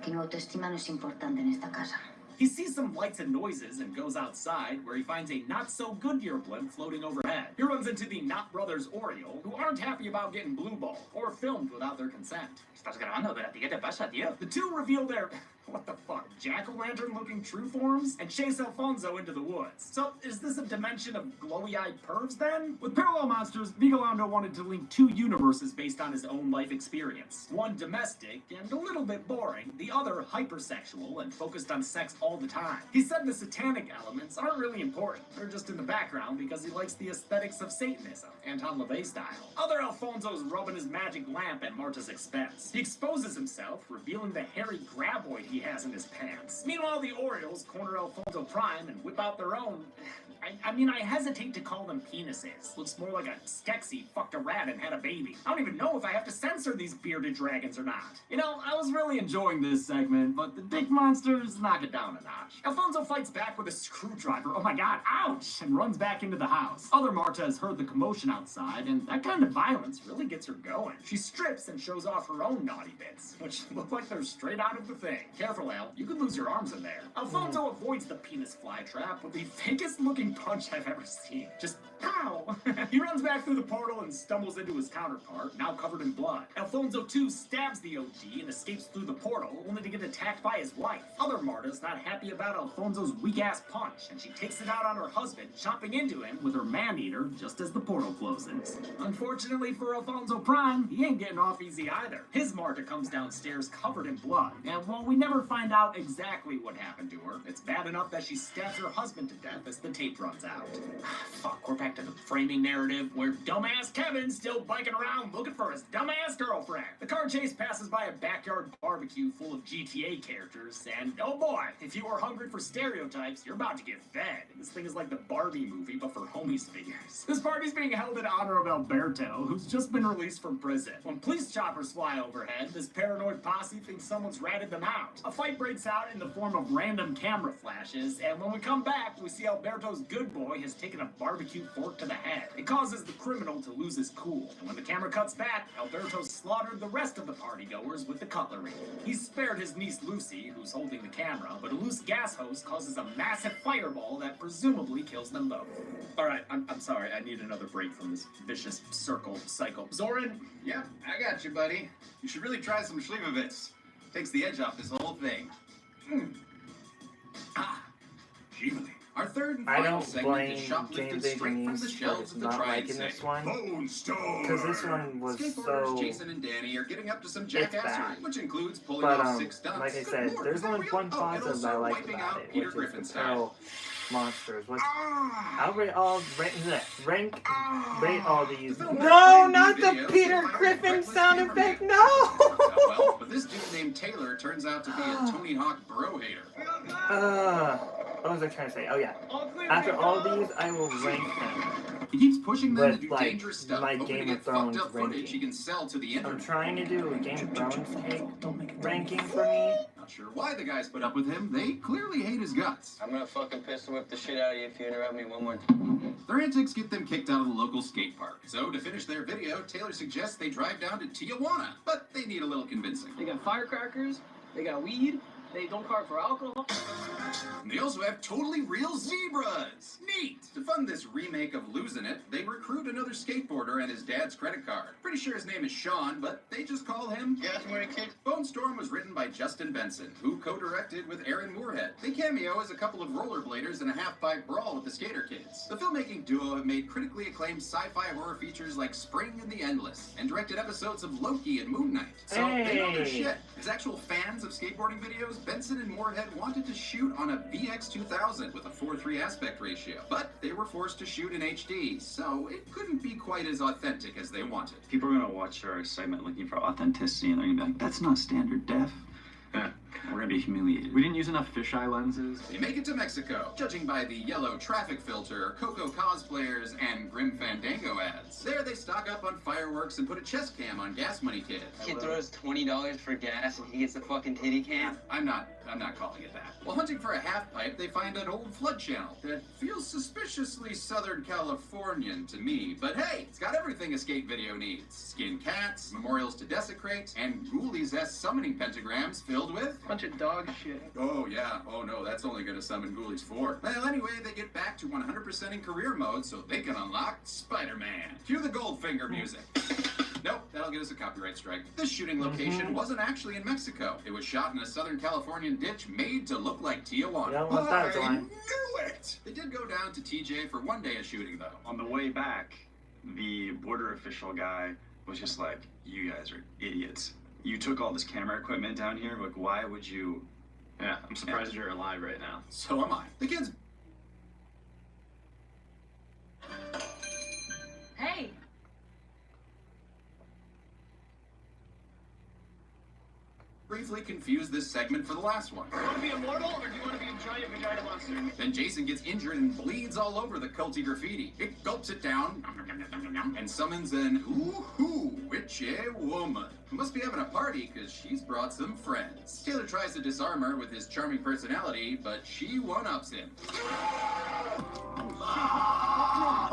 K: que mi autoestima no es importante en esta casa.
B: He sees some lights and noises and goes outside, where he finds a not-so-Goodyear blimp floating overhead. He runs into the Not Brothers Oriole, who aren't happy about getting blue ball or filmed without their consent.
T: Estás grabando, pero ¿a ti qué te pasa, tío?
B: The two reveal their, what the fuck, jack-o'-lantern-looking true forms and chase Alfonso into the woods. So, is this a dimension of glowy-eyed pervs, then? With Parallel Monsters, Vigalondo wanted to link 2 universes based on his own life experience. One domestic and a little bit boring, the other hypersexual and focused on sex all the time. He said the satanic elements aren't really important. They're just in the background because he likes the aesthetics of Satanism, Anton LaVey style. Other Alfonso's rubbing his magic lamp at Marta's expense. He exposes himself, revealing the hairy graboid he has in his pants. Meanwhile, the Orioles corner Alfonso Prime and whip out their own... I mean, I hesitate to call them penises. Looks more like a Skeksis fucked a rat and had a baby. I don't even know if I have to censor these bearded dragons or not. You know, I was really enjoying this segment, but the dick monsters knock it down a notch. Alfonso fights back with a screwdriver, oh my god, ouch, and runs back into the house. Other Marta has heard the commotion outside, and that kind of violence really gets her going. She strips and shows off her own naughty bits, which look like they're straight out of the thing. Careful, Al, you could lose your arms in there. Alfonso avoids the penis flytrap with the fakest looking punch I've ever seen. Just pow! He runs back through the portal and stumbles into his counterpart, now covered in blood. Alfonso 2 stabs the OG and escapes through the portal, only to get attacked by his wife. Other Marta's not happy about Alfonso's weak-ass punch, and she takes it out on her husband, chopping into him with her man-eater just as the portal closes. Unfortunately for Alfonso Prime, he ain't getting off easy either. His Marta comes downstairs covered in blood, and while we never find out exactly what happened to her, it's bad enough that she stabs her husband to death as the tape runs out. Fuck, we're back to the framing narrative where dumbass Kevin's still biking around looking for his dumbass girlfriend. The car chase passes by a backyard barbecue full of GTA characters, and oh boy, if you are hungry for stereotypes, you're about to get fed. This thing is like the Barbie movie, but for homies figures. This party's being held in honor of Alberto, who's just been released from prison. When police choppers fly overhead, this paranoid posse thinks someone's ratted them out. A fight breaks out in the form of random camera flashes, and when we come back, we see Alberto's good boy has taken a barbecue fork to the head. It causes the criminal to lose his cool, and when the camera cuts back, Alberto slaughtered the rest of the partygoers with the cutlery. He's spared his niece Lucy, who's holding the camera, but a loose gas hose causes a massive fireball that presumably kills them both. Alright, I'm sorry, I need another break from this vicious circle cycle. Zoran?
H: Yeah, I got you, buddy. You should really try some Schlivovitz. Takes the edge off this whole thing. Schlivovitz. Our third and final segment is shoplifted straight from the shelves of the Triad
A: this one,
H: Bone Stone.
A: because this one was
H: Skateboarders
A: so...
H: Jason and Danny are getting up to some jackassery, which includes pulling
A: but,
H: off 6 stunts.
A: like I said, there's only one positive I like about it, which is the Pearl Monsters. I'll rate all, rate all these. No, not the Peter Griffin sound effect, no!
H: Well, but this dude named Taylor turns out to be a Tony Hawk bro hater.
A: What was I trying to say? Oh yeah. After all these, I will rank them.
H: He keeps pushing them to
A: with
H: do
A: like
H: dangerous stuff,
A: my
H: hoping
A: Game
H: to
A: of
H: get
A: Thrones
H: fucked up footage he
A: ranking.
H: can sell to the internet.
A: I'm trying to do a Game of Thrones ranking for me.
H: Not sure why the guys put up with him. They clearly hate his guts.
F: I'm gonna fucking pistol whip the shit out of you if you interrupt me one more time.
H: Their antics get them kicked out of the local skate park. So to finish their video, Taylor suggests they drive down to Tijuana, but they need a little convincing.
F: They got firecrackers, they got weed, they don't card for alcohol.
H: And they also have totally real zebras. Neat. To fund this remake of Losing It, they recruit another skateboarder and his dad's credit card. Pretty sure his name is Sean, but they just call him Gas Money Kid. Bone Storm was written by Justin Benson, who co-directed with Aaron Moorhead. They cameo as a couple of rollerbladers in a half-pipe brawl with the Skater Kids. The filmmaking duo have made critically acclaimed sci-fi horror features like Spring and the Endless, and directed episodes of Loki and Moon Knight. So they know their shit. As actual fans of skateboarding videos, Benson and Moorhead wanted to shoot on a VX2000 with a 4:3 aspect ratio, but they were forced to shoot in HD, so it couldn't be quite as authentic as they wanted.
I: People are gonna watch our segment looking for authenticity, and they're gonna be like, "That's not standard def." We're gonna be humiliated. We didn't use enough fisheye lenses.
H: They make it to Mexico, judging by the yellow traffic filter, Coco cosplayers, and Grim Fandango ads. There they stock up on fireworks and put a chest cam on Gas Money Kid.
V: Kid throws $20 for gas and he gets the fucking titty cam.
H: I'm not calling it that. While hunting for a half pipe, they find an old flood channel that feels suspiciously Southern Californian to me. But hey, it's got everything a skate video needs. Skinned cats, memorials to desecrate, and Ghoulies-esque summoning pentagrams filled with
V: Bunch of dog shit.
H: Oh yeah, oh no, that's only gonna summon Ghoulies 4. Well, anyway, they get back to 100% in career mode so they can unlock Spider-Man. Cue the Goldfinger music. Nope, that'll get us a copyright strike. This shooting location wasn't actually in Mexico. It was shot in a Southern Californian ditch made to look like Tijuana. I knew it! They did go down to TJ for one day of shooting, though.
I: On the way back, the border official guy was just like, "You guys are idiots. You took all this camera equipment down here. Like, why would you?" Yeah, I'm surprised you're alive right now.
H: So am I. The kids
C: Hey,
H: briefly confused this segment for the last one.
F: Do you want to be immortal or do you want to be a giant vagina monster?
H: Then Jason gets injured and bleeds all over the culty graffiti. It gulps it down and summons an witchy woman who must be having a party because she's brought some friends. Taylor tries to disarm her with his charming personality, but she one-ups him.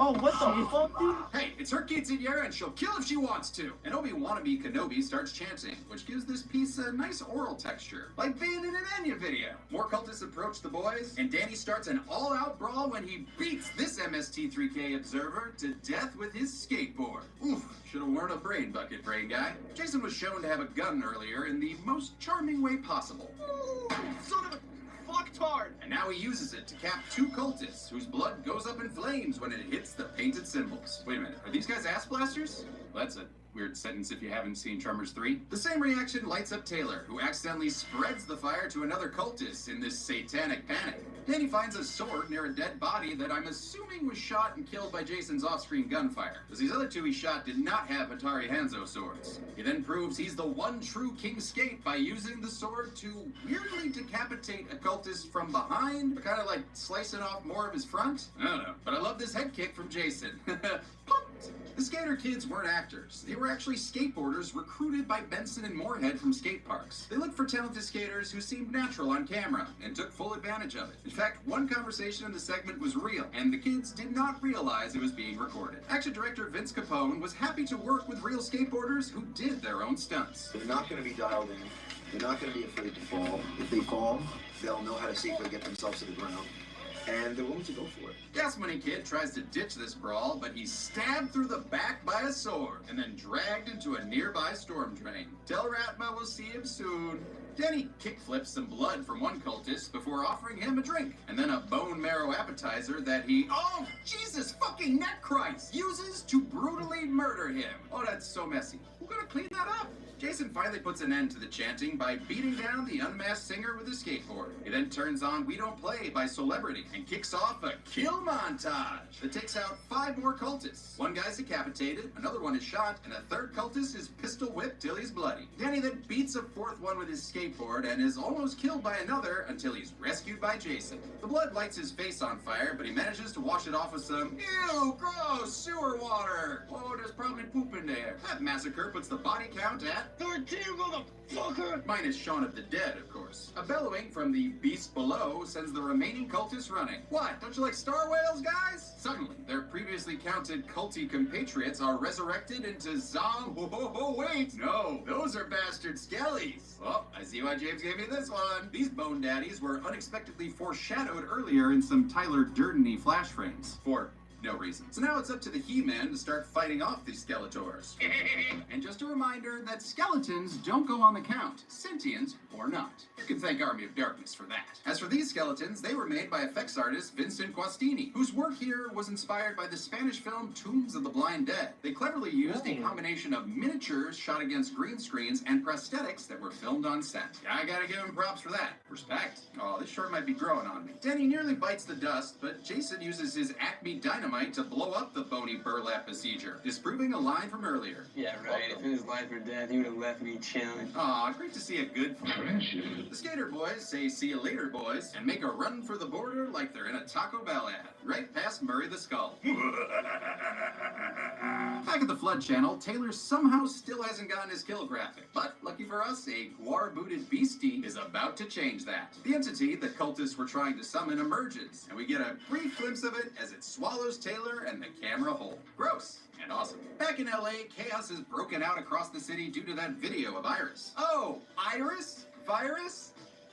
F: Oh, what the fuck, dude?
H: Hey, it's her quinceañera and she'll kill if she wants to. An Obi-wannabe Kenobi starts chanting, which gives this piece a nice oral texture, like being in an Enya video. More cultists approach the boys, and Danny starts an all-out brawl when he beats this MST3K observer to death with his skateboard. Oof, should have worn a brain bucket, brain guy. Jason was shown to have a gun earlier in the most charming way possible.
F: Ooh, son of a fucktard!
H: And now he uses it to cap two cultists whose blood goes up in flames when it hits the painted symbols. Wait a minute, are these guys ass blasters? Well, that's a weird sentence if you haven't seen Tremors 3. The same reaction lights up Taylor, who accidentally spreads the fire to another cultist in this satanic panic. Danny finds a sword near a dead body that I'm assuming was shot and killed by Jason's off-screen gunfire, because these other two he shot did not have Atari Hanzo swords. He then proves he's the one true King Skate by using the sword to weirdly decapitate a cultist from behind, but kind of like slicing off more of his front. I don't know, but I love this head kick from Jason. Pumped! The Skater Kids weren't actors. They were actually skateboarders recruited by Benson and Moorhead from skate parks. They looked for talented skaters who seemed natural on camera and took full advantage of it. In fact, one conversation in the segment was real, and the kids did not realize it was being recorded. Action director Vince Capone was happy to work with real skateboarders who did their own stunts.
O: They're not going to be dialed in. They're not going to be afraid to fall. If they fall, they'll know how to safely get themselves to the ground. And they're willing to go for it.
H: Gas Money Kid tries to ditch this brawl, but he's stabbed through the back by a sword and then dragged into a nearby storm drain. Tell Ratma we'll see him soon. Danny kickflips some blood from one cultist before offering him a drink, and then a bone marrow appetizer that he, oh, Jesus fucking neck Christ, uses to brutally murder him. Oh, that's so messy. We're gonna clean that up. Jason finally puts an end to the chanting by beating down the unmasked singer with a skateboard. He then turns on We Don't Play by Celebrity and kicks off a kill montage that takes out 5 more cultists. One guy's decapitated, another one is shot, and a third cultist is pistol whipped till he's bloody. Danny then beats a 4th one with his skateboard and is almost killed by another until he's rescued by Jason. The blood lights his face on fire, but he manages to wash it off with some, ew, gross, sewer water. Oh, there's probably poop in there. That massacre puts the body count at
F: 13, motherfucker!
H: minus Shaun of the Dead, of course. Skeletor's. A bellowing from the beast below sends the remaining cultists running. What? Don't you like star whales, guys? Suddenly, their previously counted culty compatriots are resurrected into wait! No, those are bastard skellies. Oh, I see why James gave me this one. These bone daddies were unexpectedly foreshadowed earlier in some Tyler Durden-y flash frames. For no reason. So now it's up to the He-Man to start fighting off these Skeletors. And just a reminder that skeletons don't go on the count, sentient or not. You can thank Army of Darkness for that. As for these skeletons, they were made by effects artist Vincent Guastini, whose work here was inspired by the Spanish film Tombs of the Blind Dead. They cleverly used a combination of miniatures shot against green screens and prosthetics that were filmed on set. I gotta give him props for that. Respect. Oh, this short might be growing on me. Denny nearly bites the dust, but Jason uses his Acme dynamite to blow up the bony burlap besieger, disproving a line from earlier.
V: Yeah, right. If it was life or death, he would have left me chilling.
H: Aw, great to see a good friendship. The Skater Boys say see you later, boys, and make a run for the border like they're in a Taco Bell ad, right past Murray the Skull. Back at the Flood Channel, Taylor somehow still hasn't gotten his kill graphic, but lucky for us, a guar-booted beastie is about to change that. The entity the cultists were trying to summon emerges, and we get a brief glimpse of it as it swallows Taylor and the camera whole. Gross and awesome. Back in LA, chaos has broken out across the city due to that video of Iris. Oh, Iris? Virus?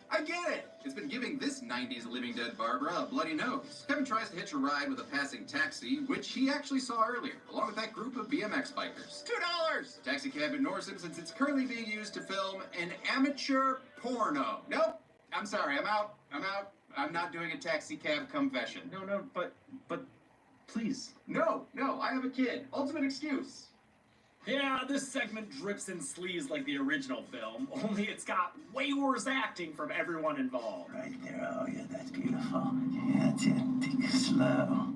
H: I get it. It's been giving this 90s Living Dead Barbara a bloody nose. Kevin tries to hitch a ride with a passing taxi, which he actually saw earlier, along with that group of BMX bikers. $2! Taxi cab ignores him since it's currently being used to film an amateur porno. Nope. I'm sorry. I'm out. I'm not doing a taxi cab confession.
T: No, but please.
H: No, I have a kid. Ultimate excuse.
E: Yeah, this segment drips and sleaze like the original film, only it's got way worse acting from everyone involved.
L: Right there, oh yeah, that's beautiful. Yeah, that's it. Take it slow.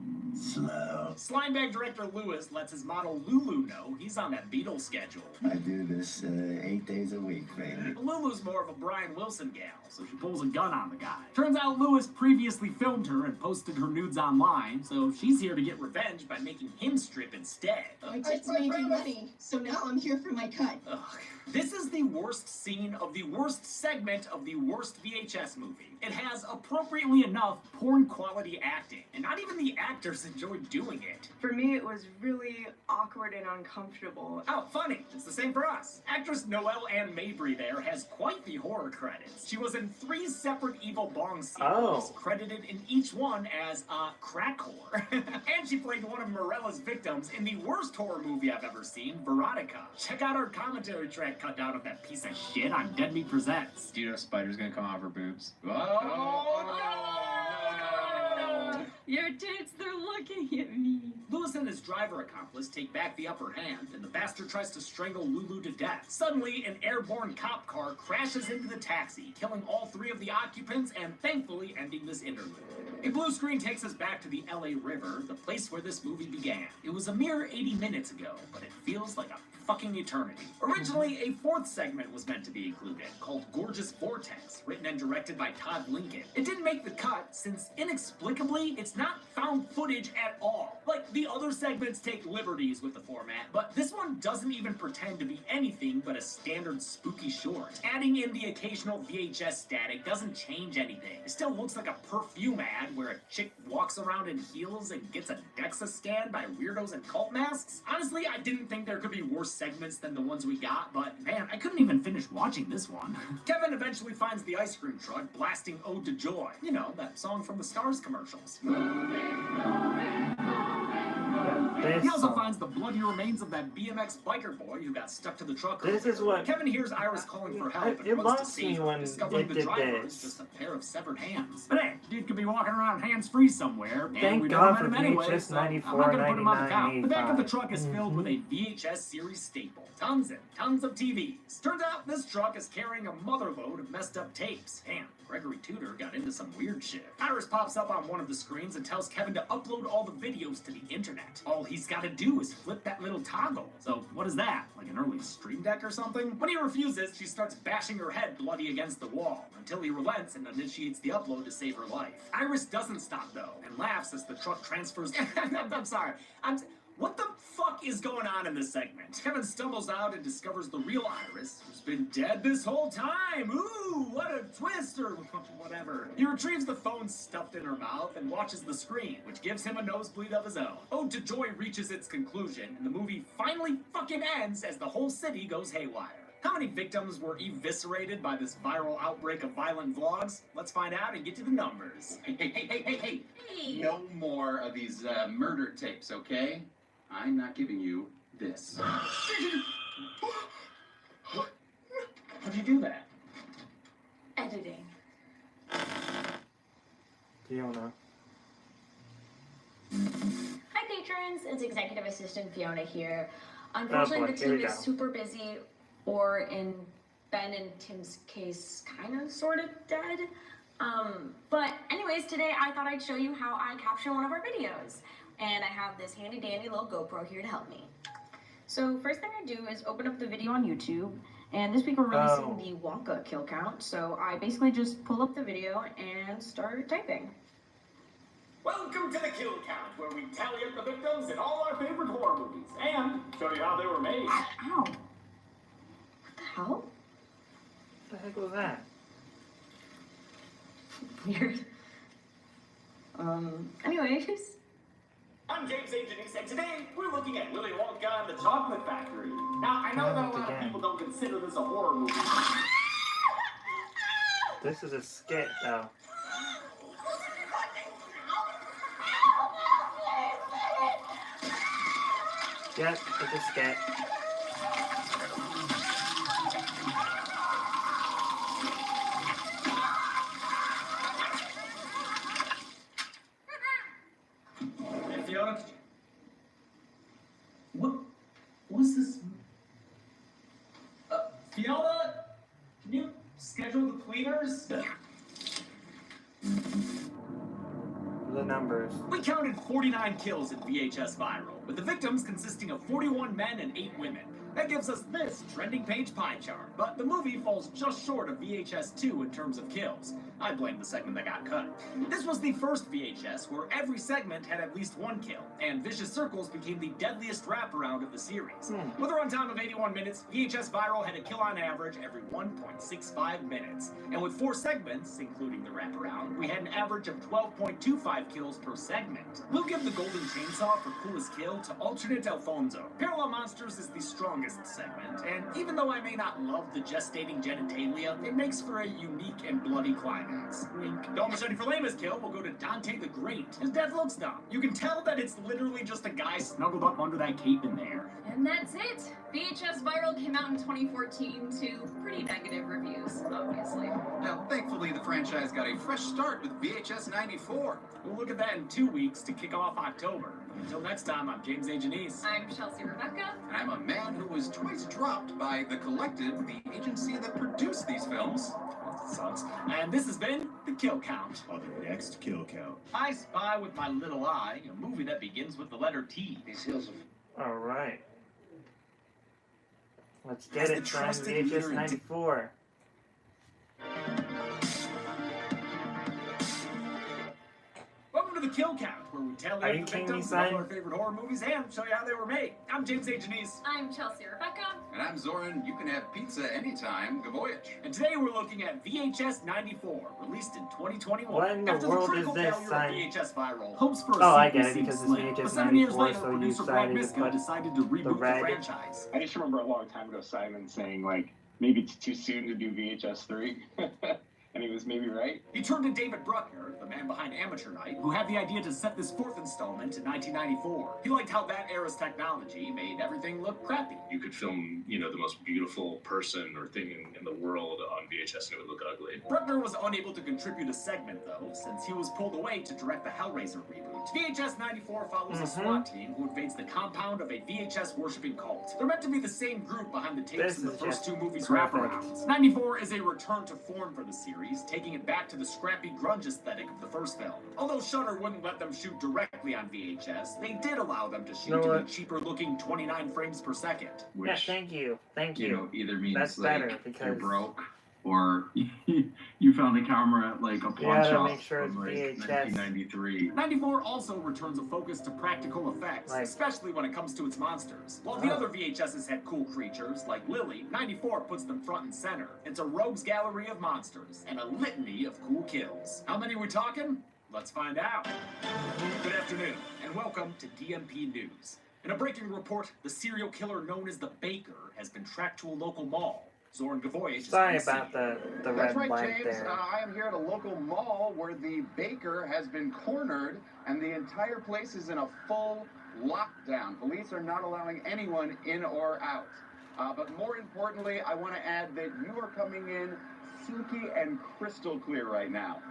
E: Slimebag director Lewis lets his model Lulu know he's on that Beatles schedule.
L: I do this 8 days a week, baby.
E: Lulu's more of a Brian Wilson gal, so she pulls a gun on the guy. Turns out Lewis previously filmed her and posted her nudes online, so she's here to get revenge by making him strip instead.
W: I just made you money, so now I'm here for my cut.
E: Ugh. This is the worst scene of the worst segment of the worst VHS movie. It has, appropriately enough, porn-quality acting, and not even the actors enjoyed doing it.
X: For me, it was really awkward and uncomfortable.
E: Oh, funny. It's the same for us. Actress Noelle Ann Mabry there has quite the horror credits. She was in 3 separate Evil Bong sequels, credited in each one as a crack whore. And she played one of Morella's victims in the worst horror movie I've ever seen, Veronica. Check out our commentary track cut out of that piece of shit on Dead Meat Presents.
T: Do you know Spider's gonna come off her boobs?
E: Oh, no!
C: Your tits, they're looking at me.
E: Lewis and his driver accomplice take back the upper hand, and the bastard tries to strangle Lulu to death. Suddenly, an airborne cop car crashes into the taxi, killing all 3 of the occupants and thankfully ending this interlude. A blue screen takes us back to the LA River, the place where this movie began. It was a mere 80 minutes ago, but it feels like a fucking eternity. Originally, a 4th segment was meant to be included, called Gorgeous Vortex, written and directed by Todd Lincoln. It didn't make the cut, since inexplicably, it's not found footage at all. Like, the other segments take liberties with the format, but this one doesn't even pretend to be anything but a standard spooky short. Adding in the occasional VHS static doesn't change anything. It still looks like a perfume ad where a chick walks around in heels and gets a DEXA scan by weirdos in cult masks. Honestly, I didn't think there could be worse segments than the ones we got, but man, I couldn't even finish watching this one. Kevin eventually finds the ice cream truck blasting Ode to Joy. You know, that song from the Stars commercials. He also finds the bloody remains of that BMX biker boy who got stuck to the truck.
A: This is what
E: Kevin hears Iris calling for help and
A: it
E: runs to
A: lost
E: save
A: me
E: her,
A: when
E: discovering
A: it
E: the
A: did
E: driver
A: this.
E: is just a pair of severed hands. But hey, dude could be walking around hands-free somewhere, and
A: Thank
E: we
A: God
E: never met
A: for
E: him anyway,
A: VHS
E: so I'm
A: 94,
E: not gonna put him on the count.
A: 99,
E: The back of the
A: 85.
E: truck is filled with a VHS series staple. Tons and tons of TVs. Turns out this truck is carrying a motherload of messed up tapes. Damn, Gregory Tudor got into some weird shit. Iris pops up on one of the screens and tells Kevin to upload all the videos to the internet. All he's got to do is flip that little toggle. So what is that? Like an early Stream Deck or something? When he refuses, she starts bashing her head bloody against the wall until he relents and initiates the upload to save her life. Iris doesn't stop though and laughs as the truck transfers. I'm sorry. What the fuck is going on in this segment? Kevin stumbles out and discovers the real Iris, who's been dead this whole time. Ooh, what a twist, or whatever. He retrieves the phone stuffed in her mouth and watches the screen, which gives him a nosebleed of his own. Ode to Joy reaches its conclusion, and the movie finally fucking ends as the whole city goes haywire. How many victims were eviscerated by this viral outbreak of violent vlogs? Let's find out and get to the numbers.
H: Hey. No more of these murder tapes, okay? I'm not giving you this.
E: How'd you do that?
C: Editing.
A: Fiona.
G: Hi patrons, it's Executive Assistant Fiona here. Unfortunately, the team is super busy, or in Ben and Tim's case, kind of, sort of dead. But anyways, today I thought I'd show you how I capture one of our videos. And I have this handy dandy little GoPro here to help me. So first thing I do is open up the video on YouTube. And this week we're releasing the Wonka kill count. So I basically just pull up the video and start typing.
E: Welcome to the Kill Count, where we tally up the victims in all our favorite horror movies, and show you how they were made.
G: Ow. What the hell?
A: What the heck was that?
G: Weird. Anyways.
E: I'm James A. Janice, and today we're looking at Willy Wonka and the Chocolate Factory. Now, I know that a lot of people don't consider this a horror movie.
A: This is a skit, though. Yep, it's a skit.
E: Hey, Fiona, what was this? Fiona, can you schedule the cleaners?
A: The numbers.
E: We counted 49 kills in VHS Viral, with the victims consisting of 41 men and 8 women. That gives us this trending page pie chart, but the movie falls just short of VHS 2 in terms of kills. I blame the segment that got cut. This was the first VHS where every segment had at least one kill, and Vicious Circles became the deadliest wraparound of the series. With a runtime of 81 minutes, VHS Viral had a kill on average every 1.65 minutes. And with 4 segments, including the wraparound, we had an average of 12.25 kills per segment. We'll give the Golden Chainsaw for coolest kill to Alternate Alfonso. Parallel Monsters is the strongest segment, and even though I may not love the gestating genitalia, it makes for a unique and bloody climax. Don't Machete for lamest kill will go to Dante the Great. His death looks dumb. You can tell that it's literally just a guy snuggled up under that cape in there.
C: And that's it. VHS Viral came out in 2014 to pretty negative reviews, obviously.
H: Now, thankfully, the franchise got a fresh start with VHS 94.
E: We'll look at that in 2 weeks to kick off October. Until next time, I'm James A. Janice.
C: I'm Chelsea Rebecca.
H: And I'm a man who was twice dropped by The Collective, the agency that produced these films.
E: That sucks. And this has been The Kill Count.
J: On the next Kill Count.
E: I Spy with My Little Eye, a movie that begins with the letter T.
J: These hills are...
A: Alright. Let's get it, from VHS 94.
E: Welcome to The Kill Count, where we tell the victims of our favorite horror movies and show you how they were made. I'm James A. Janice.
C: I'm Chelsea Rebecca.
H: And I'm Zoran. You can have pizza anytime. Good voyage.
E: And today we're looking at VHS 94, released in 2021.
A: What in the
E: After
A: world
E: the critical
A: is this,
E: failure
A: son?
E: of VHS Viral, hopes for a
A: Oh, I
E: sequel
A: get it, because
E: seemed
A: it's
E: slim. But
A: VHS
E: 7 years
A: 94,
E: later,
A: so you
E: producer Brad
A: decided to
E: Miska
A: put
E: decided to reboot the
A: red.
E: franchise.
N: I just remember a long time ago Simon saying, like, maybe it's too soon to do VHS 3. And he was maybe right.
E: He turned to David Bruckner, the man behind Amateur Night, who had the idea to set this 4th installment in 1994. He liked how that era's technology made everything look crappy.
J: You could film, you know, the most beautiful person or thing in the world on VHS and it would look ugly.
E: Bruckner was unable to contribute a segment, though, since he was pulled away to direct the Hellraiser reboot. VHS 94 follows a SWAT team who invades the compound of a VHS-worshipping cult. They're meant to be the same group behind the tapes in the first 2 movies' wraparounds. 94 is a return to form for the series, taking it back to the scrappy grunge aesthetic of the first film. Although Shudder wouldn't let them shoot directly on VHS, they did allow them to shoot in a cheaper-looking 29 frames per second.
A: Yeah, thank you. Thank you.
H: You know, either means
A: that's
H: like
A: better because
H: you're broke
B: Or you found a camera at like a pawn
A: to
B: shop
A: make sure it's
B: from like
A: VHS.
B: 1993.
E: 94 also returns a focus to practical effects, especially when it comes to its monsters. While the other VHSs had cool creatures, like Lily, 94 puts them front and center. It's a rogues gallery of monsters, and a litany of cool kills. How many are we talking? Let's find out. Good afternoon, and welcome to DMP News. In a breaking report, the serial killer known as the Baker has been tracked to a local mall. Zoran Gavoyage.
A: Sorry about the red
Q: That's right,
A: light
Q: James.
A: there.
Q: I am here at a local mall where the baker has been cornered and the entire place is in a full lockdown. Police are not allowing anyone in or out. But more importantly, I want to add that you are coming in silky and crystal clear right now.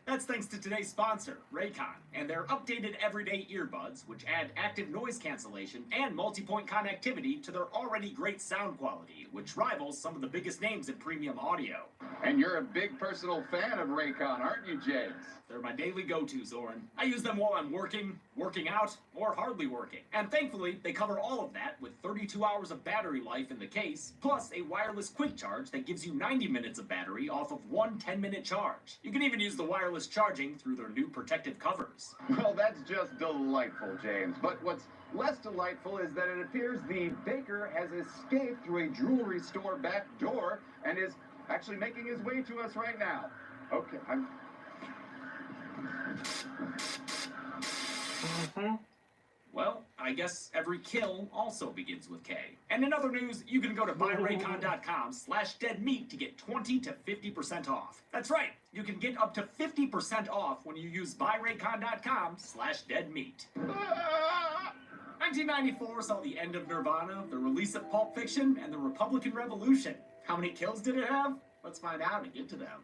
E: That's thanks to today's sponsor, Raycon, and their updated everyday earbuds, which add active noise cancellation and multi-point connectivity to their already great sound quality, which rivals some of the biggest names in premium audio.
Q: And you're a big personal fan of Raycon, aren't you, James?
E: They're my daily go-to, Zoran. I use them while I'm working, working out, or hardly working. And thankfully, they cover all of that with 32 hours of battery life in the case, plus a wireless quick charge that gives you 90 minutes of battery off of one 10-minute charge. You can even use the wireless charging through their new protective covers.
Q: Well, that's just delightful, James. But what's less delightful is that it appears the baker has escaped through a jewelry store back door and is actually making his way to us right now. Okay,
E: Well, I guess every kill also begins with K. And in other news, you can go to buyraycon.com/deadmeat to get 20 to 50% off. That's right, you can get up to 50% off when you use buyraycon.com/deadmeat. 1994 saw the end of Nirvana, the release of Pulp Fiction, and the Republican Revolution. How many kills did it have? Let's find out and get to them.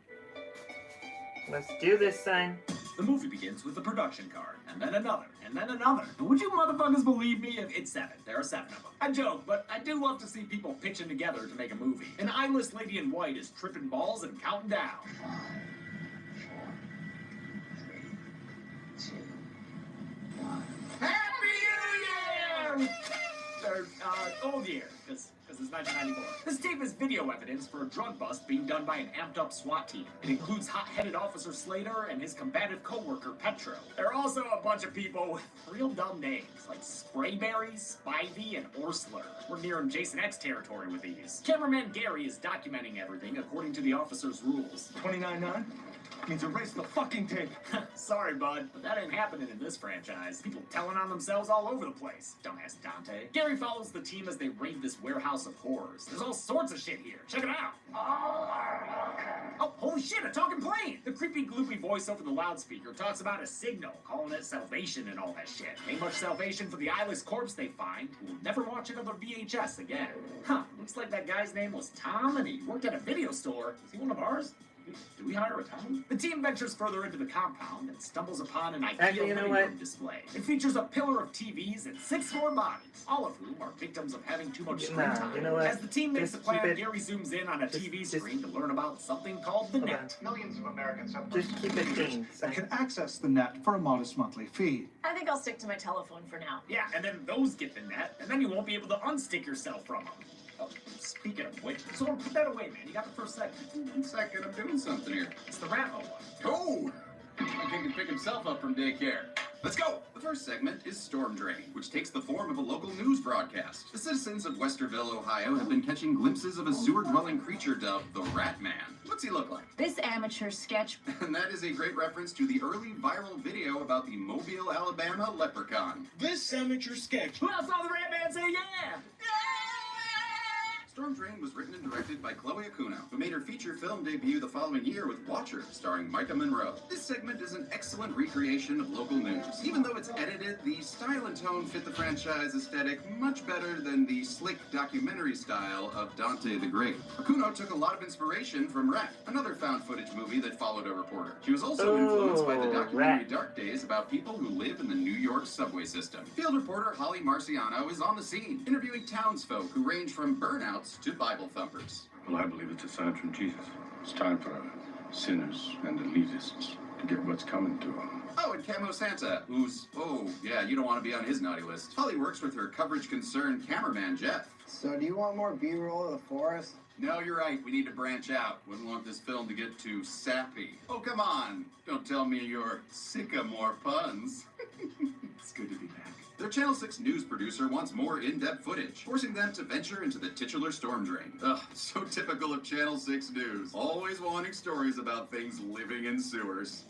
A: Let's do this, son.
E: The movie begins with the production card, and then another, and then another. Would you motherfuckers believe me? It's 7. There are 7 of them. I joke, but I do love to see people pitching together to make a movie. An eyeless lady in white is tripping balls and counting down.
K: 5, 4, 3, 2, 1.
E: Happy New Year! Or, old year, because it's 1994. This tape is video evidence for a drug bust being done by an amped-up SWAT team. It includes hot-headed Officer Slater and his combative co-worker, Petro. There are also a bunch of people with real dumb names, like Sprayberry, Spivey, and Orsler. We're nearing Jason X territory with these. Cameraman Gary is documenting everything according to the officer's rules.
Q: 29-9? Means erase the fucking tape.
E: Sorry, bud, but that ain't happening in this franchise. People telling on themselves all over the place. Dumbass Dante. Gary follows the team as they raid this warehouse of horrors. There's all sorts of shit here. Check it out. Oh, holy shit, a talking plane! The creepy, gloopy voice over the loudspeaker talks about a signal, calling it salvation and all that shit. Ain't much salvation for the eyeless corpse they find, who will never watch another VHS again. Huh, looks like that guy's name was Tom, and he worked at a video store. Is he one of ours? Do we hire a Tom? The team ventures further into the compound and stumbles upon an IKEA living room display. It features a pillar of TVs and 6 more bodies, all of whom are victims of having too much screen time. As the team makes a plan, Gary zooms in on a TV screen to learn about something called the net.
R: Millions of Americans have
A: Just keep it clean.
R: that can access the net for a modest monthly fee.
C: I think I'll stick to my telephone for now.
E: Yeah, and then those get the net, and then you won't be able to unstick yourself from them. Oh, speaking of which, so put that away, man. You got the first segment.
H: 1 second, I'm doing something here.
E: It's the Ratmo one.
H: Oh! I think he can pick himself up from daycare. Let's go! The first segment is Storm Drain, which takes the form of a local news broadcast. The citizens of Westerville, Ohio have been catching glimpses of a sewer-dwelling creature dubbed the Rat Man. What's he look like?
C: This amateur sketch.
H: And that is a great reference to the early viral video about the Mobile, Alabama leprechaun.
E: This amateur sketch. Who else saw the Rat Man say yeah?
H: Storm Drain was written and directed by Chloe Akuno, who made her feature film debut the following year with Watcher, starring Micah Monroe. This segment is an excellent recreation of local news. Even though it's edited, the style and tone fit the franchise aesthetic much better than the slick documentary style of Dante the Great. Akuno took a lot of inspiration from Rat, another found footage movie that followed a reporter. She was also influenced by the documentary Dark Days about people who live in the New York subway system. Field reporter Holly Marciano is on the scene, interviewing townsfolk who range from burnouts to Bible thumpers.
D: Well, I believe it's a sign from Jesus. It's time for sinners and elitists to get what's coming to them.
H: Oh, and Camo Santa, who's, oh, yeah, you don't want to be on his naughty list. Holly works with her coverage-concerned cameraman, Jeff.
S: So do you want more B-roll of the forest?
H: No, you're right. We need to branch out. Wouldn't want this film to get too sappy. Oh, come on. Don't tell me you're sick of more puns. It's good to be back. Their Channel 6 news producer wants more in-depth footage, forcing them to venture into the titular storm drain. Ugh, so typical of Channel 6 news. Always wanting stories about things living in sewers.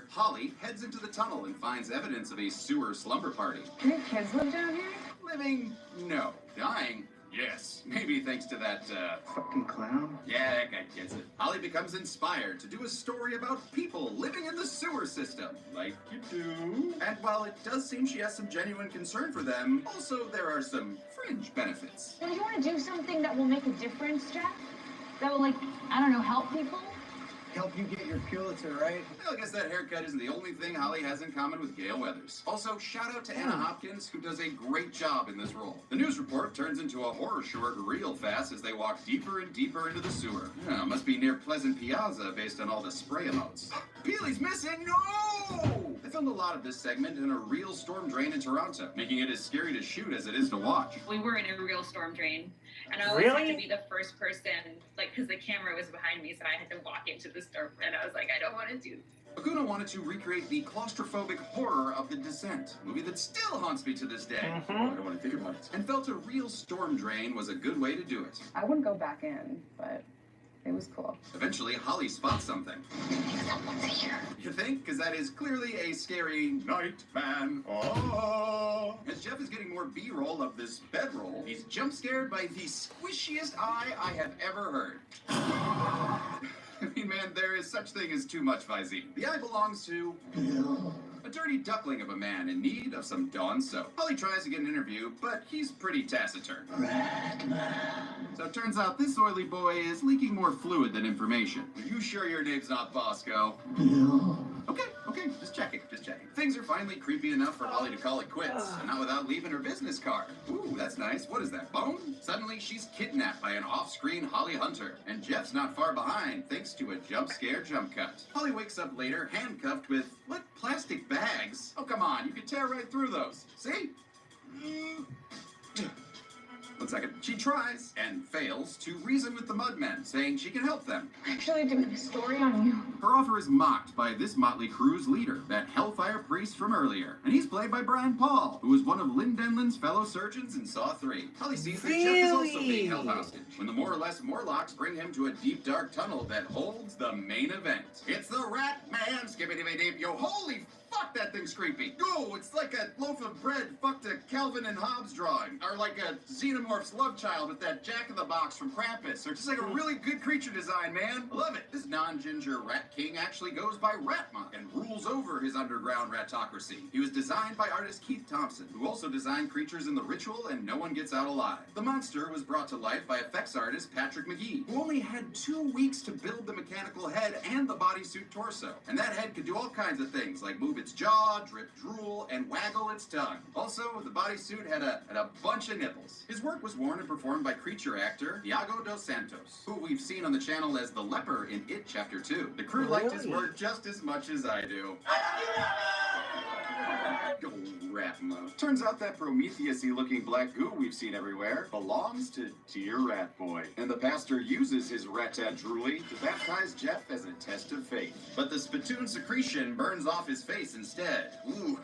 H: Holly, heads into the tunnel and finds evidence of a sewer slumber party.
X: Do your kids live down here?
H: Living? No. Dying? Yes. Maybe thanks to that,
N: Fucking clown.
H: Yeah, that guy gets it. Holly becomes inspired to do a story about people living in the sewer system. Like you do. And while it does seem she has some genuine concern for them, also there are some fringe benefits.
G: Don't you want to do something that will make a difference, Jeff? That will, like, I don't know, help people?
N: Help you get your Pulitzer, right?
H: Well, I guess that haircut isn't the only thing Holly has in common with Gale Weathers. Also, shout out to Anna Hopkins, who does a great job in this role. The news report turns into a horror short real fast as they walk deeper and deeper into the sewer. Yeah, must be near Pleasant Piazza based on all the spray emotes. Peely's missing! No! They filmed a lot of this segment in a real storm drain in Toronto, making it as scary to shoot as it is to watch.
M: We were in a real storm drain, and I always had to be the first person, like, because the camera was behind me, so I had to walk into the storm, and I was like, I don't want to do this.
H: Laguna wanted to recreate the claustrophobic horror of The Descent, a movie that still haunts me to this day. I don't want to think about it. And felt a real storm drain was a good way to do it.
X: I wouldn't go back in, but it was cool.
H: Eventually, Holly spots something.
K: Someone's here.
H: You think? Because that is clearly a scary night man. Oh. As Jeff is getting more B-roll of this bedroll, he's jump scared by the squishiest eye I have ever heard. I mean, man, there is such thing as too much Visine. The eye belongs to
L: Bill.
H: a dirty duckling of a man in need of some Dawn soap. Holly tries to get an interview, but he's pretty taciturn. So it turns out this oily boy is leaking more fluid than information. Are you sure your name's not Bosco?
L: Bill.
H: Okay, just checking. Things are finally creepy enough for Holly to call it quits, and not without leaving her business card. Ooh, that's nice. What is that, bone? Suddenly, she's kidnapped by an off-screen Holly hunter, and Jeff's not far behind, thanks to a jump scare jump cut. Holly wakes up later, handcuffed with, what, plastic bags? Oh, come on, you can tear right through those. See? 1 second. She tries, and fails, to reason with the Mudmen, saying she can help them.
X: I'm actually doing a story on you.
H: Her offer is mocked by this motley crew's leader, that Hellfire priest from earlier. And he's played by Brian Paul, who was one of Lynn Denlin's fellow surgeons in Saw 3. Holly sees that Jeff is also being held hostage, when the more or less Morlocks bring him to a deep, dark tunnel that holds the main event. It's the Rat Man, skibbity-dee-dee, yo, holy fuck, that thing's creepy. Oh, it's like a loaf of bread fucked a Calvin and Hobbes drawing. Or like a Xenomorph's love child with that Jack-in-the-Box from Krampus. Or just like a really good creature design, man. I love it. This non-ginger rat king actually goes by Ratma and rules over his underground ratocracy. He was designed by artist Keith Thompson, who also designed creatures in The Ritual and No One Gets Out Alive. The monster was brought to life by effects artist Patrick McGee, who only had 2 weeks to build the mechanical head and the bodysuit torso. And that head could do all kinds of things, like move its jaw, drip drool, and waggle its tongue. Also, the bodysuit had a bunch of nipples. His work was worn and performed by creature actor Iago dos Santos, who we've seen on the channel as the leper in It Chapter 2. The crew liked his work just as much as I do. Oh, Ratma. Turns out that Prometheus-y looking black goo we've seen everywhere belongs to Dear Rat Boy. And the pastor uses his ratat drooly to baptize Jeff as a test of faith. But the spittoon secretion burns off his face instead. Ooh,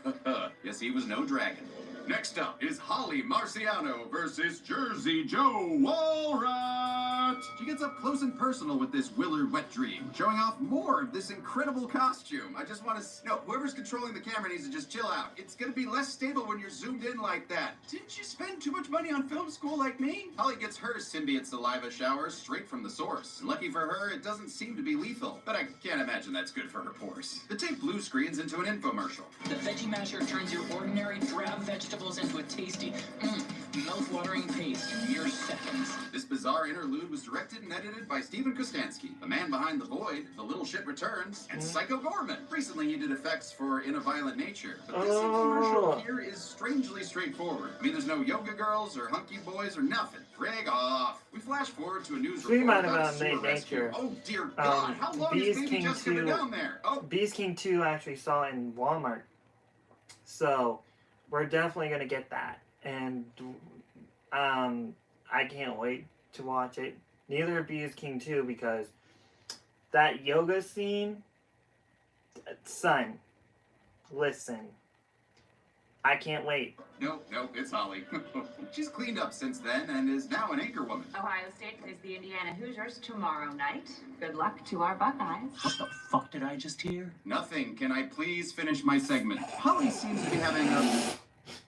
H: yes, he was no dragon. Next up is Holly Marciano versus Jersey Joe Walrat. She gets up close and personal with this Willard wet dream, showing off more of this incredible costume. I just want to no, whoever's controlling the camera needs to just chill out. It's gonna be less stable when you're zoomed in like that. Didn't you spend too much money on film school like me? Holly gets her symbiote saliva shower straight from the source. And lucky for her, it doesn't seem to be lethal, but I can't imagine that's good for her pores. The tape blue screens into an infomercial.
P: The Veggie Masher turns your ordinary drab vegetables into a tasty, mouth-watering paste in mere seconds.
H: This bizarre interlude was directed and edited by Steven Kostansky, the man behind The Void, The Little Ship Returns, and Psycho Gorman. Recently, he did effects for In a Violent Nature, but this infomercial here is strangely straightforward. I mean, there's no yoga girls or hunky boys or nothing. Frig off. We flash forward to a news report about sewer rescue. Oh dear God! How long is Baby Jessica down there? Oh,
A: Beast King 2 actually saw it in Walmart, so we're definitely gonna get that, and I can't wait to watch it. Neither of you is King 2 because that yoga scene, son, listen. I can't wait.
H: Nope, it's Holly. She's cleaned up since then and is now an anchor woman.
I: Ohio State plays the Indiana Hoosiers tomorrow night. Good luck to our Buckeyes.
E: What the fuck did I just hear?
H: Nothing. Can I please finish my segment? Holly seems to be having a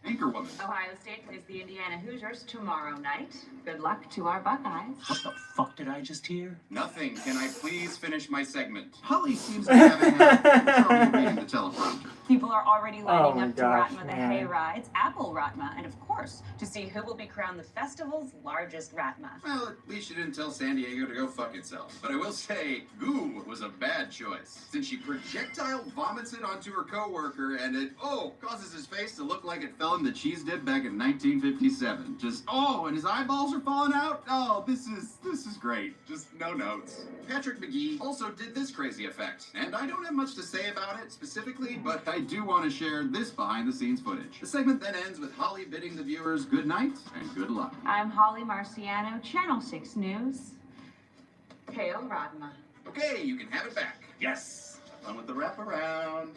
H: anchor woman.
I: Ohio State plays the Indiana Hoosiers tomorrow night. Good luck to our Buckeyes.
E: What the fuck did I just hear?
H: Nothing. Can I please finish my segment? Holly seems to be having trouble reading the teleprompter.
I: People are already lining up to
A: gosh,
I: Ratma the
A: man.
I: Hay Rides, Apple Ratma, and of course, to see who will be crowned the festival's largest Ratma.
H: Well, at least you didn't tell San Diego to go fuck itself. But I will say, goo was a bad choice. Since she projectile vomits it onto her coworker and it, causes his face to look like it fell in the cheese dip back in 1957. Just, and his eyeballs are falling out? Oh, this is great. Just no notes. Patrick McGee also did this crazy effect. And I don't have much to say about it specifically, but I do want to share this behind-the-scenes footage. The segment then ends with Holly bidding the viewers good night and good luck.
I: I'm Holly Marciano, Channel 6 News. Hail Ratma.
H: Okay, you can have it back.
E: Yes!
H: Fun with the wraparound.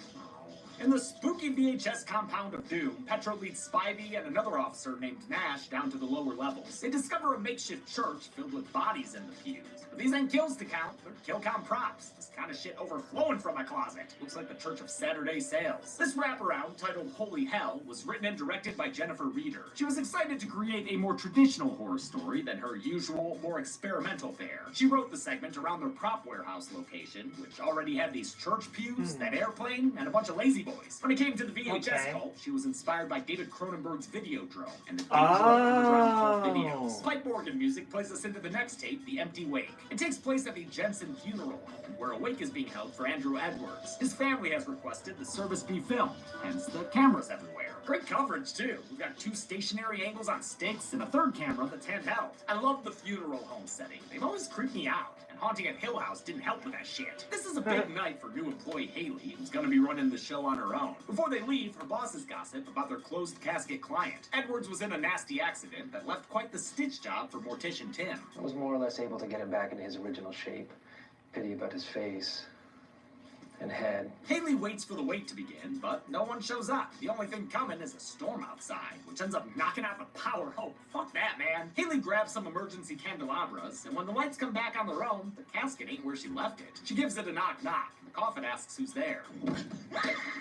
E: In the spooky VHS compound of doom, Petro leads Spivey and another officer named Nash down to the lower levels. They discover a makeshift church filled with bodies in the pews. But these ain't kills to count, they're kill count props. This kind of shit overflowing from my closet. Looks like the Church of Saturday Sales. This wraparound, titled Holy Hell, was written and directed by Jennifer Reeder. She was excited to create a more traditional horror story than her usual, more experimental fare. She wrote the segment around their prop warehouse location, which already had these church pews, that airplane, and a bunch of lazy boys. When it came to the VHS cult, she was inspired by David Cronenberg's Videodrome and the Underground cult videos. Spike Morgan music plays us into the next tape, The Empty Wake. It takes place at the Jensen Funeral Home, where a wake is being held for Andrew Edwards. His family has requested the service be filmed, hence the cameras everywhere. Great coverage, too. We've got 2 stationary angles on sticks and a third camera that's handheld. I love the funeral home setting. They've always creeped me out. And Haunting at Hill House didn't help with that shit. This is a big night for new employee Haley, who's gonna be running the show on her own. Before they leave, her bosses gossip about their closed casket client. Edwards was in a nasty accident that left quite the stitch job for mortician Tim.
V: I was more or less able to get him back in his original shape. Pity about his face and head.
E: Haley waits for the wait to begin, but no one shows up. The only thing coming is a storm outside, which ends up knocking out the power. Oh, fuck that, man. Haley grabs some emergency candelabras, and when the lights come back on their own, the casket ain't where she left it. She gives it a knock-knock. The coffin asks who's there.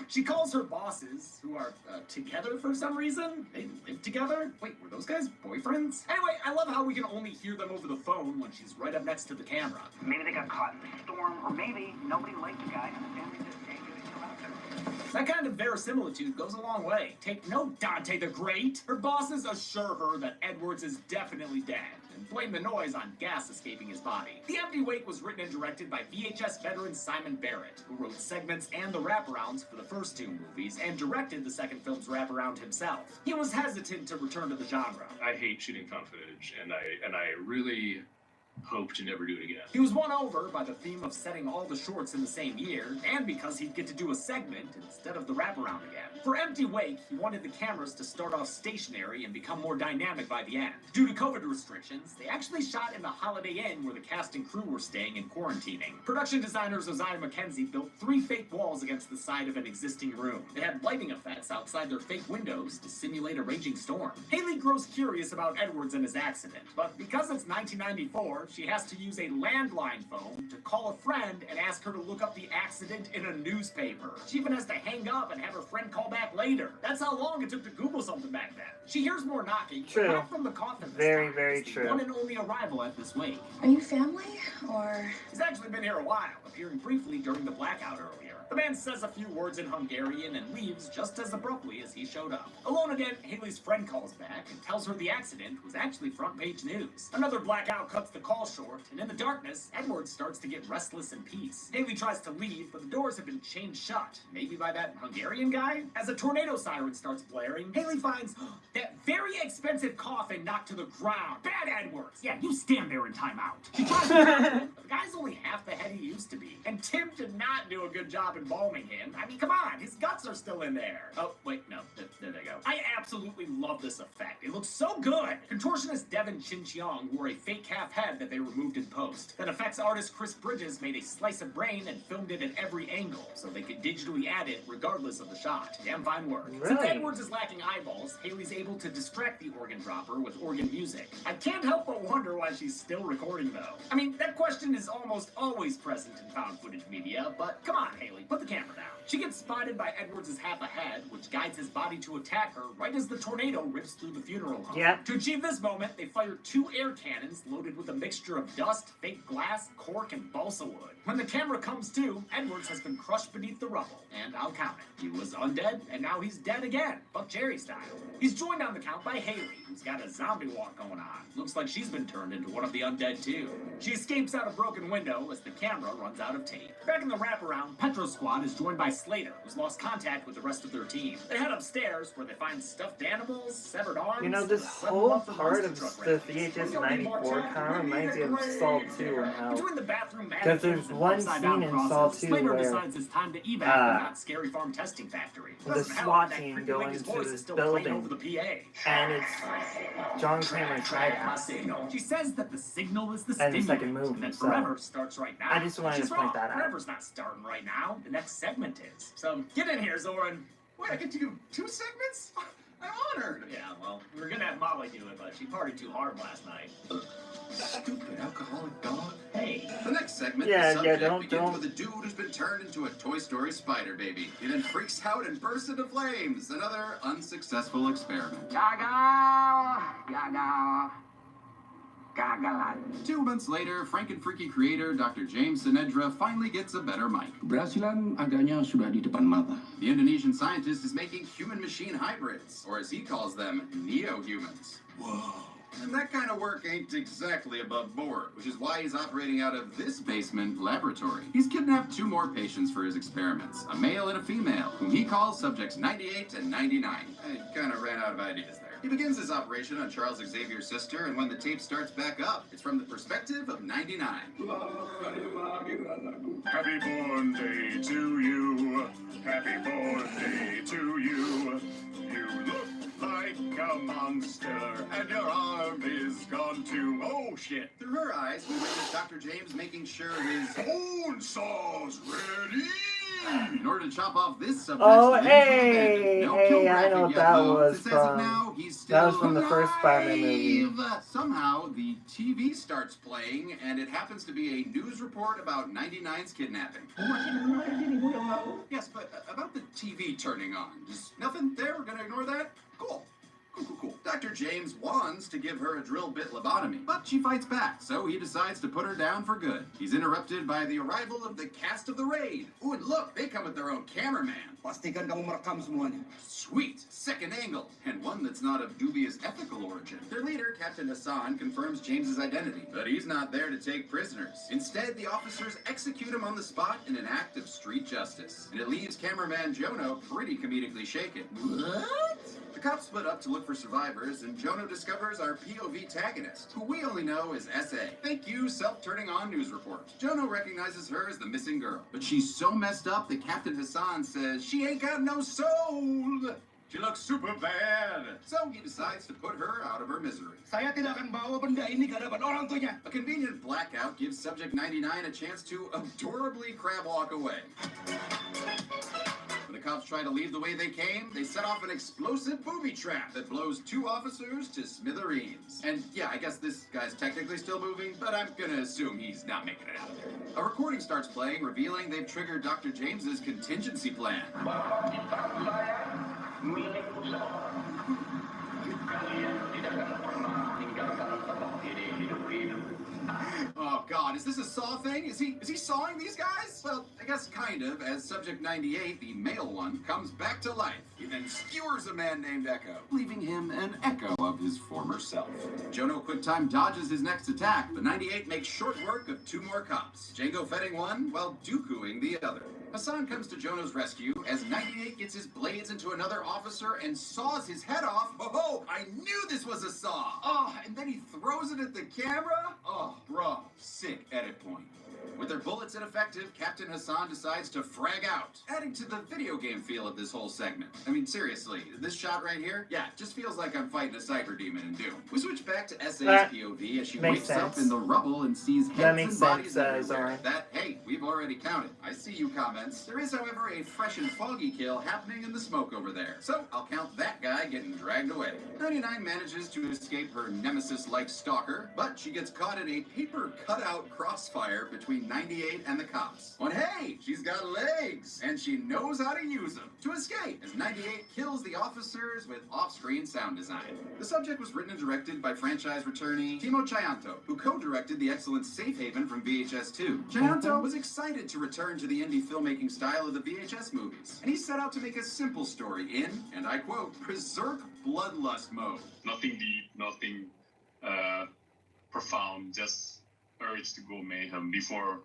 E: She calls her bosses, who are together for some reason. They live together? Wait, were those guys boyfriends? Anyway, I love how we can only hear them over the phone when she's right up next to the camera.
P: Maybe they got caught in the storm, or maybe nobody liked the guy and the family just ain't gonna chill out there.
E: That kind of verisimilitude goes a long way. Take note, Dante the Great. Her bosses assure her that Edwards is definitely dead, and blame the noise on gas escaping his body. The Empty Wake was written and directed by VHS veteran Simon Barrett, who wrote segments and the wraparounds for the first 2 movies, and directed the second film's wraparound himself. He was hesitant to return to the genre.
J: I hate shooting found footage, and I really hope to never do it again.
E: He was won over by the theme of setting all the shorts in the same year, and because he'd get to do a segment instead of the wraparound again. For Empty Wake, he wanted the cameras to start off stationary and become more dynamic by the end. Due to COVID restrictions, they actually shot in the Holiday Inn where the cast and crew were staying and quarantining. Production designer Josiah McKenzie built 3 fake walls against the side of an existing room. They had lighting effects outside their fake windows to simulate a raging storm. Haley grows curious about Edwards and his accident, but because it's 1994, she has to use a landline phone to call a friend and ask her to look up the accident in a newspaper. She even has to hang up and have her friend call back later. That's how long it took to Google something back then. She hears more knocking, but not from the coffin this
A: Very,
E: time.
A: very
E: It's the
A: true.
E: one and only arrival at this wake.
W: Are you family, or...?
E: He's actually been here a while, appearing briefly during the blackout earlier. The man says a few words in Hungarian and leaves just as abruptly as he showed up. Alone again, Haley's friend calls back and tells her the accident was actually front-page news. Another blackout cuts the call short, and in the darkness, Edwards starts to get restless in peace. Haley tries to leave, but the doors have been chained shut, maybe by that Hungarian guy? As a tornado siren starts blaring, Haley finds that very expensive coffin knocked to the ground. Bad Edwards! Yeah, you stand there in timeout. She tries to catch him, but the guy's only half the head he used to be. And Tim did not do a good job embalming him. I mean, come on, his guts are still in there. Oh, wait, no, There they go. I absolutely love this effect. It looks so good. Contortionist Devin Chincheong wore a fake half head that they removed in post. Then effects artist Chris Bridges made a slice of brain and filmed it at every angle, so they could digitally add it regardless of the shot. Damn fine work.
A: Really?
E: Since Edwards is lacking eyeballs, Haley's able to distract the organ dropper with organ music. I can't help but wonder why she's still recording, though. I mean, that question is almost always present in found footage media, but come on, Haley, put the camera down. She gets spotted by Edwards' half a head, which guides his body to attack her right as the tornado rips through the funeral home.
A: Yep.
E: To achieve this moment, they fire 2 air cannons loaded with a mixture of dust, fake glass, cork, and balsa wood. When the camera comes to, Edwards has been crushed beneath the rubble, and I'll count it. He was undead, and now he's dead again, Buck Cherry style. He's joined on the count by Haley, who's got a zombie walk going on. Looks like she's been turned into one of the undead too. She escapes out a broken window as the camera runs out of tape. Back in the wraparound, Petro Squad is joined by Slater, who's lost contact with the rest of their team. They head upstairs where they find stuffed animals, severed arms.
A: You know, this whole part of the VHS 94 kind of reminds me of Saw 2 and how... Because there's one scene in Saw 2 where
E: decides it's time to evac the not scary farm testing factory.
A: the SWAT team go into this building and it's John Kramer's hideout.
E: She says that the signal is the
A: And the
E: stimulant,
A: second movie,
E: and that
A: so
E: Forever starts right now.
A: I just wanted
E: She's
A: to point
E: wrong.
A: that out.
E: Forever's not starting right now. The next segment is. So get in here, Zoran.
H: Wait, I get to do 2 segments? I'm honored.
E: Yeah, well, we were gonna have Molly do it, but she partied too hard last night.
H: Stupid alcoholic dog.
E: Hey.
H: The next segment,
A: Yeah,
H: the subject
A: don't-
H: begins with a dude who's been turned into a Toy Story spider baby. He then freaks out and bursts into flames. Another unsuccessful experiment.
L: Gaga, gaga, gagalan.
H: 2 months later, Frankenfreaky creator Dr. James Sinedra finally gets a better mic.
L: Berhasilan agaknya sudah di depan mata.
H: The Indonesian scientist is making human-machine hybrids, or as he calls them, neo-humans. Whoa. And that kind of work ain't exactly above board, which is why he's operating out of this basement laboratory. He's kidnapped 2 more patients for his experiments, a male and a female, whom he calls subjects 98 and 99. I kind of ran out of ideas there. He begins his operation on Charles Xavier's sister, and when the tape starts back up, it's from the perspective of 99.
B: Happy birthday to you. Happy birthday to you. You look like a monster, and your arm is gone too. Oh, shit.
H: Through her eyes, we witness Dr. James making sure his
B: bone saw's ready.
H: In order to chop off this subject,
A: Oh, hey, I know what that was from. That was from the first Spider-Man movie.
H: Somehow, the TV starts playing, and it happens to be a news report about 99's kidnapping. Yes, but about the TV turning on. Just nothing there? We're gonna ignore that? Cool. Cool. Dr. James wants to give her a drill bit lobotomy, but she fights back, so he decides to put her down for good. He's interrupted by the arrival of the cast of The Raid. Ooh, and look, they come with their own cameraman.
L: Pastikan kamu merekam semuanya.
H: Sweet, second angle, and one that's not of dubious ethical origin. Their leader, Captain Hassan, confirms James's identity, but he's not there to take prisoners. Instead, the officers execute him on the spot in an act of street justice, and it leaves cameraman Jono pretty comedically shaken. What? The cops split up to look for survivors, and Jono discovers our POV antagonist, who we only know as S.A. Thank you, self-turning on news report. Jono recognizes her as the missing girl, but she's so messed up that Captain Hassan says she ain't got no soul. She looks super bad. So he decides to put her out of her misery.
L: Saya tidak akan bawa benda ini ke hadapan orang tuanya.
H: A convenient blackout gives Subject 99 a chance to adorably crab walk away. When the cops try to leave the way they came, they set off an explosive booby trap that blows 2 officers to smithereens. And yeah, I guess this guy's technically still moving, but I'm gonna assume he's not making it out of there. A recording starts playing, revealing they've triggered Dr. James's contingency plan. Oh God, is this a Saw thing? Is he sawing these guys? Well, I guess kind of, as Subject 98, the male one, comes back to life. He then skewers a man named Echo, leaving him an echo of his former self. Jono QuickTime dodges his next attack, but 98 makes short work of 2 more cops, Django fetting one while Dookuing the other. Hassan comes to Jono's rescue as 98 gets his blades into another officer and saws his head off. Oh, I knew this was a saw! Oh, and then he throws it at the camera? Oh, bro, sick edit point. With their bullets ineffective, Captain Hassan decides to frag out, adding to the video game feel of this whole segment. I mean, seriously, this shot right here, yeah, just feels like I'm fighting a cyber demon in Doom. We switch back to S.A.'s POV as she wakes up in the rubble and sees heads and bodies everywhere. That, hey, we've already counted. I see you comments. There is, however, a fresh and foggy kill happening in the smoke over there. So I'll count that guy getting dragged away. 99 manages to escape her nemesis-like stalker, but she gets caught in a paper cutout crossfire between 98 and the cops. But hey, she's got legs, and she knows how to use them to escape as 98 kills the officers with off-screen sound design. The subject was written and directed by franchise returnee Timo Chianto, who co-directed the excellent Safe Haven from VHS 2. Chianto was excited to return to the indie filmmaking style of the VHS movies, and he set out to make a simple story in, and I quote, berserk bloodlust mode.
J: Nothing deep, nothing profound, just urge to go mayhem before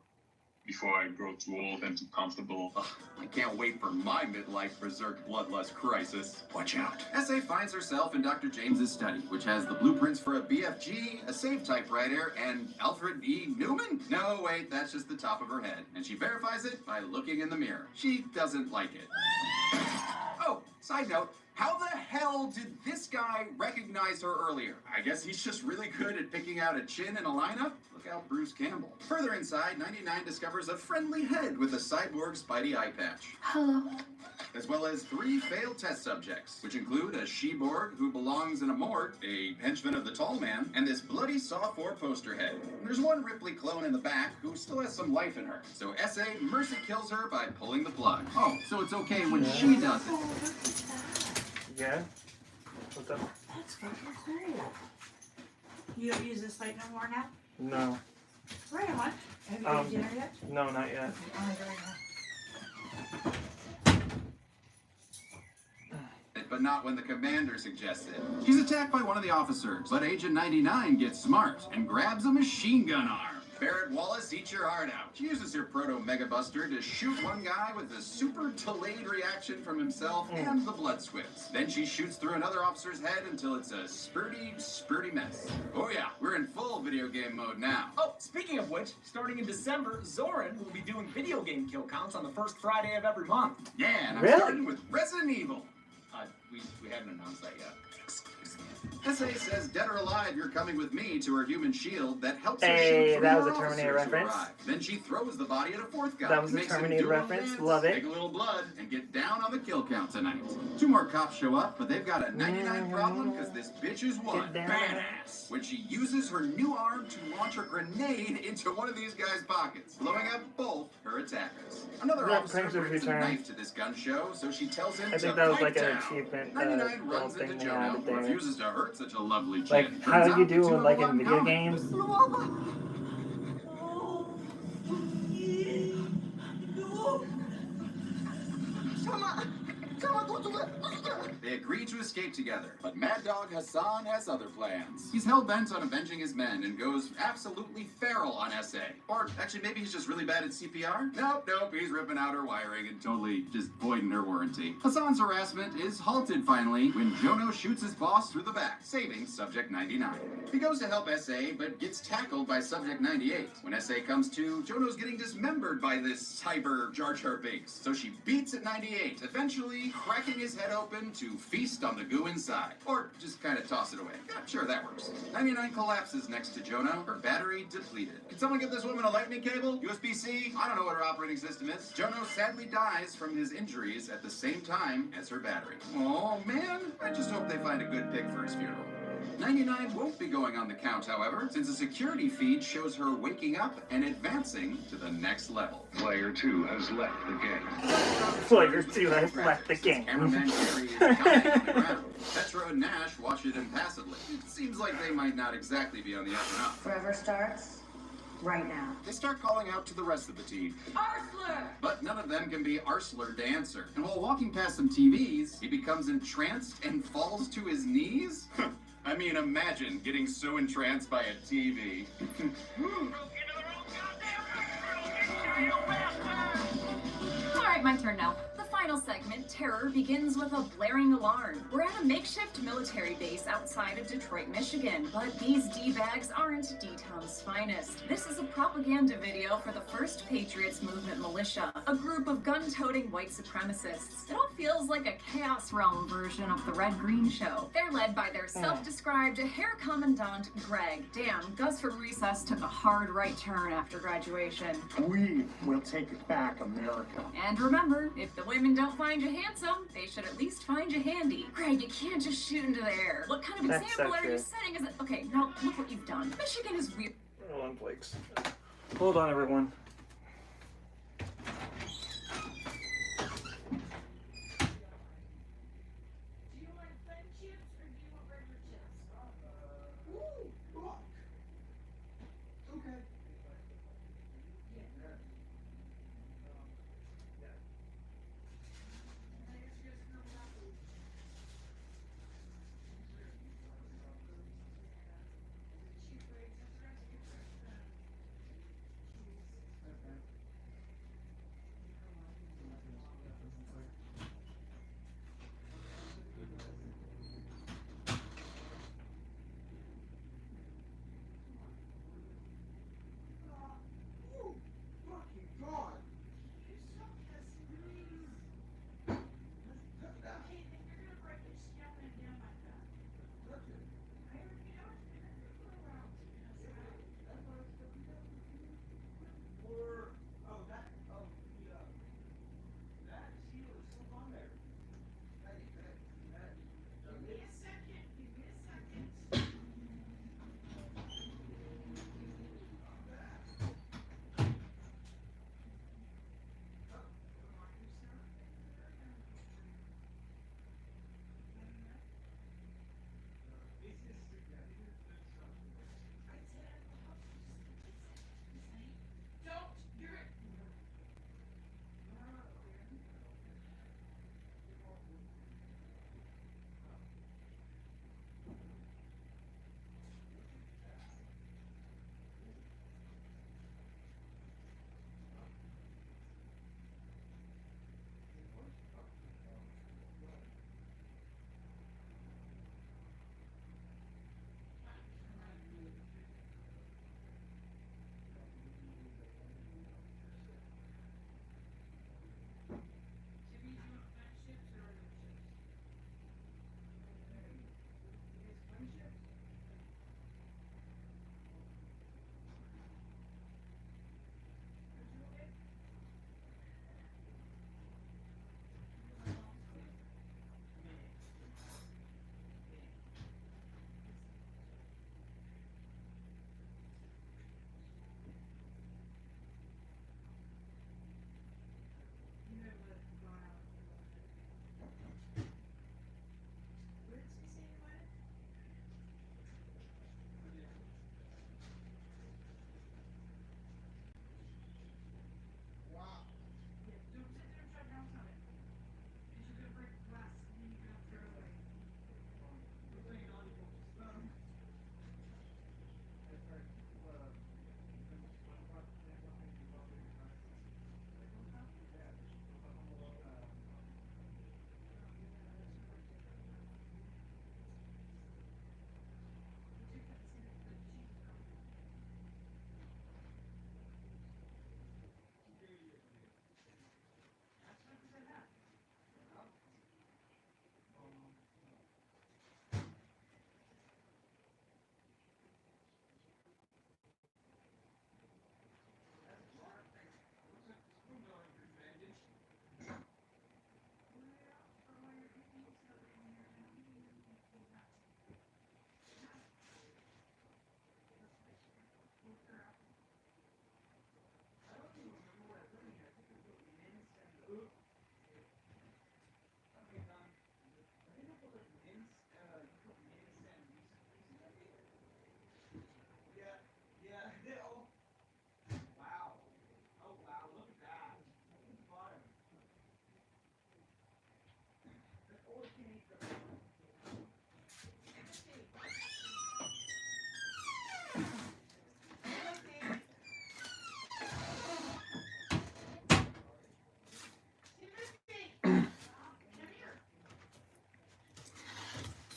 J: I grow too old and too comfortable.
H: Ugh, I can't wait for my midlife berserk bloodlust crisis. Watch out. S.A. finds herself in Dr. James's study, which has the blueprints for a BFG, a save typewriter, and Alfred E. Newman? No, wait, that's just the top of her head. And she verifies it by looking in the mirror. She doesn't like it. Oh, side note. How the hell did this guy recognize her earlier? I guess he's just really good at picking out a chin in a lineup. Look out, Bruce Campbell. Further inside, 99 discovers a friendly head with a cyborg Spidey eye patch.
W: Hello.
H: As well as 3 failed test subjects, which include a she-borg who belongs in a morgue, a henchman of the Tall Man, and this bloody Saw 4 poster head. There's one Ripley clone in the back who still has some life in her. So S.A. mercy kills her by pulling the plug. Oh, so it's okay when she does it.
A: Yeah? What's up?
F: That's fucking cool. You don't use this light no more now?
A: No.
F: Right on. Have you eaten dinner yet?
A: No, not yet.
H: But not when the commander suggests it. She's attacked by one of the officers, but Agent 99 gets smart and grabs a machine gun arm. Barrett Wallace, eat your heart out. She uses her proto-mega buster to shoot one guy with a super delayed reaction from himself and the blood squibs. Then she shoots through another officer's head until it's a spurty mess. Oh yeah, we're in full video game mode now.
E: Oh, speaking of which, starting in December, Zoran will be doing video game kill counts on the first Friday of every month.
H: Yeah, and I'm starting with Resident Evil.
E: We haven't announced that yet.
H: S.A. says, dead or alive, you're coming with me to her human shield that helps her
A: Hey,
H: shoot
A: that
H: through
A: was a
H: her
A: Terminator
H: officers who
A: reference.
H: arrive. Then she throws the body at a fourth guy.
A: That was a
H: makes him
A: Terminator
H: do a
A: reference.
H: dance,
A: Love it.
H: Take a little blood and get down on the kill count tonight. 2 more cops show up, but they've got a 99 problem because this bitch is one badass. When she uses her new arm to launch a grenade into one of these guys' pockets, blowing up both her attackers. Another officer brings a knife to this gun show, so she tells him
A: I think
H: to
A: that was
H: pipe
A: like an
H: down.
A: achievement
H: 99 runs
A: thing
H: into
A: they
H: Jono,
A: added
H: who
A: there.
H: refuses to hurt such a lovely chin.
A: Like, how
H: Turns
A: you
H: out
A: do
H: the two
A: in, like,
H: have a
A: in video
H: lot
A: games.
H: They agree to escape together, but Mad Dog Hassan has other plans. He's hell-bent on avenging his men and goes absolutely feral on S.A. Or actually, maybe he's just really bad at CPR? Nope, he's ripping out her wiring and totally just voiding her warranty. Hassan's harassment is halted finally when Jono shoots his boss through the back, saving Subject 99. He goes to help S.A., but gets tackled by Subject 98. When S.A. comes to, Jono's getting dismembered by this cyber Jar Jar Binks, so she beats at 98, eventually cracking his head open to feast on the goo inside. Or just kind of toss it away. Yeah, sure, that works. 99 collapses next to Jono, her battery depleted. Can someone give this woman a lightning cable? USB-C? I don't know what her operating system is. Jono sadly dies from his injuries at the same time as her battery. Oh man, I just hope they find a good pick for his funeral. 99 won't be going on the count, however, since a security feed shows her waking up and advancing to the next level.
O: Player 2 has left the game.
A: Player 2 has left the game.
H: Cameraman Gary is dying on the ground. Petra and Nash watch it impassively. It seems like they might not exactly be on the up and up.
W: Forever starts right now.
H: They start calling out to the rest of the team.
W: Arsler!
H: But none of them can be Arsler to answer. And while walking past some TVs, he becomes entranced and falls to his knees? I mean, imagine getting so entranced by a TV.
C: Alright, my turn now. The final final segment, Terror, begins with a blaring alarm. We're at a makeshift military base outside of Detroit, Michigan, but these D-bags aren't D-Town's finest. This is a propaganda video for the First Patriots Movement Militia, a group of gun-toting white supremacists. It all feels like a Chaos Realm version of the Red Green Show. They're led by their self-described Hair Commandant, Greg. Damn, Gus from Recess took a hard right turn after graduation.
Q: We will take back America.
C: And remember, if the women don't find you handsome, they should at least find you handy. Greg, you can't just shoot into the air. What kind of
A: That's
C: example
A: so
C: are you
A: true.
C: setting as a... Okay, now look what you've done. Michigan is weird.
A: Hold on, Flakes. Hold on, everyone.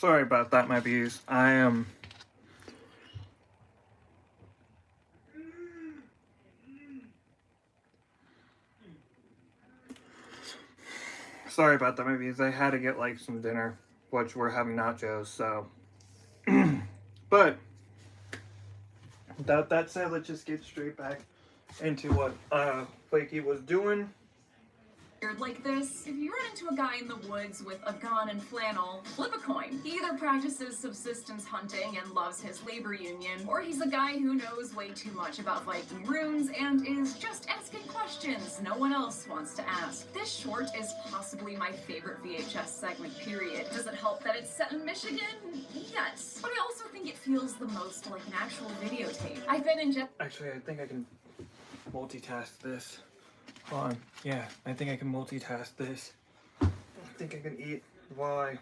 A: Sorry about that, my views. I am... Sorry about that, my views. I had to get, like, some dinner, which we're having nachos, so... But, without that said, let's just get straight back into what Flakey was doing.
C: Like this, if you run into a guy in the woods with a gun and flannel, flip a coin. He either practices subsistence hunting and loves his labor union, or he's a guy who knows way too much about Viking runes and is just asking questions no one else wants to ask. This short is possibly my favorite VHS segment, period. Does it help that it's set in Michigan? Yes. But I also think it feels the most like an actual videotape. I've been in
A: Actually, I think I can multitask this. Hold on. Yeah, I think I can multitask this. I think I can eat while I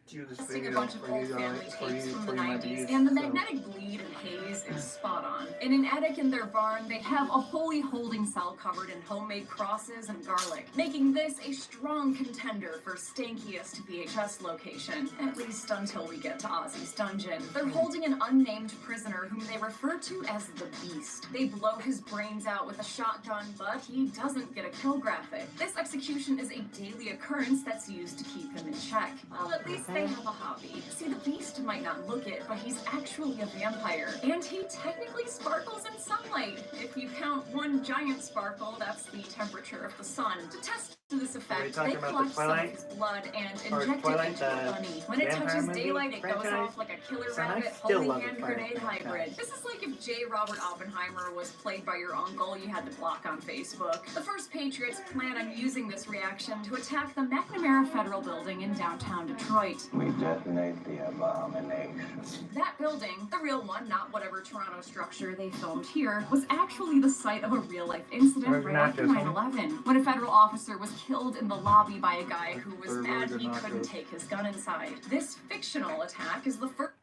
A: do this video
C: a bunch of old family tapes from the 90s, and the magnetic bleed and haze is spot on. In an attic in their barn, they have a holy holding cell covered in homemade crosses and garlic, making this a strong contender for stankiest VHS location, at least until we get to Ozzy's dungeon. They're holding an unnamed prisoner whom they refer to as the Beast. They blow his brains out with a shotgun, but he doesn't get a kill graphic. This execution is a daily occurrence that's used to keep him in check. Well, at least they have a hobby. See, the Beast might not look it, but he's actually a vampire. And he technically sparkles in sunlight. If you count one giant sparkle, that's the temperature of the sun. To test this effect, they collect some of his blood and inject it into a bunny. When it touches daylight, it goes off like a killer rabbit holy hand grenade hybrid. This is like if J. Robert Oppenheimer was played by your uncle you had to block on Facebook. The first Patriots plan on using this reaction to attack the McNamara Federal Building in downtown Detroit.
L: We detonate the abomination.
C: That building, the real one, not whatever Toronto structure they filmed here, was actually the site of a real-life incident right after 9/11, when a federal officer was killed in the lobby by a guy who was mad he couldn't take his gun inside. This fictional attack is the first...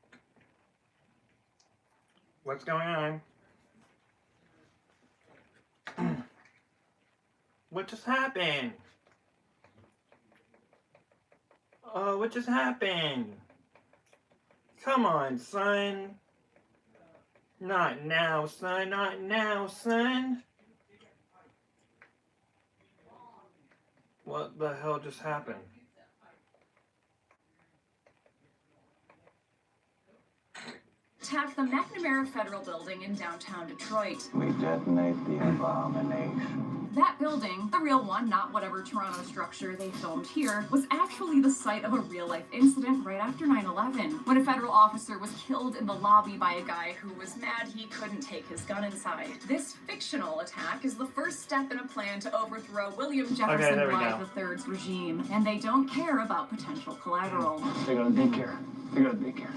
A: What's going on? What just happened? Oh, what just happened? Come on, son. Not now, son. Not now, son. What the hell just happened?
C: Attack the McNamara Federal Building in downtown Detroit.
L: We detonate the abomination.
C: That building, the real one, not whatever Toronto structure they filmed here, was actually the site of a real-life incident right after 9/11, when a federal officer was killed in the lobby by a guy who was mad he couldn't take his gun inside. This fictional attack is the first step in a plan to overthrow William Jefferson Blythe III's regime, and they don't care about potential collateral.
N: They got a daycare. They got a daycare.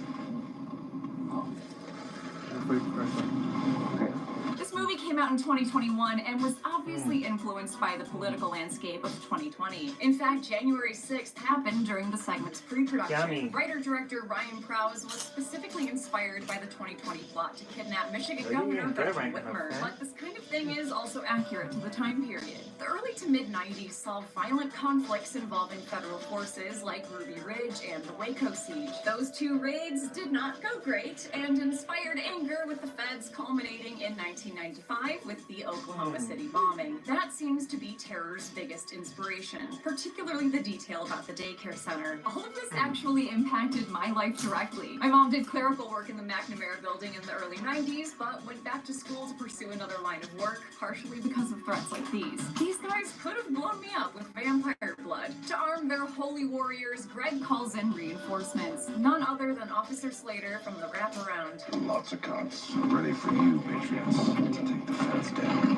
C: This movie came out in 2021 and was obviously influenced by the political landscape of 2020. In fact, January 6th happened during the segment's pre-production. Writer-director Ryan Prowse was specifically inspired by the 2020 plot to kidnap Michigan Governor Gretchen Whitmer. But this kind of thing is also accurate to the time period. The early to mid-90s saw violent conflicts involving federal forces like Ruby Ridge and the Waco siege. Those two raids did not go great and inspired anger with the feds, culminating in 1995 with the Oklahoma City bombing. That seems to be terror's biggest inspiration, particularly the detail about the daycare center. All of this actually impacted my life directly. My mom did clerical work in the McNamara building in the early 90s, but went back to school to pursue another line of work, partially because of threats like these. These guys could have blown me up with vampire blood. To arm their holy warriors, Greg calls in reinforcements, none other than Officer Slater from the wraparound.
O: Lots of cops ready for you, Patriots, to take the feds down.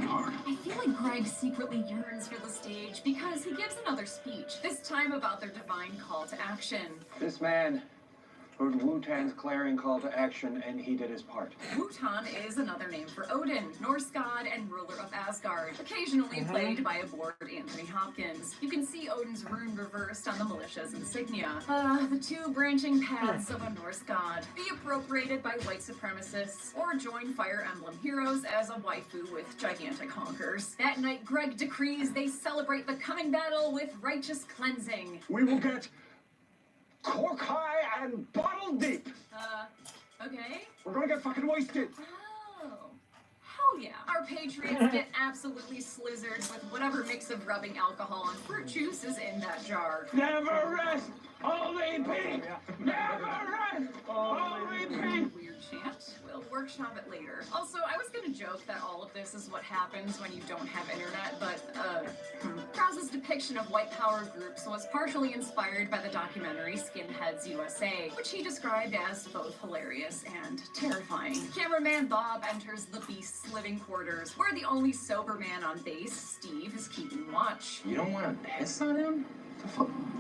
O: Hard.
C: I feel like Greg secretly yearns for the stage because he gives another speech, this time about their divine call to action.
V: This man heard Wu-Tang's clarion call to action, and he did his part.
C: Wotan is another name for Odin, Norse god and ruler of Asgard, occasionally played by a bored Anthony Hopkins. You can see Odin's rune reversed on the militia's insignia. The two branching paths of a Norse god. Be appropriated by white supremacists, or join Fire Emblem heroes as a waifu with gigantic honkers. That night, Greg decrees they celebrate the coming battle with righteous cleansing.
Q: We will get cork high and bottle deep.
C: Okay.
Q: We're gonna get fucking wasted.
C: Oh. Hell yeah. Our patriots get absolutely slizzard with whatever mix of rubbing alcohol and fruit juice is in that jar.
Q: Never rest, only peak. Never rest, only peak.
C: Weird chant. We'll workshop it later. Also, I was gonna joke that all of this is what happens when you don't have internet, but, Krause's depiction of white power groups was partially inspired by the documentary Skinheads USA, which he described as both hilarious and terrifying. Cameraman Bob enters the Beast's living quarters, where the only sober man on base, Steve, is keeping watch.
V: You don't want to piss on him?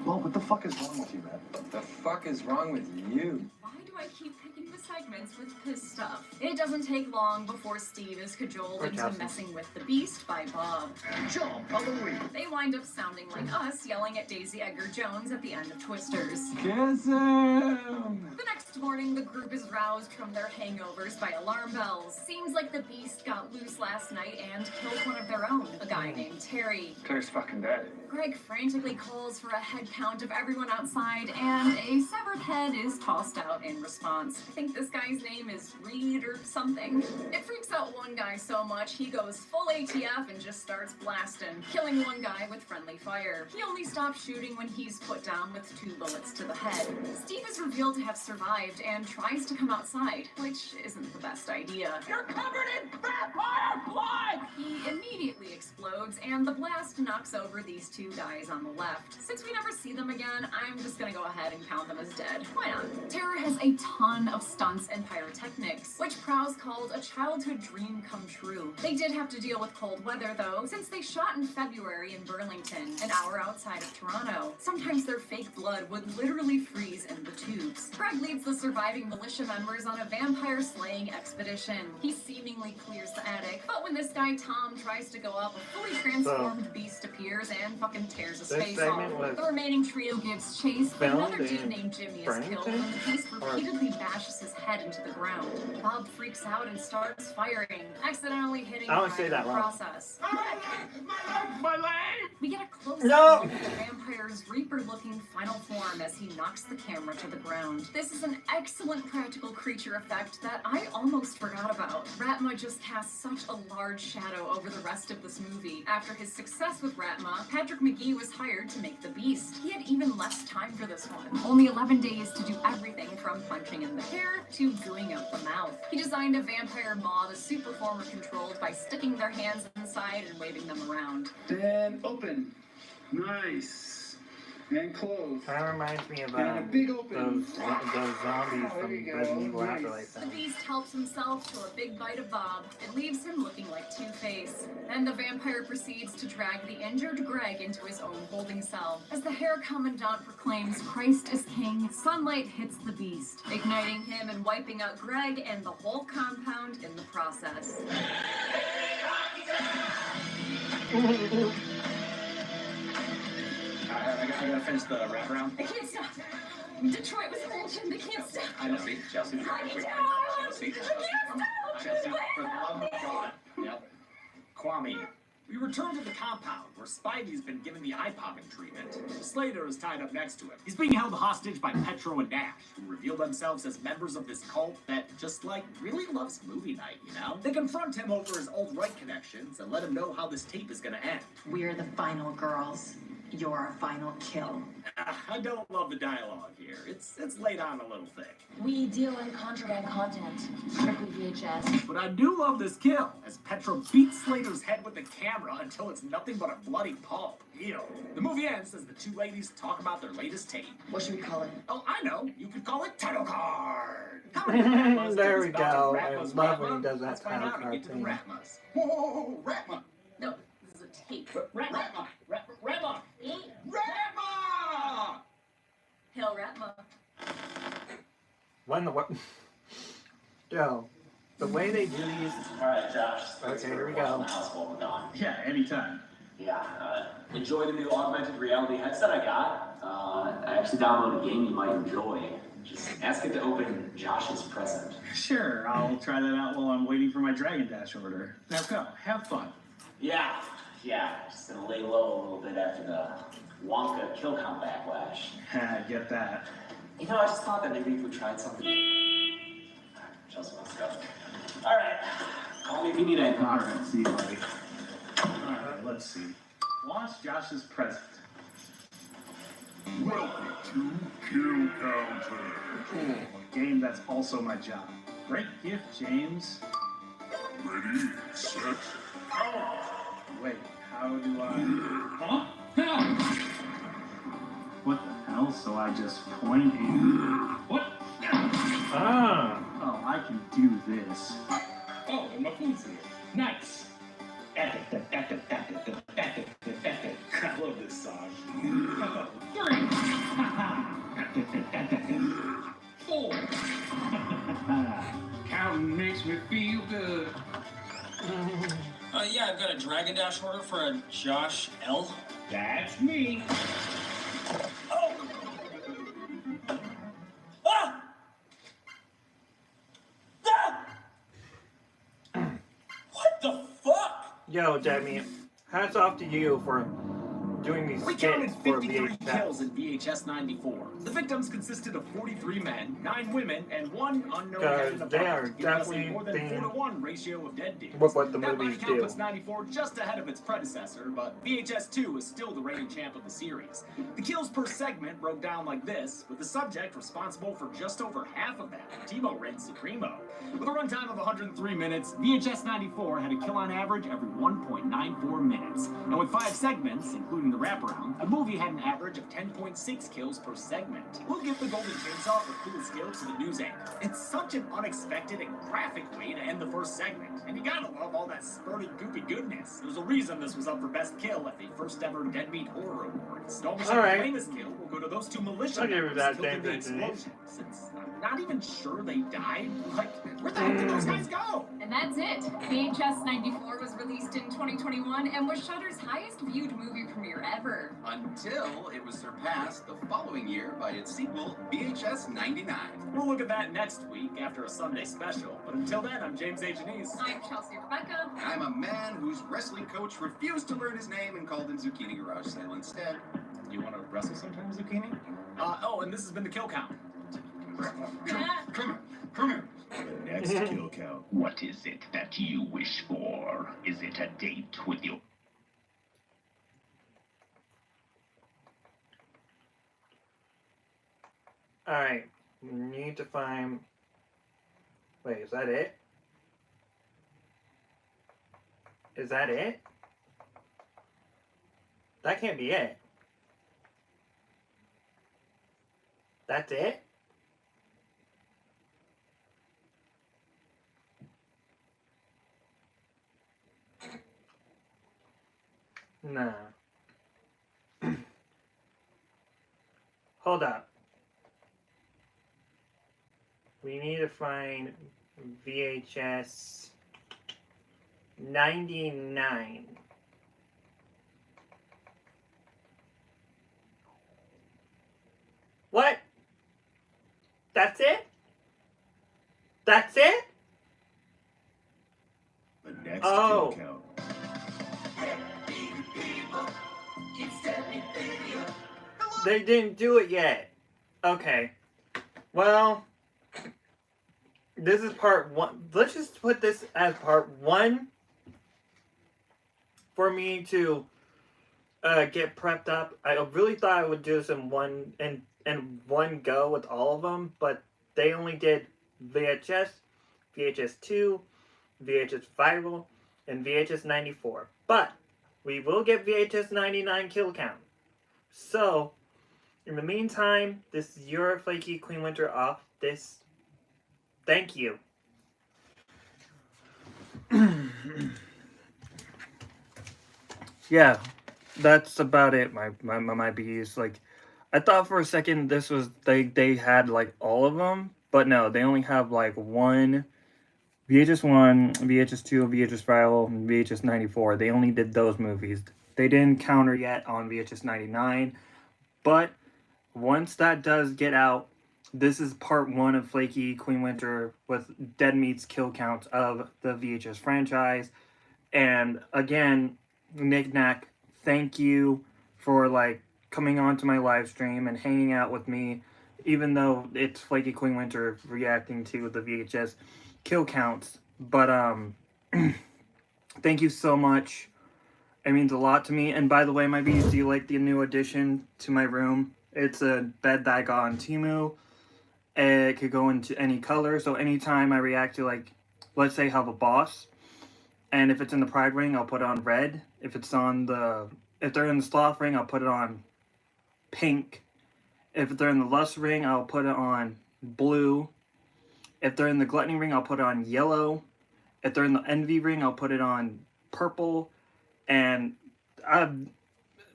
D: Well, what the fuck is wrong with you, man?
V: What the fuck is wrong with you?
C: Why do I keep picking the segments with piss stuff? It doesn't take long before Steve is cajoled into messing with the Beast by Bob.
Q: Jump on the wheel.
C: They wind up sounding like us yelling at Daisy Edgar Jones at the end of Twisters.
D: Kiss him!
C: The next morning, the group is roused from their hangovers by alarm bells. Seems like the Beast got loose last night and killed one of their own, a guy named Terry.
D: Terry's fucking dead.
C: Greg frantically calls for a head count of everyone outside, and a severed head is tossed out in response. I think this guy's name is Reed or something. It freaks out one guy so much, he goes full ATF and just starts blasting, killing one guy with friendly fire. He only stops shooting when he's put down with 2 bullets to the head. Steve is revealed to have survived and tries to come outside, which isn't the best idea.
Q: You're covered in vampire blood!
C: He immediately explodes, and the blast knocks over these 2 guys on the left. Since we never see them again, I'm just gonna go ahead and count them as dead. Why not? Terror has a ton of stunts and pyrotechnics, which Prowse called a childhood dream come true. They did have to deal with cold weather, though, since they shot in February in Burlington, an hour outside of Toronto. Sometimes their fake blood would literally freeze in the tubes. Greg leads the surviving militia members on a vampire slaying expedition. He seemingly clears the attic, but when this guy Tom tries to go up, a fully transformed beast appears and fucking tears his face off. The remaining trio gives chase, but another dude named Jimmy is killed when the beast repeatedly bashes his head into the ground. Bob freaks out and starts firing, accidentally hitting Greg in the process.
Q: My leg!
C: We get a close-up look at the vampire's Reaper-looking final form as he knocks the camera to the ground. This is an excellent practical creature effect that I almost forgot about. Ratma just casts such a large shadow over the rest of this movie. After his success with Ratma, Patrick McGee was hired to make the Beast. He had even less time for this one. Only 11 days to do everything from punching in the hair to gooing out the mouth. He designed a vampire maw the Superformer controlled by sticking their hands inside and waving them around.
D: And open. Nice. And close.
A: Kind of reminds me of
D: and a big open.
A: those zombies from Resident Evil Afterlife.
C: The Beast helps himself to a big bite of Bob. It leaves him looking like Two-Face. Then the vampire proceeds to drag the injured Greg into his own holding cell. As the Hair Commandant proclaims Christ is King, sunlight hits the Beast, igniting him and wiping out Greg and the whole compound in the process.
B: I gotta finish the wraparound.
C: I can't stop. Detroit was mentioned. I can't stop.
B: I know. Chelsea. Chelsea. Chelsea. For the love of God. Yep. Kwame.
E: We return to the compound, where Spidey's been given the eye-popping treatment. Slater is tied up next to him. He's being held hostage by Petro and Nash, who reveal themselves as members of this cult that just, really loves movie night, you know? They confront him over his alt-right connections and let him know how this tape is gonna end.
W: We're the final girls. You're our final kill.
E: I don't love the dialogue here. It's laid on a little thick.
G: We deal in contraband content, strictly VHS.
E: But I do love this kill, as Petro beats Slater's head with the camera until it's nothing but a bloody pulp. Ew. The movie ends as the 2 ladies talk about their latest tape.
W: What should we call it?
E: Oh, I know. You could call it Title Card. How many Ratmas
A: There
E: does
A: we
E: this about
A: go. I
E: Ratma's
A: love when
E: Ratma?
A: he does that
E: Let's find
A: title
E: out and
A: card
E: get to the
A: thing.
E: Ratmas.
B: Whoa, Ratma.
C: No, this is a tape.
E: Ratma. Ratma. Ratma!
C: Hail Ratma.
A: When the what? Yo, the way they do these.
R: Alright, Josh.
A: Okay, here we go.
R: Yeah, anytime. Yeah, enjoy the new augmented reality headset I got. I actually downloaded a game you might enjoy. Just ask it to open Josh's present.
B: Sure, I'll try that out while I'm waiting for my Dragon Dash order. Now go, have fun.
R: Yeah, just gonna lay low a little bit after the Wonka kill count backlash.
B: I get that.
R: You know, I just thought that maybe if we tried something. Chelsea wants to go. All right. Call me if you need anything.
B: All right, see you, buddy. All right, let's see. Launch Josh's present.
O: Welcome to Kill Counter.
B: A game that's also my job. Great gift, James.
O: Ready, set, go!
B: Wait, how do I... Huh? What the hell? So I just point and... What? Ah! Oh, I can do this.
E: Oh, and my food's here. Nice. I love this song. 3. 4. Counting makes me feel good.
P: Yeah, I've got a Dragon Dash order for a Josh L.
E: That's me.
P: Oh! Ah! Ah! What the fuck?
A: Yo, Demi, hats off to you for doing these
B: We
A: skits
B: counted
A: for
B: 53
A: VHS.
B: kills in VHS 94. The victims consisted of 43 men, 9 women, and 1 unknown head in the
A: They
B: bucket,
A: are
B: giving us a
A: definitely
B: more than
A: being
B: 4-to-1 ratio of dead dudes.
A: with what the
B: that
A: movies
B: body count
A: do.
B: puts 94 just ahead of its predecessor, but VHS 2 is still the reigning champ of the series. The kills per segment broke down like this, with the subject responsible for just over half of that. Tebow reigned supremo. With a runtime of 103 minutes, VHS 94 had a kill on average every 1.94 minutes. And with 5 segments, including the wraparound, the movie had an average of 10.6 kills per segment. We'll give the Golden Chainsaw for cool skill to the news anchor. It's such an unexpected and graphic way to end the first segment. And you gotta love all that spurty, goopy goodness. There's a reason this was up for Best Kill at the first ever Deadbeat Horror Awards. Don't be
A: Alright.
B: the famous kill will go to those 2 militia
A: I'll give you
B: members
A: that,
B: killed in the
A: James,
B: explosion. Since I'm not even sure they died. Like, where the heck did those guys go?
C: And that's it. VHS 94 was released in 2021 and was Shudder's highest viewed movie premiere ever.
H: Until it was surpassed the following year by its sequel, VHS 99.
B: We'll look at that next week after a Sunday special. But until then, I'm James H. Anise.
C: I'm Chelsea Rebecca.
H: I'm a man whose wrestling coach refused to learn his name and called him Zucchini Garage Sale instead.
B: You want to wrestle sometime, Zucchini? Oh, and this has been the Kill Count.
H: Come here.
O: The next kill count.
M: What is it that you wish for? Is it a date with your...
A: Alright, we need to find... Wait, is that it? Is that it? That can't be it. That's it? No. Hold up. We need to find VHS 99. What? That's it? That's it?
O: The next
A: Oh.
O: kill count.
A: They didn't do it yet. Okay. Well, this is part 1. Let's just put this as part 1 for me to get prepped up. I really thought I would do this in one go with all of them, but they only did VHS, VHS 2, VHS Viral, and VHS 94. But we will get VHS 99 kill count. So, in the meantime, this is your Flakey Queen Winter off this. Thank you. Yeah, that's about it. My bees. Like, I thought for a second this was they had like all of them, but no, they only have like one. VHS 1, VHS 2, VHS Viral, and VHS 94. They only did those movies. They didn't counter yet on VHS 99, but once that does get out, this is part 1 of Flakey Queen Winter with Dead Meat's kill count of the VHS franchise. And again, Nick Knack, thank you for like coming on to my live stream and hanging out with me, even though it's Flakey Queen Winter reacting to the VHS kill counts. But thank you so much. It means a lot to me. And by the way, my bees, do you like the new addition to my room? It's a bed that I got on Temu. It could go into any color. So anytime I react to, like, let's say I have a boss, and if it's in the Pride ring, I'll put it on red. If they're in the Sloth ring, I'll put it on pink. If they're in the Lust ring, I'll put it on blue. If they're in the Gluttony ring, I'll put it on yellow. If they're in the Envy ring, I'll put it on purple. And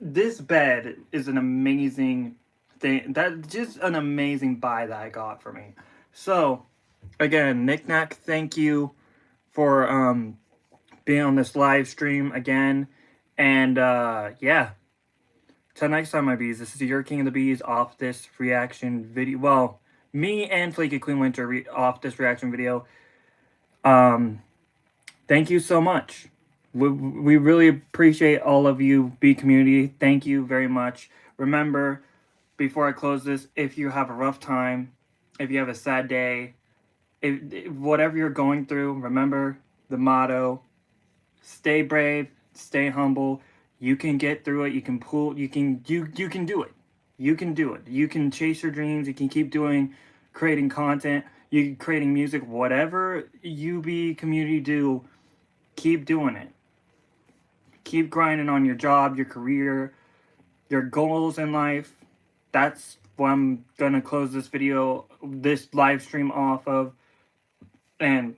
A: this bed is an amazing thing. That's just an amazing buy that I got for me. So, again, Knick-Knack, thank you for being on this live stream again. And yeah, till next time, my bees, this is your King of the Bees off this reaction video. Well, me and Flakey Queen Winter off this reaction video. Thank you so much. We really appreciate all of you, B community. Thank you very much. Remember, before I close this, if you have a rough time, if you have a sad day, whatever you're going through, remember the motto: stay brave, stay humble. You can get through it. You can pull. You can do it. You can do it. You can chase your dreams. You can keep creating content. You can creating music. Whatever you be community do, keep doing it. Keep grinding on your job, your career, your goals in life. That's what I'm gonna close this video, this live stream off of. And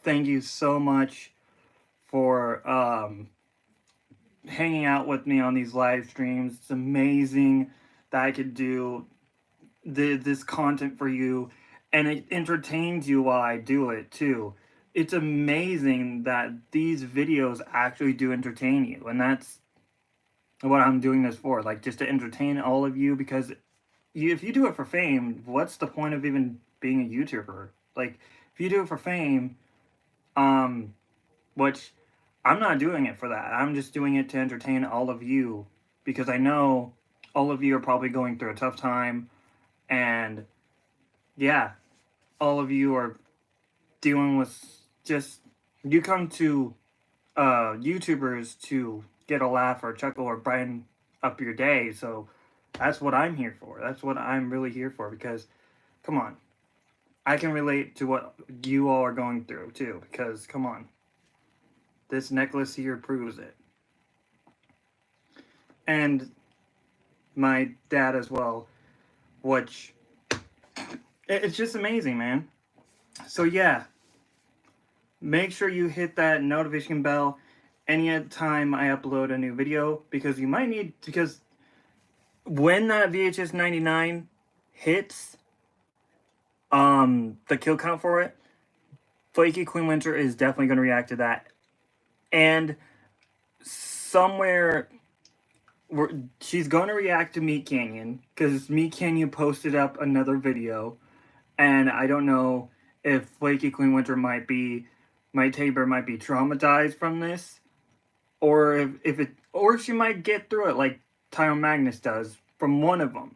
A: thank you so much for hanging out with me on these live streams. It's amazing that I could do this content for you, and it entertains you while I do it too. It's amazing that these videos actually do entertain you, and that's what I'm doing this for, like, just to entertain all of you, because if you do it for fame, what's the point of even being a YouTuber? Like, if you do it for fame, which I'm not doing it for that. I'm just doing it to entertain all of you, because I know all of you are probably going through a tough time, and yeah, all of you are dealing with just, you come to YouTubers to get a laugh or a chuckle or brighten up your day. So that's what I'm here for. That's what I'm really here for, because come on, I can relate to what you all are going through too, because come on, this necklace here proves it. And my dad as well, which it's just amazing, man. So yeah, make sure you hit that notification bell any time I upload a new video, because you might need, because when that VHS 99 hits the kill count for it, Flakey Queen Winter is definitely going to react to that. And somewhere she's going to react to Meat Canyon, because Meat Canyon posted up another video, and I don't know if Flakey Queen Winter might be traumatized from this, or if she might get through it like Tyrone Magnus does from one of them.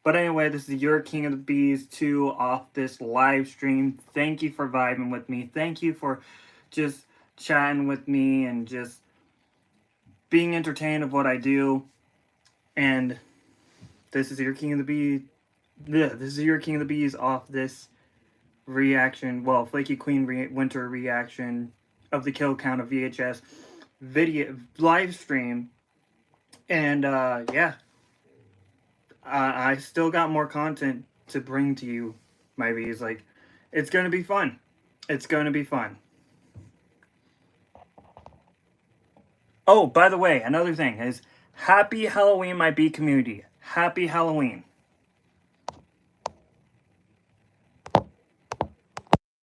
A: But anyway, this is your King of the Bees 2 off this live stream. Thank you for vibing with me. Thank you for just chatting with me and just being entertained of what I do. And this is your King of the Bees. Yeah, this is your King of the Bees off this reaction. Well, Flakey Queen Winter reaction of the kill count of VHS video live stream. And yeah, I still got more content to bring to you, my bees. Like, it's gonna be fun. It's gonna be fun. Oh, by the way, another thing is, happy Halloween, my bee community. Happy Halloween.